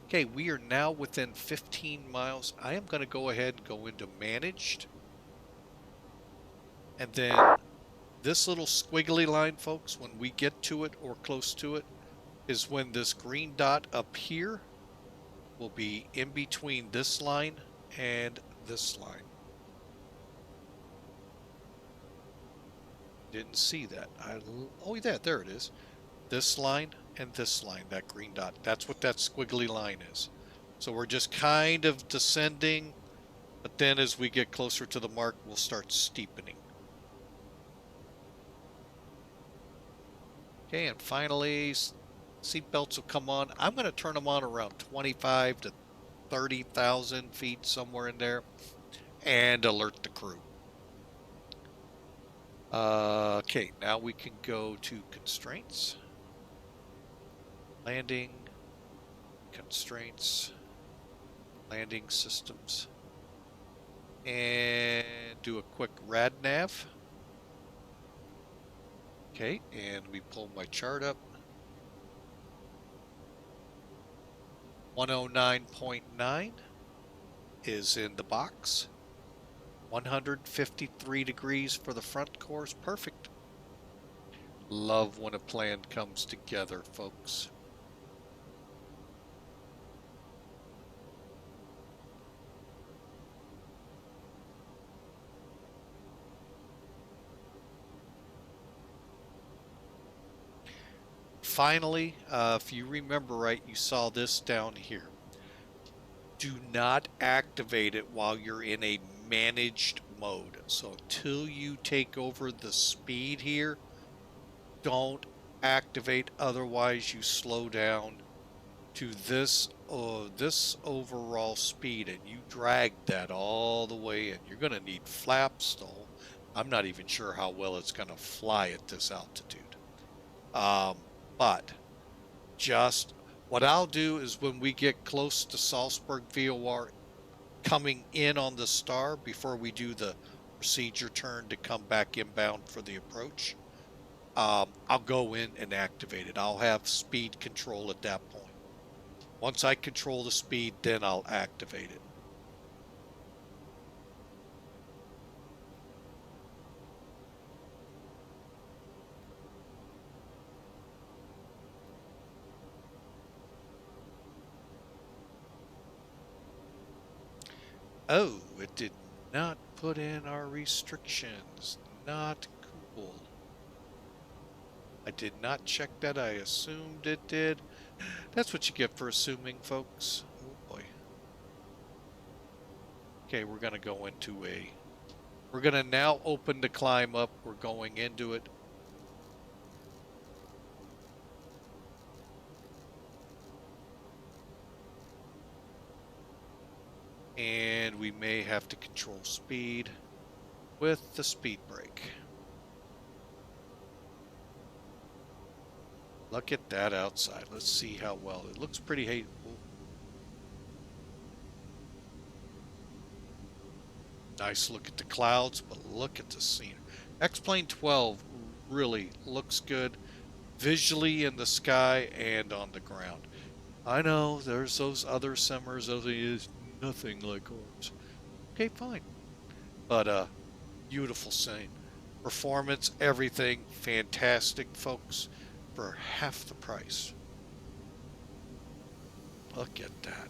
A: Okay, we are now within 15 miles. I am going to go ahead and go into managed. And then this little squiggly line, folks, when we get to it or close to it, is when this green dot up here will be in between this line and this line. Didn't see that. Oh, yeah, there it is. This line and this line, that green dot. That's what that squiggly line is. So we're just kind of descending, but then as we get closer to the mark, we'll start steepening. Okay, and finally, seat belts will come on. I'm going to turn them on around 25 to 30,000 feet, somewhere in there, and alert the crew. Okay, now we can go to constraints, landing, constraints, landing systems, and do a quick rad nav. Okay, and we pull my chart up. 109.9 is in the box. 153 degrees for the front course. Perfect. Love when a plan comes together, folks. Finally, if you remember right, you saw this down here. Do not activate it while you're in a managed mode. So until you take over the speed here, don't activate, otherwise you slow down to this overall speed and you drag that all the way in. You're going to need flaps the I'm not even sure how well it's going to fly at this altitude. But just what I'll do is when we get close to Salzburg VOR coming in on the star before we do the procedure turn to come back inbound for the approach, I'll go in and activate it. I'll have speed control at that point. Once I control the speed, then I'll activate it. Oh, it did not put in our restrictions. Not cool. I did not check that. I assumed it did. That's what you get for assuming, folks. Oh boy. Okay, we're going to go into we're going to now open the climb up. We're going into it. And we may have to control speed with the speed brake. Look at that outside. Let's see how well. It looks pretty hateful. Nice look at the clouds, but look at the scene. X-Plane 12 really looks good visually in the sky and on the ground. I know there's those other simmers, those is nothing like ours. Okay, fine. But beautiful scene. Performance, everything, fantastic, folks, for half the price. Look at that.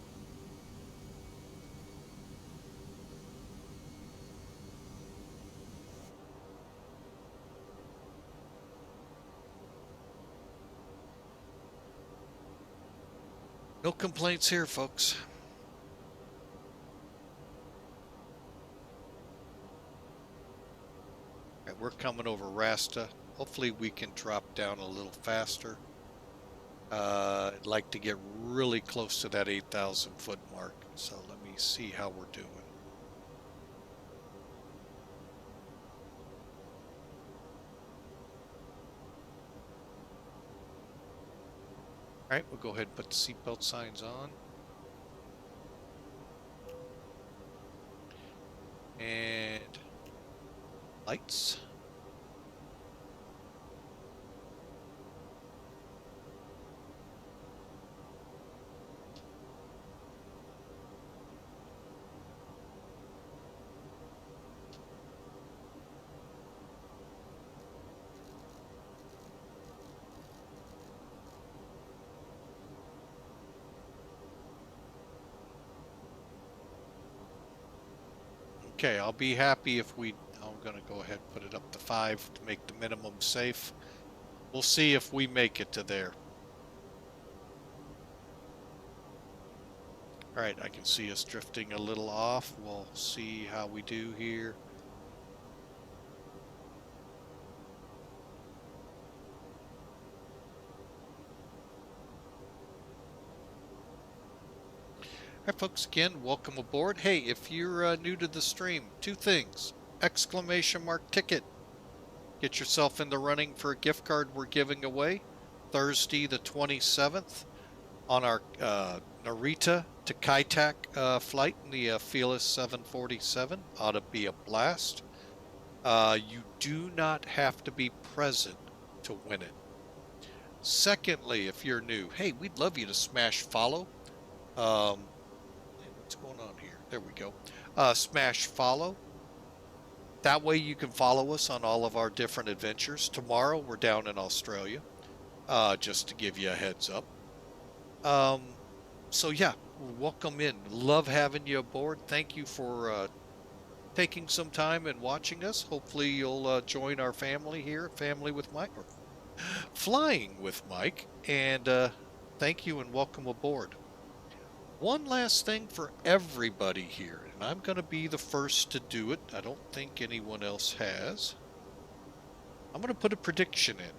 A: No complaints here, folks. Right, we're coming over RASTA. Hopefully we can drop down a little faster. I'd like to get really close to that 8,000 foot mark. So let me see how we're doing. All right, we'll go ahead and put the seatbelt signs on. And lights. Okay, I'll be happy if I'm going to go ahead and put it up to 5 to make the minimum safe. We'll see if we make it to there. All right, I can see us drifting a little off. We'll see how we do here. All right, folks, again, welcome aboard. Hey, if you're new to the stream, 2 things. Exclamation mark ticket. Get yourself in the running for a gift card we're giving away Thursday the 27th on our Narita to Kaitak flight in the Fearless 747. Ought to be a blast. You do not have to be present to win it. Secondly, if you're new, hey, we'd love you to smash follow. What's going on here? There we go. Smash follow. That way you can follow us on all of our different adventures. Tomorrow we're down in Australia, just to give you a heads up. So yeah, welcome in. Love having you aboard. Thank you for taking some time and watching us. Hopefully you'll join our family here at Family with Mike, or Flying with Mike, and thank you and welcome aboard. One last thing for everybody here, and I'm going to be the first to do it. I don't think anyone else has. I'm going to put a prediction in.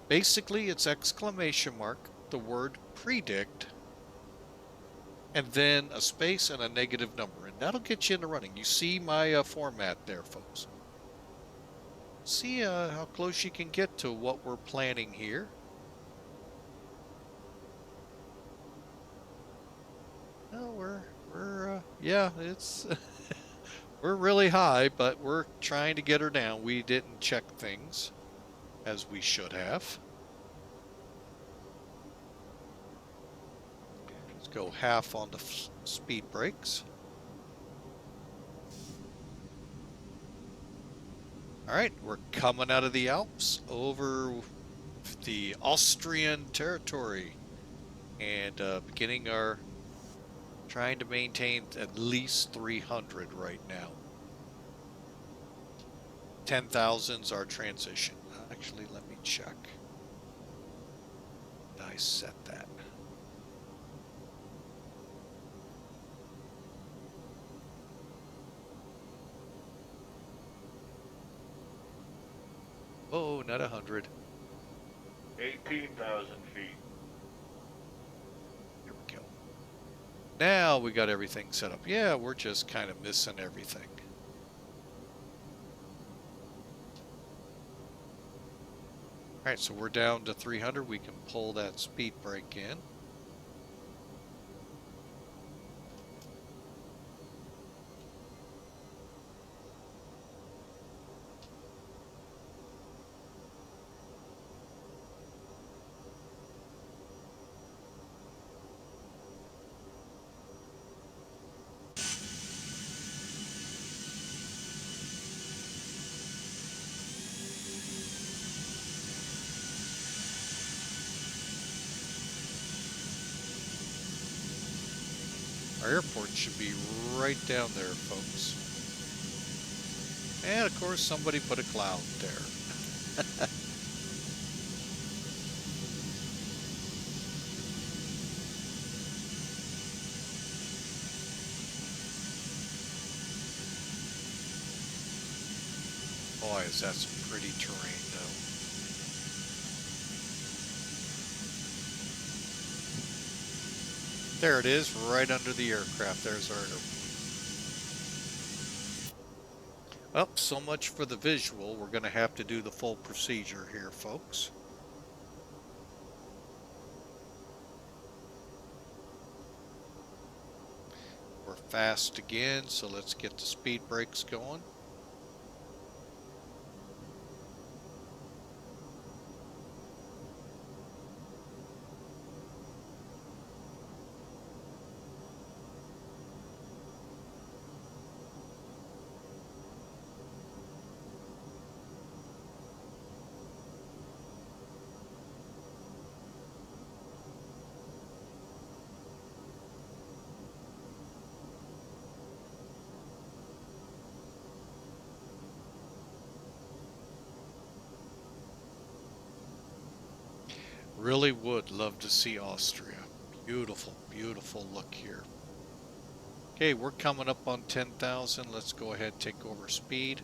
A: Basically, it's exclamation mark, the word predict, and then a space and a negative number, and that'll get you into running. You see my format there, folks. See how close you can get to what we're planning here. Well, yeah, it's we're really high, but we're trying to get her down. We didn't check things as we should have. Let's go half on the speed brakes. All right, we're coming out of the Alps over the Austrian territory and beginning our trying to maintain at least 300 right now. 10,000's our transition. Actually, let me check. I set that. Oh, not 100.
C: 18,000 feet.
A: Here we go. Now we got everything set up. Yeah, we're just kind of missing everything. All right, so we're down to 300. We can pull that speed brake in. Our airport should be right down there, folks. And of course, somebody put a cloud there. Boy, is that some pretty terrain, though. There it is, right under the aircraft. There's our airport. Well, so much for the visual. We're going to have to do the full procedure here, folks. We're fast again, so let's get the speed brakes going. Really would love to see Austria. Beautiful, beautiful look here. Okay, we're coming up on 10,000. Let's go ahead and take over speed.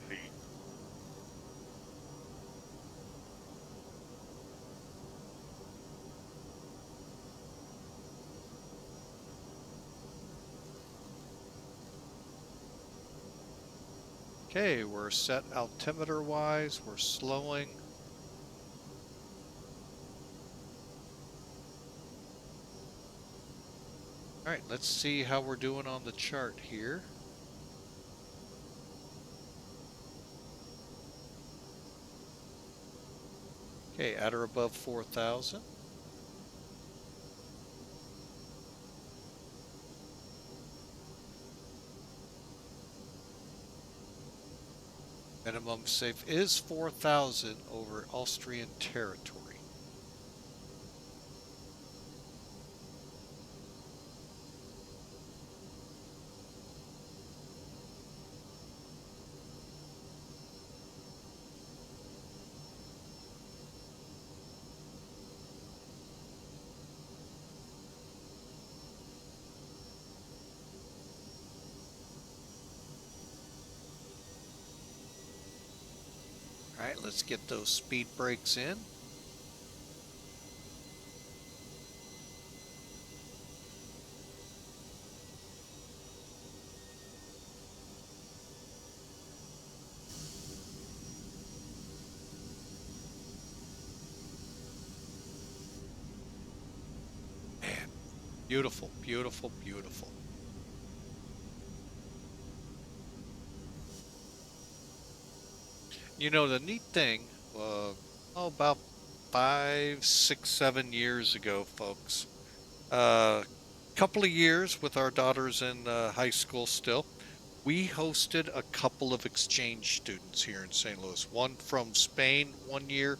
C: Feet.
A: Okay, we're set altimeter wise. We're slowing. All right, let's see how we're doing on the chart here. Okay, at or above 4,000. Minimum safe is 4,000 over Austrian territory. right, let's get those speed brakes in. Man, beautiful, beautiful, beautiful. You know, the neat thing, about 5, 6, 7 years ago, folks, couple of years with our daughters in high school still, we hosted a couple of exchange students here in St. Louis. One from Spain 1 year.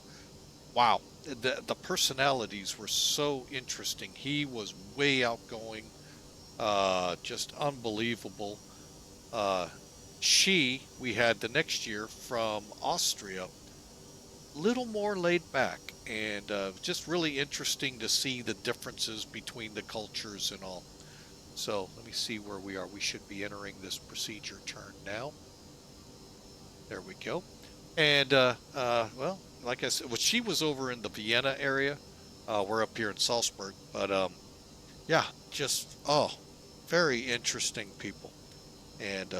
A: Wow, the personalities were so interesting. He was way outgoing, just unbelievable. Uh, we had the next year from Austria, little more laid back, and just really interesting to see the differences between the cultures and all. So let me see where we are. We should be entering this procedure turn now. There we go. And well, like I said, well, she was over in the Vienna area. We're up here in Salzburg, but yeah, just very interesting people, and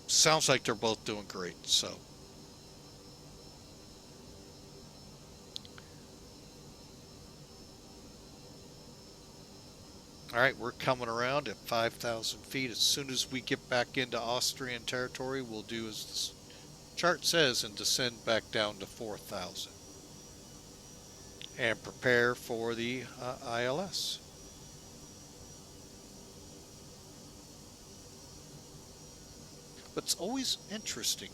A: sounds like they're both doing great. So, all right, we're coming around at 5,000 feet. As soon as we get back into Austrian territory, we'll do as the chart says and descend back down to 4,000 and prepare for the ILS. But it's always interesting.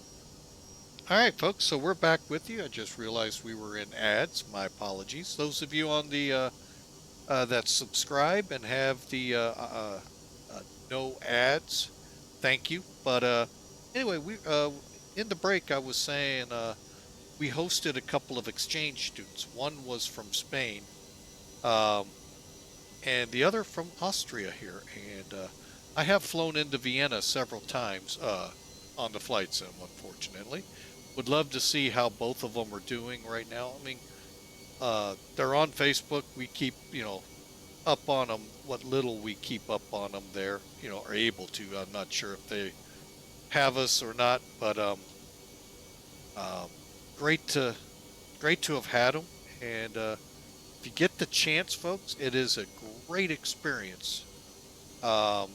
A: All right, folks, so we're back with you. I just realized we were in ads. My apologies. Those of you on the that subscribe and have the no ads, thank you. But anyway, we in the break I was saying we hosted a couple of exchange students. One was from Spain, um, and the other from Austria here. And I have flown into Vienna several times on the flight sim, unfortunately. Would love to see how both of them are doing right now. I mean, they're on Facebook. We keep, up on them. What little we keep up on them there, are able to. I'm not sure if they have us or not, but um, great to great to have had them. And if you get the chance, folks, it is a great experience. Um,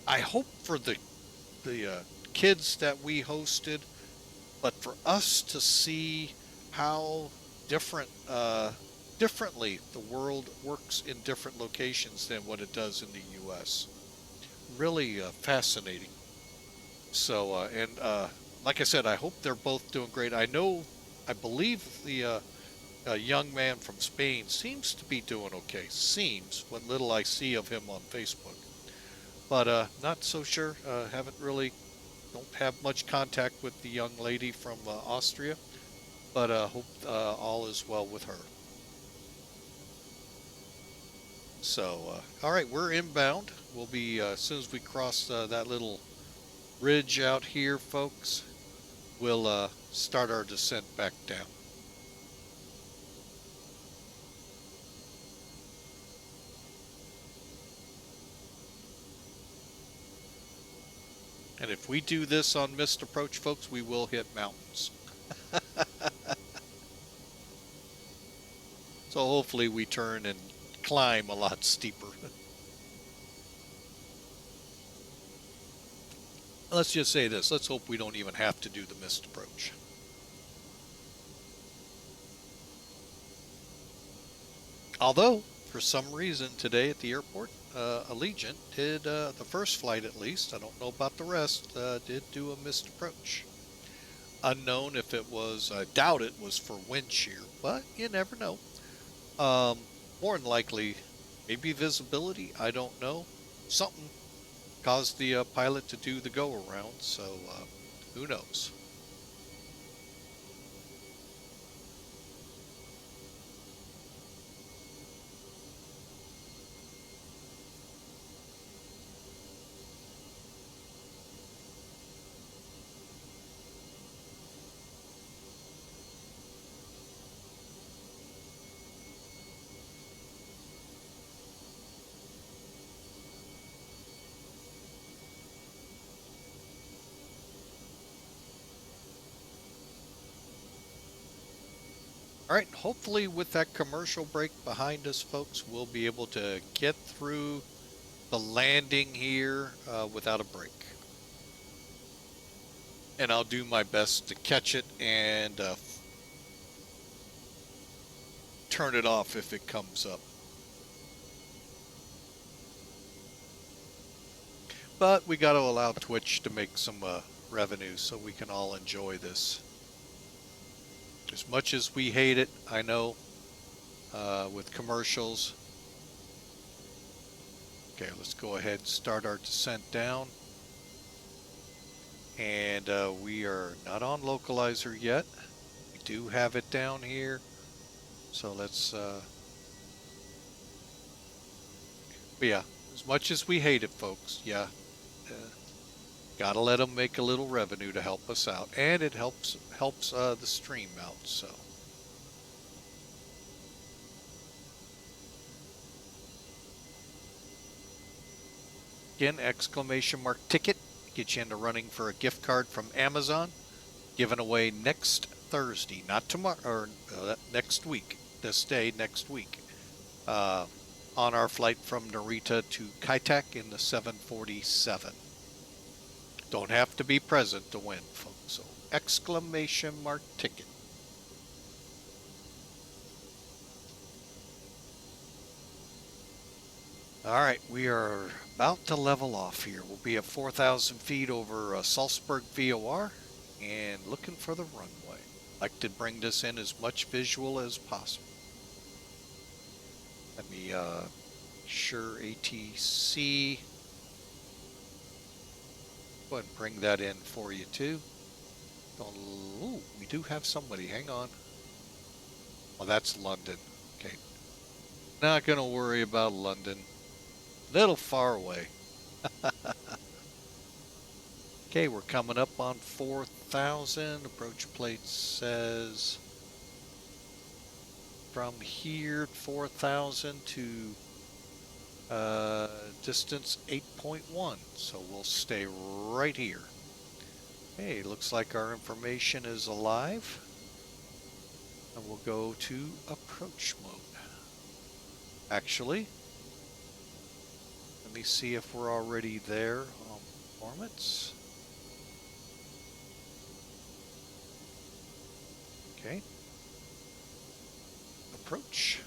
A: I hope for the kids that we hosted, but for us to see how different differently the world works in different locations than what it does in the U.S. Really fascinating. So and like I said, I hope they're both doing great. I believe the young man from Spain seems to be doing okay. Seems what little I see of him on Facebook, but not so sure. Haven't really don't have much contact with the young lady from Austria, but hope all is well with her. So, all right, we're inbound. We'll be as soon as we cross that little ridge out here, folks. We'll start our descent back down. And if we do this on missed approach, folks, we will hit mountains. So hopefully we turn and climb a lot steeper. Let's just say this. Let's hope we don't even have to do the missed approach. Although, for some reason today at the airport, Allegiant did, the first flight at least, I don't know about the rest, did do a missed approach. Unknown if it was, I doubt it was for wind shear, but you never know. More than likely, maybe visibility, I don't know. Something caused the pilot to do the go around, so who knows? All right, hopefully with that commercial break behind us, folks, we'll be able to get through the landing here without a break. And I'll do my best to catch it and turn it off if it comes up. But we got to allow Twitch to make some revenue so we can all enjoy this. As much as we hate it, I know, with commercials. Okay, let's go ahead and start our descent down. And we are not on localizer yet. We do have it down here. So let's, but yeah, as much as we hate it, folks, yeah, gotta let them make a little revenue to help us out. And it helps the stream out, so. Again, exclamation mark ticket. Get you into running for a gift card from Amazon. Given away next Thursday, not tomorrow, or next week. This day, next week. On our flight from Narita to Kaitak in the 747. Don't have to be present to win, folks. So, exclamation mark ticket. All right, we are about to level off here. We'll be at 4,000 feet over Salzburg VOR and looking for the runway. Like to bring this in as much visual as possible. Let me sure ATC. Go ahead and bring that in for you too. Oh, we do have somebody. Hang on. Oh, that's London. Okay. Not gonna worry about London. Little far away. Okay, we're coming up on 4,000. Approach plate says from here 4,000 to distance 8.1. So we'll stay right here. Hey, looks like our information is alive. And we'll go to approach mode. Actually, let me see if we're already there on performance. Okay. Approach.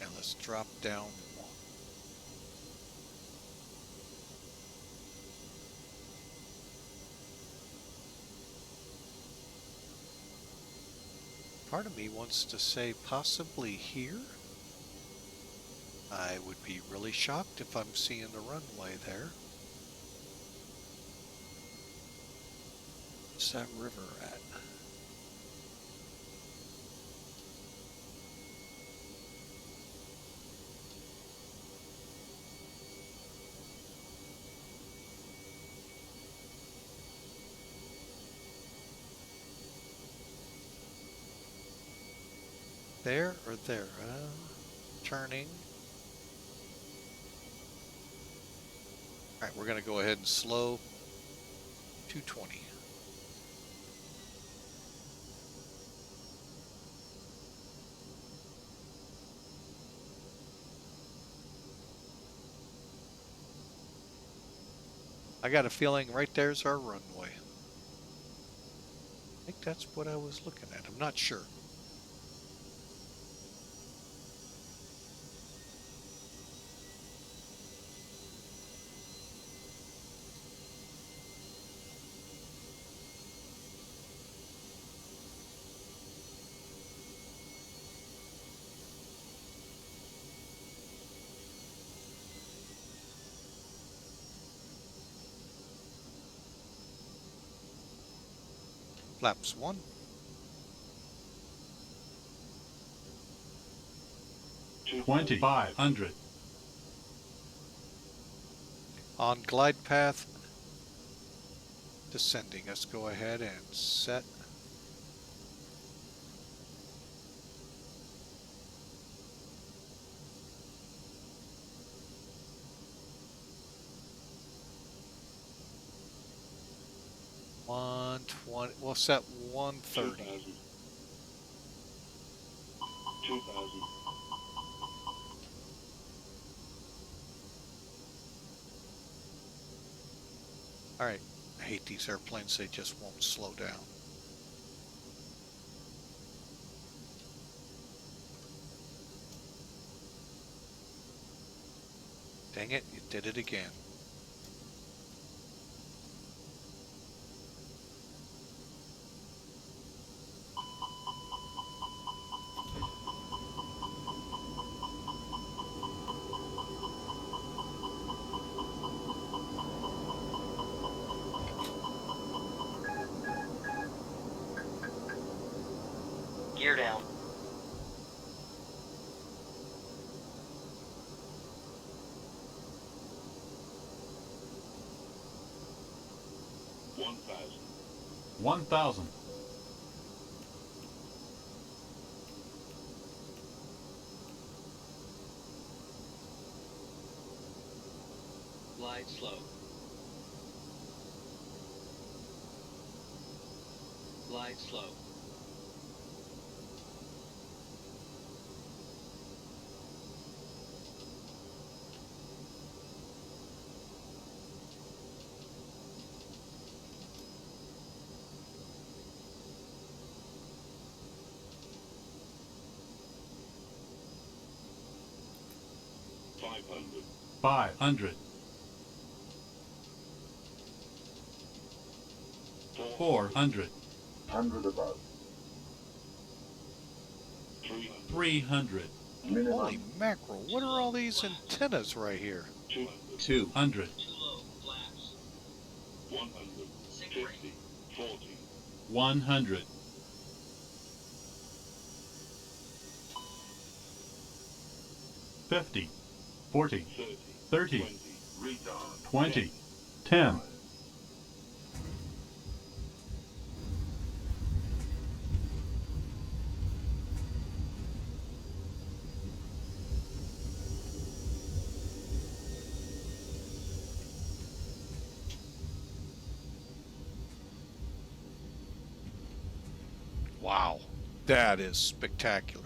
A: And let's drop down. Part of me wants to say possibly here. I would be really shocked if I'm seeing the runway there. Where's that river at? There or there? Turning. All right, we're going to go ahead and slow 220. I got a feeling right there's our runway. I think that's what I was looking at. I'm not sure. Flaps 1.
C: 2,500.
A: On glide path, descending. Let's go ahead and set. we'll set 130.
C: 2000.
A: All right. I hate these airplanes. They just won't slow down. Dang it, you did it again.
D: Gear down.
C: One thousand.
D: Glide slow. Glide slow.
C: Five hundred. 400.
E: 100 above.
C: 300.
A: Holy mackerel, what are all these antennas right here?
C: 200.
D: Too low. Flaps.
C: 150. 40. 100. 50. 40. 30. 20. 10.
A: Wow, that is spectacular.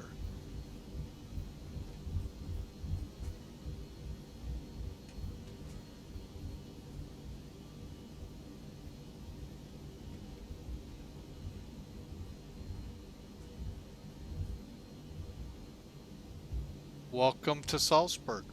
A: Welcome to Salzburg.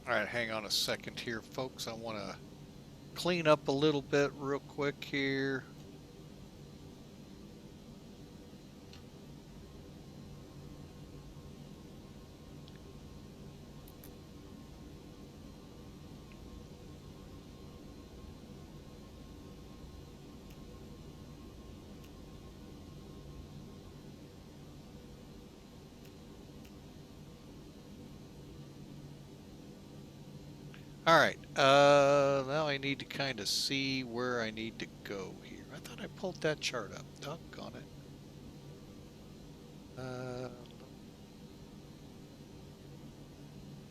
A: All right, hang on a second here, folks. I want to clean up a little bit real quick here. All right, now I need to kind of see where I need to go here. I thought I pulled that chart up. Doggone it.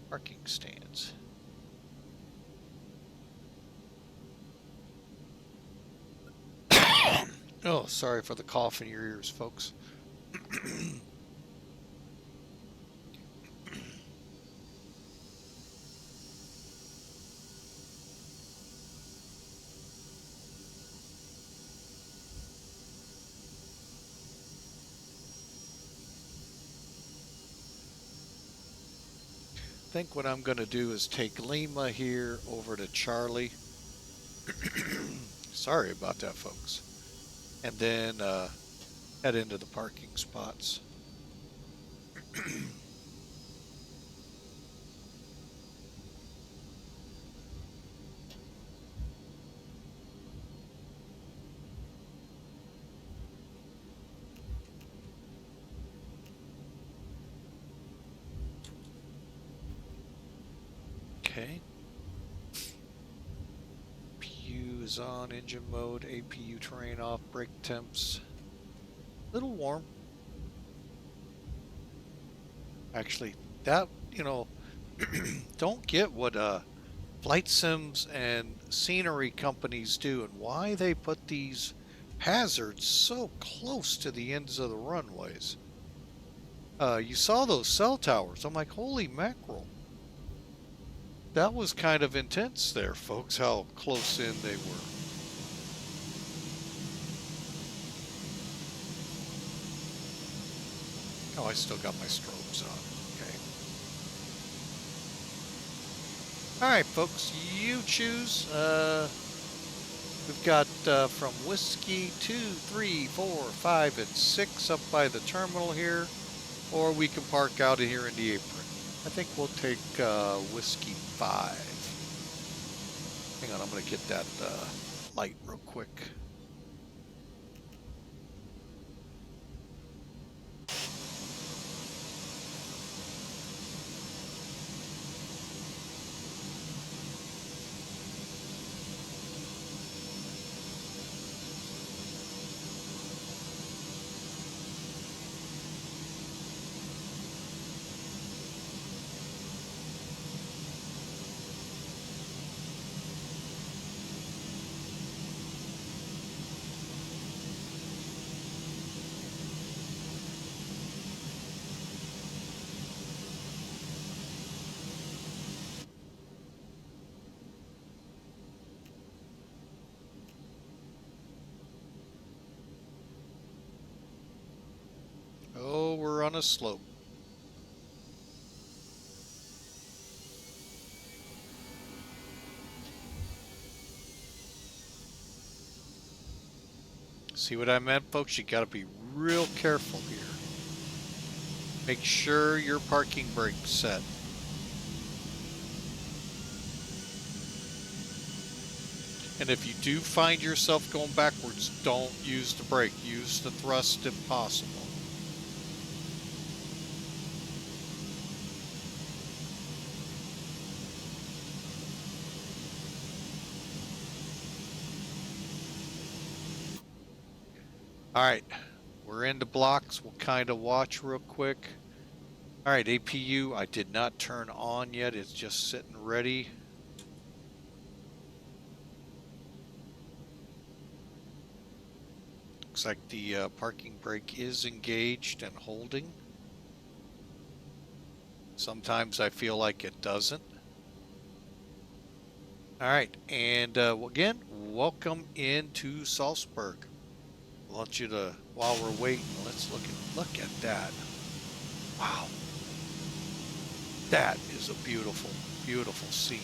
A: Parking stands. Oh, sorry for the cough in your ears, folks. I think what I'm going to do is take Lima here over to Charlie. Sorry about that, folks. And then head into the parking spots. Okay. APU is on, engine mode, APU terrain off, brake temps. Little warm. Actually, that, you know, don't get what flight sims and scenery companies do and why they put these hazards so close to the ends of the runways. You saw those cell towers. I'm like, holy mackerel. That was kind of intense there, folks, how close in they were. Oh, I still got my strobes on. Okay. All right, folks, you choose. We've got from Whiskey 2, 3, 4, 5, and 6 up by the terminal here, or we can park out here in the apron. I think we'll take Whiskey 5. Hang on, I'm going to get that light real quick. Oh, we're on a slope. See what I meant, folks? You got to be real careful here. Make sure your parking brake's set. And if you do find yourself going backwards, don't use the brake. Use the thrust if possible. All right, we're into blocks. We'll kind of watch real quick. All right, APU, I did not turn on yet. It's just sitting ready. Looks like the parking brake is engaged and holding. Sometimes I feel like it doesn't. All right, and again, welcome into Salzburg. I want you to, while we're waiting, let's look at that. Wow. That is a beautiful, beautiful scene.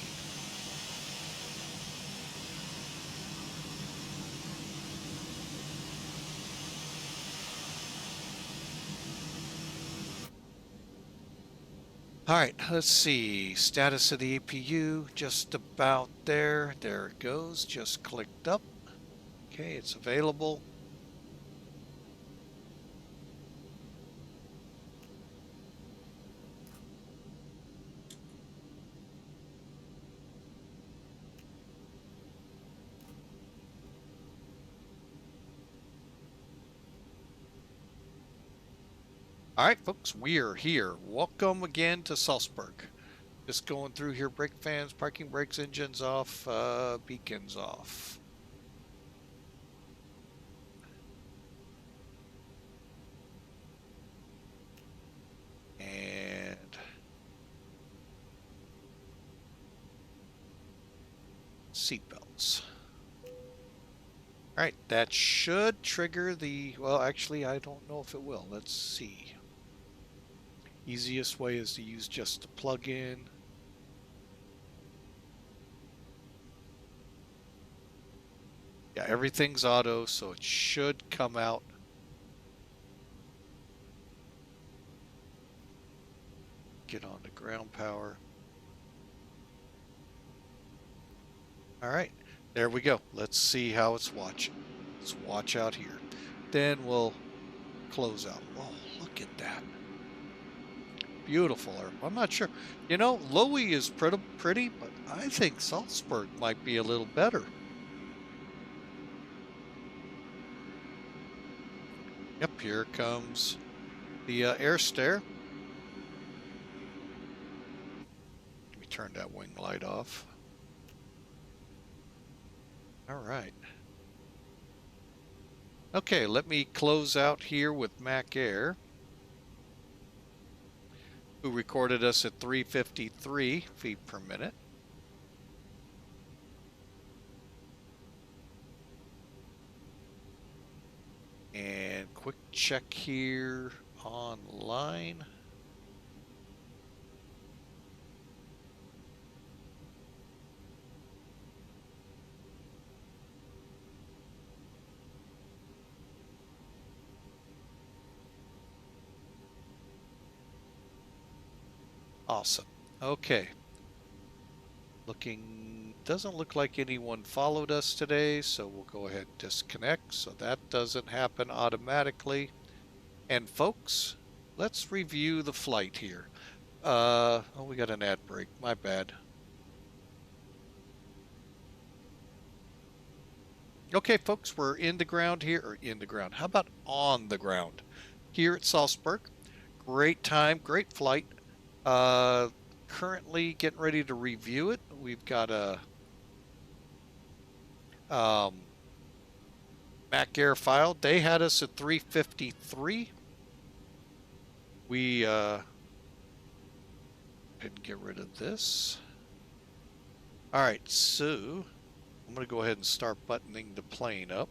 A: All right, let's see. Status of the APU, just about there. There it goes, just clicked up. Okay, it's available. All right, folks, we are here. Welcome again to Salzburg. Just going through here, brake fans, parking brakes, engines off, beacons off. And seatbelts. All right, that should trigger the, well, actually, I don't know if it will. Let's see. Easiest way is to use just the plug-in. Yeah, everything's auto, so it should come out. Get on to ground power. All right, there we go. Let's see how it's watching. Let's watch out here. Then we'll close out. Oh, look at that. Beautiful. I'm not sure. You know, Lowy is pretty, but I think Salzburg might be a little better. Yep, here comes the air stair. Let me turn that wing light off. All right. Okay, let me close out here with Mac Air, who recorded us at 353 feet per minute. And quick check here online. Awesome. Okay. Doesn't look like anyone followed us today, so we'll go ahead and disconnect so that doesn't happen automatically. And folks, let's review the flight here. Oh, we got an ad break. My bad. Okay, folks, we're in the ground here, or in the ground. How about on the ground? Here at Salzburg. Great time, great flight. Currently getting ready to review it. We've got a Mac Air file. They had us at 353. We and get rid of this. All right, so I'm going to go ahead and start buttoning the plane up.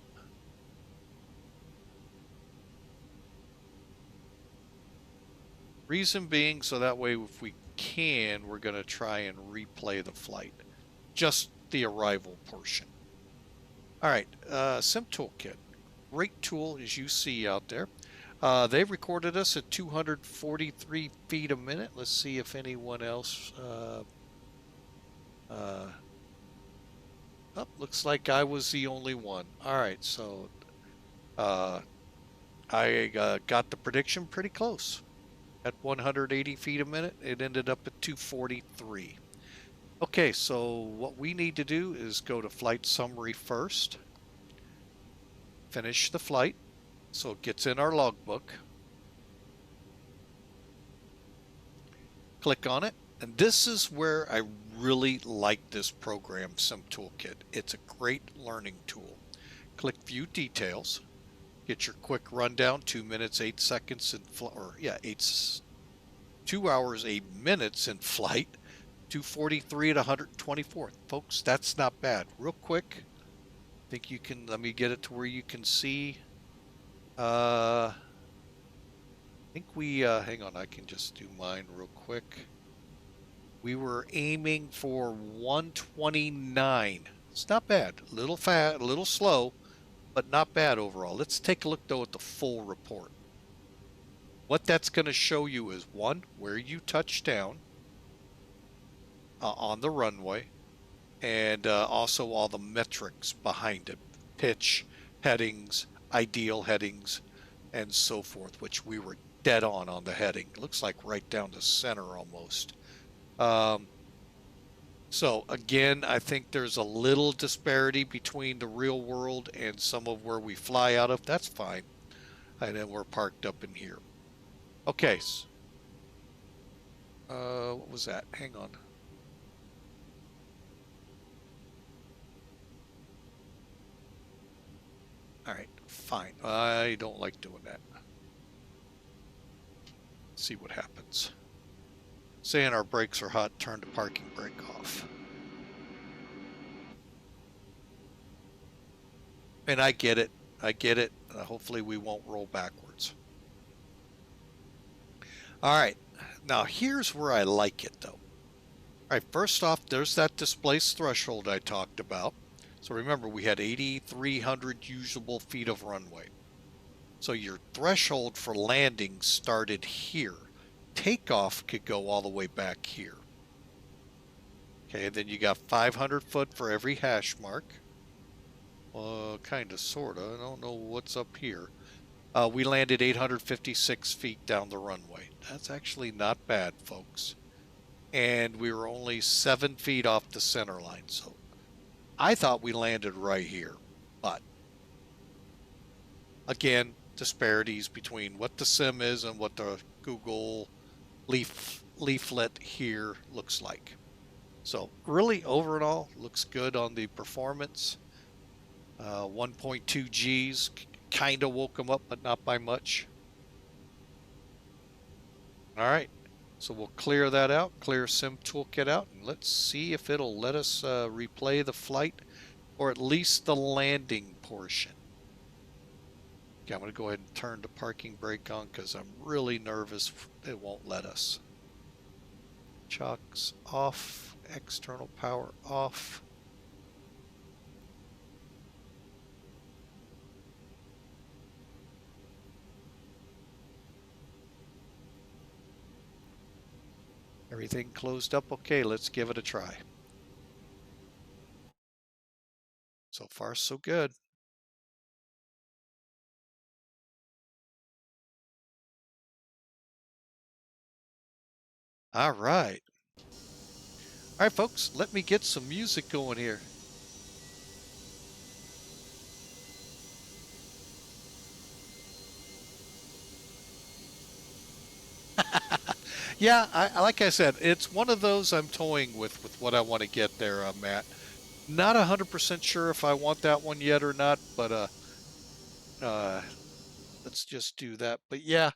A: Reason being, so that way if we can, we're going to try and replay the flight. Just the arrival portion. All right, Sim Toolkit. Great tool, as you see out there. They've recorded us at 243 feet a minute. Let's see if anyone else... Oh, looks like I was the only one. All right, so I got the prediction pretty close. At 180 feet a minute, it ended up at 243. Okay, so what we need to do is go to flight summary first. Finish the flight, so it gets in our logbook. Click on it, and this is where I really like this program, Sim Toolkit. It's a great learning tool. Click View Details. Get your quick rundown, 2 minutes, 8 seconds in flight, 2 hours, 8 minutes in flight, 243 at 124th. Folks, that's not bad. Real quick, I think you can, let me get it to where you can see. I think we, hang on, I can just do mine real quick. We were aiming for 129. It's not bad. A little fast, a little slow, but not bad overall. Let's take a look, though, at the full report. What that's going to show you is, one, where you touch down on the runway, and also all the metrics behind it. Pitch, headings, ideal headings, and so forth, which we were dead on the heading. Looks like right down the center almost. So again, I think there's a little disparity between the real world and some of where we fly out of. That's fine. And then we're parked up in here. Okay. What was that? Hang on. All right, fine. I don't like doing that. Let's see what happens. Saying our brakes are hot, turn the parking brake off. And I get it. I get it. Hopefully we won't roll backwards. All right. Now here's where I like it though. All right, first off, there's that displaced threshold I talked about. So remember, we had 8,300 usable feet of runway. So your threshold for landing started here. Takeoff could go all the way back here. Okay, then you got 500 foot for every hash mark. Kind of, sort of. I don't know what's up here. We landed 856 feet down the runway. That's actually not bad, folks. And we were only 7 feet off the center line. So I thought we landed right here. But again, disparities between what the sim is and what the Google leaflet here looks like. So really, overall, looks good on the performance. 1.2 Gs kind of woke them up, but not by much. All right, so we'll clear that out, clear Sim Toolkit out, and let's see if it'll let us replay the flight, or at least the landing portion. Okay, I'm going to go ahead and turn the parking brake on because I'm really nervous it won't let us. Chocks off, external power off. Everything closed up okay, let's give it a try. So far, so good. All right. All right, folks, let me get some music going here. Yeah, like I said, it's one of those I'm toying with what I want to get there, Matt. Not 100% sure if I want that one yet or not, but let's just do that. But yeah,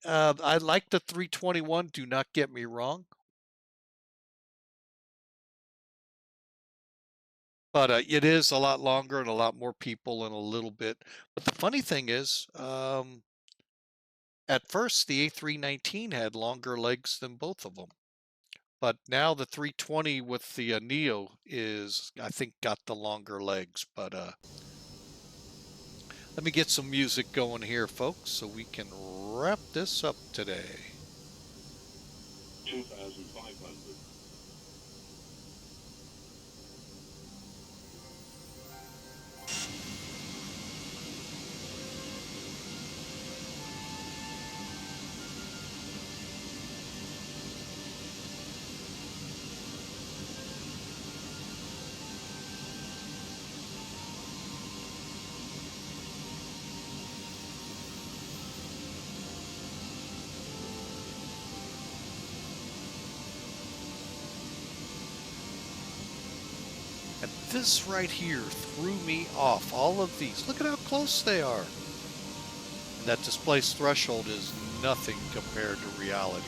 A: I like the 321. Do not get me wrong. But it is a lot longer and a lot more people and a little bit. But the funny thing is, at first the A319 had longer legs than both of them. But now the 320 with the Neo is, I think, got the longer legs. But let me get some music going here, folks, so we can wrap this up today.
C: 2,500.
A: And this right here threw me off. All of these. Look at how close they are. And that displaced threshold is nothing compared to reality.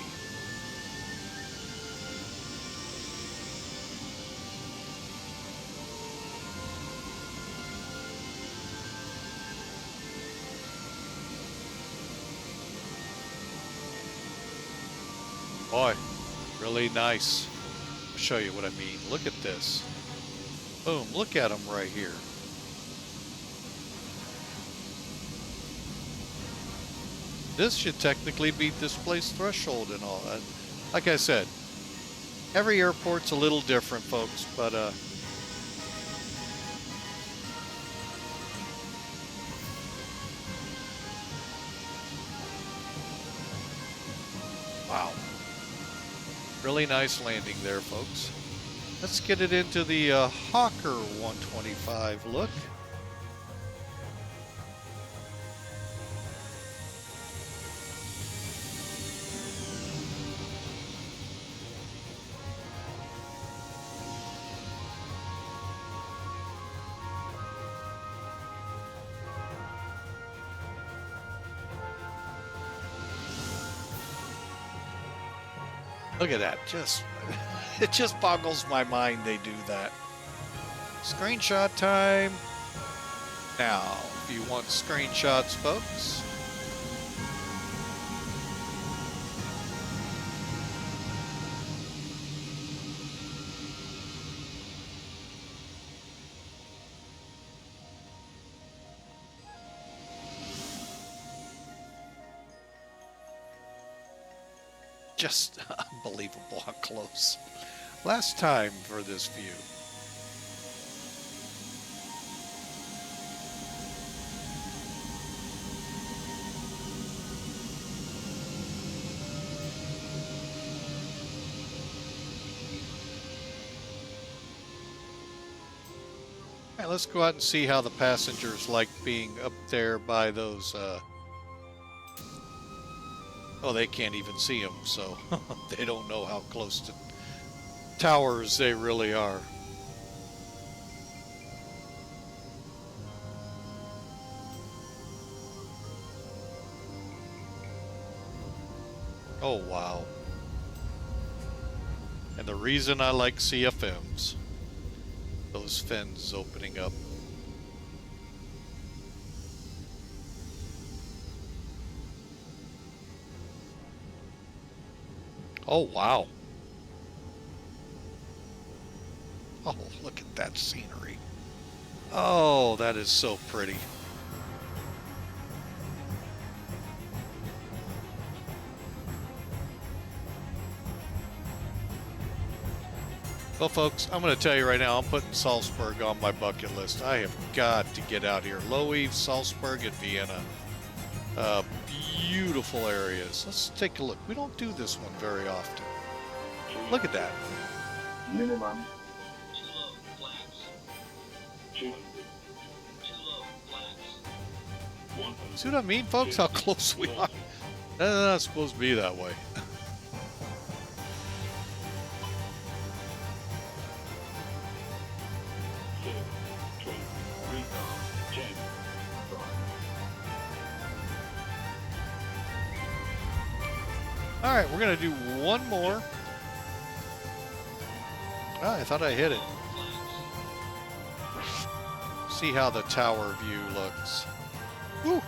A: Boy, really nice. I'll show you what I mean. Look at this. Boom, look at them right here. This should technically be displaced threshold and all that. Like I said, every airport's a little different, folks, but wow. Really nice landing there, folks. Let's get it into the Hawker 125 look. Look at that, it just boggles my mind they do that. Screenshot time. Now, if you want screenshots, folks. Just unbelievable how close. Last time for this view. let's go out and see how the passengers like being up there by those, oh, they can't even see them, so they don't know how close to towers they really are. Oh, wow. And the reason I like CFMs, those fins opening up. Oh, wow. Oh, look at that scenery. Oh, that is so pretty. Well, folks, I'm going to tell you right now, I'm putting Salzburg on my bucket list. I have got to get out here. Low Eve, Salzburg, and Vienna. Beautiful areas. Let's take a look. We don't do this one very often. Look at that.
E: Minimum.
D: Too low, flaps.
E: 200.
D: Too low, flaps.
E: 100.
A: See what I mean, folks? How close we are. That's not supposed to be that way. All right, we're going to do one more. Oh, I thought I hit it. See how the tower view looks. Woo!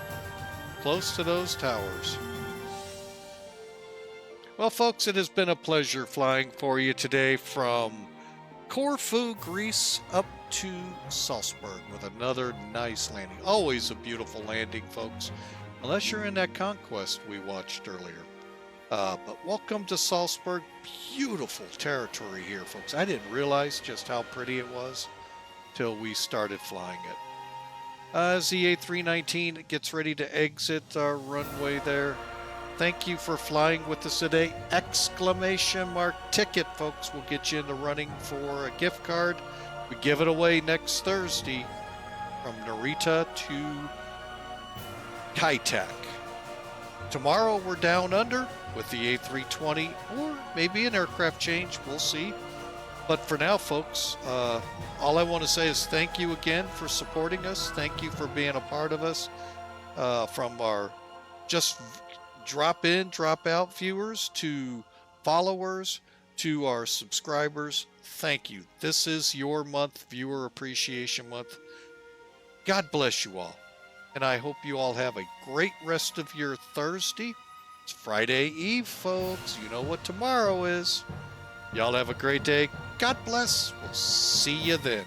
A: Close to those towers. Well, folks, it has been a pleasure flying for you today from Corfu, Greece, up to Salzburg with another nice landing. Always a beautiful landing, folks, unless you're in that conquest we watched earlier. But welcome to Salzburg. Beautiful territory here, folks. I didn't realize just how pretty it was till we started flying it. As the A319 gets ready to exit our runway there, thank you for flying with us today. Exclamation mark ticket, folks, will get you in the running for a gift card. We give it away next Thursday from Narita to Kai-Tak. Tomorrow we're down under with the A320 or maybe an aircraft change. We'll see. But for now, folks, all I want to say is thank you again for supporting us. Thank you for being a part of us. From our just drop in, drop out viewers to followers to our subscribers. Thank you. This is your month, Viewer Appreciation Month. God bless you all. And I hope you all have a great rest of your Thursday. It's Friday Eve, folks. You know what tomorrow is. Y'all have a great day. God bless. We'll see you then.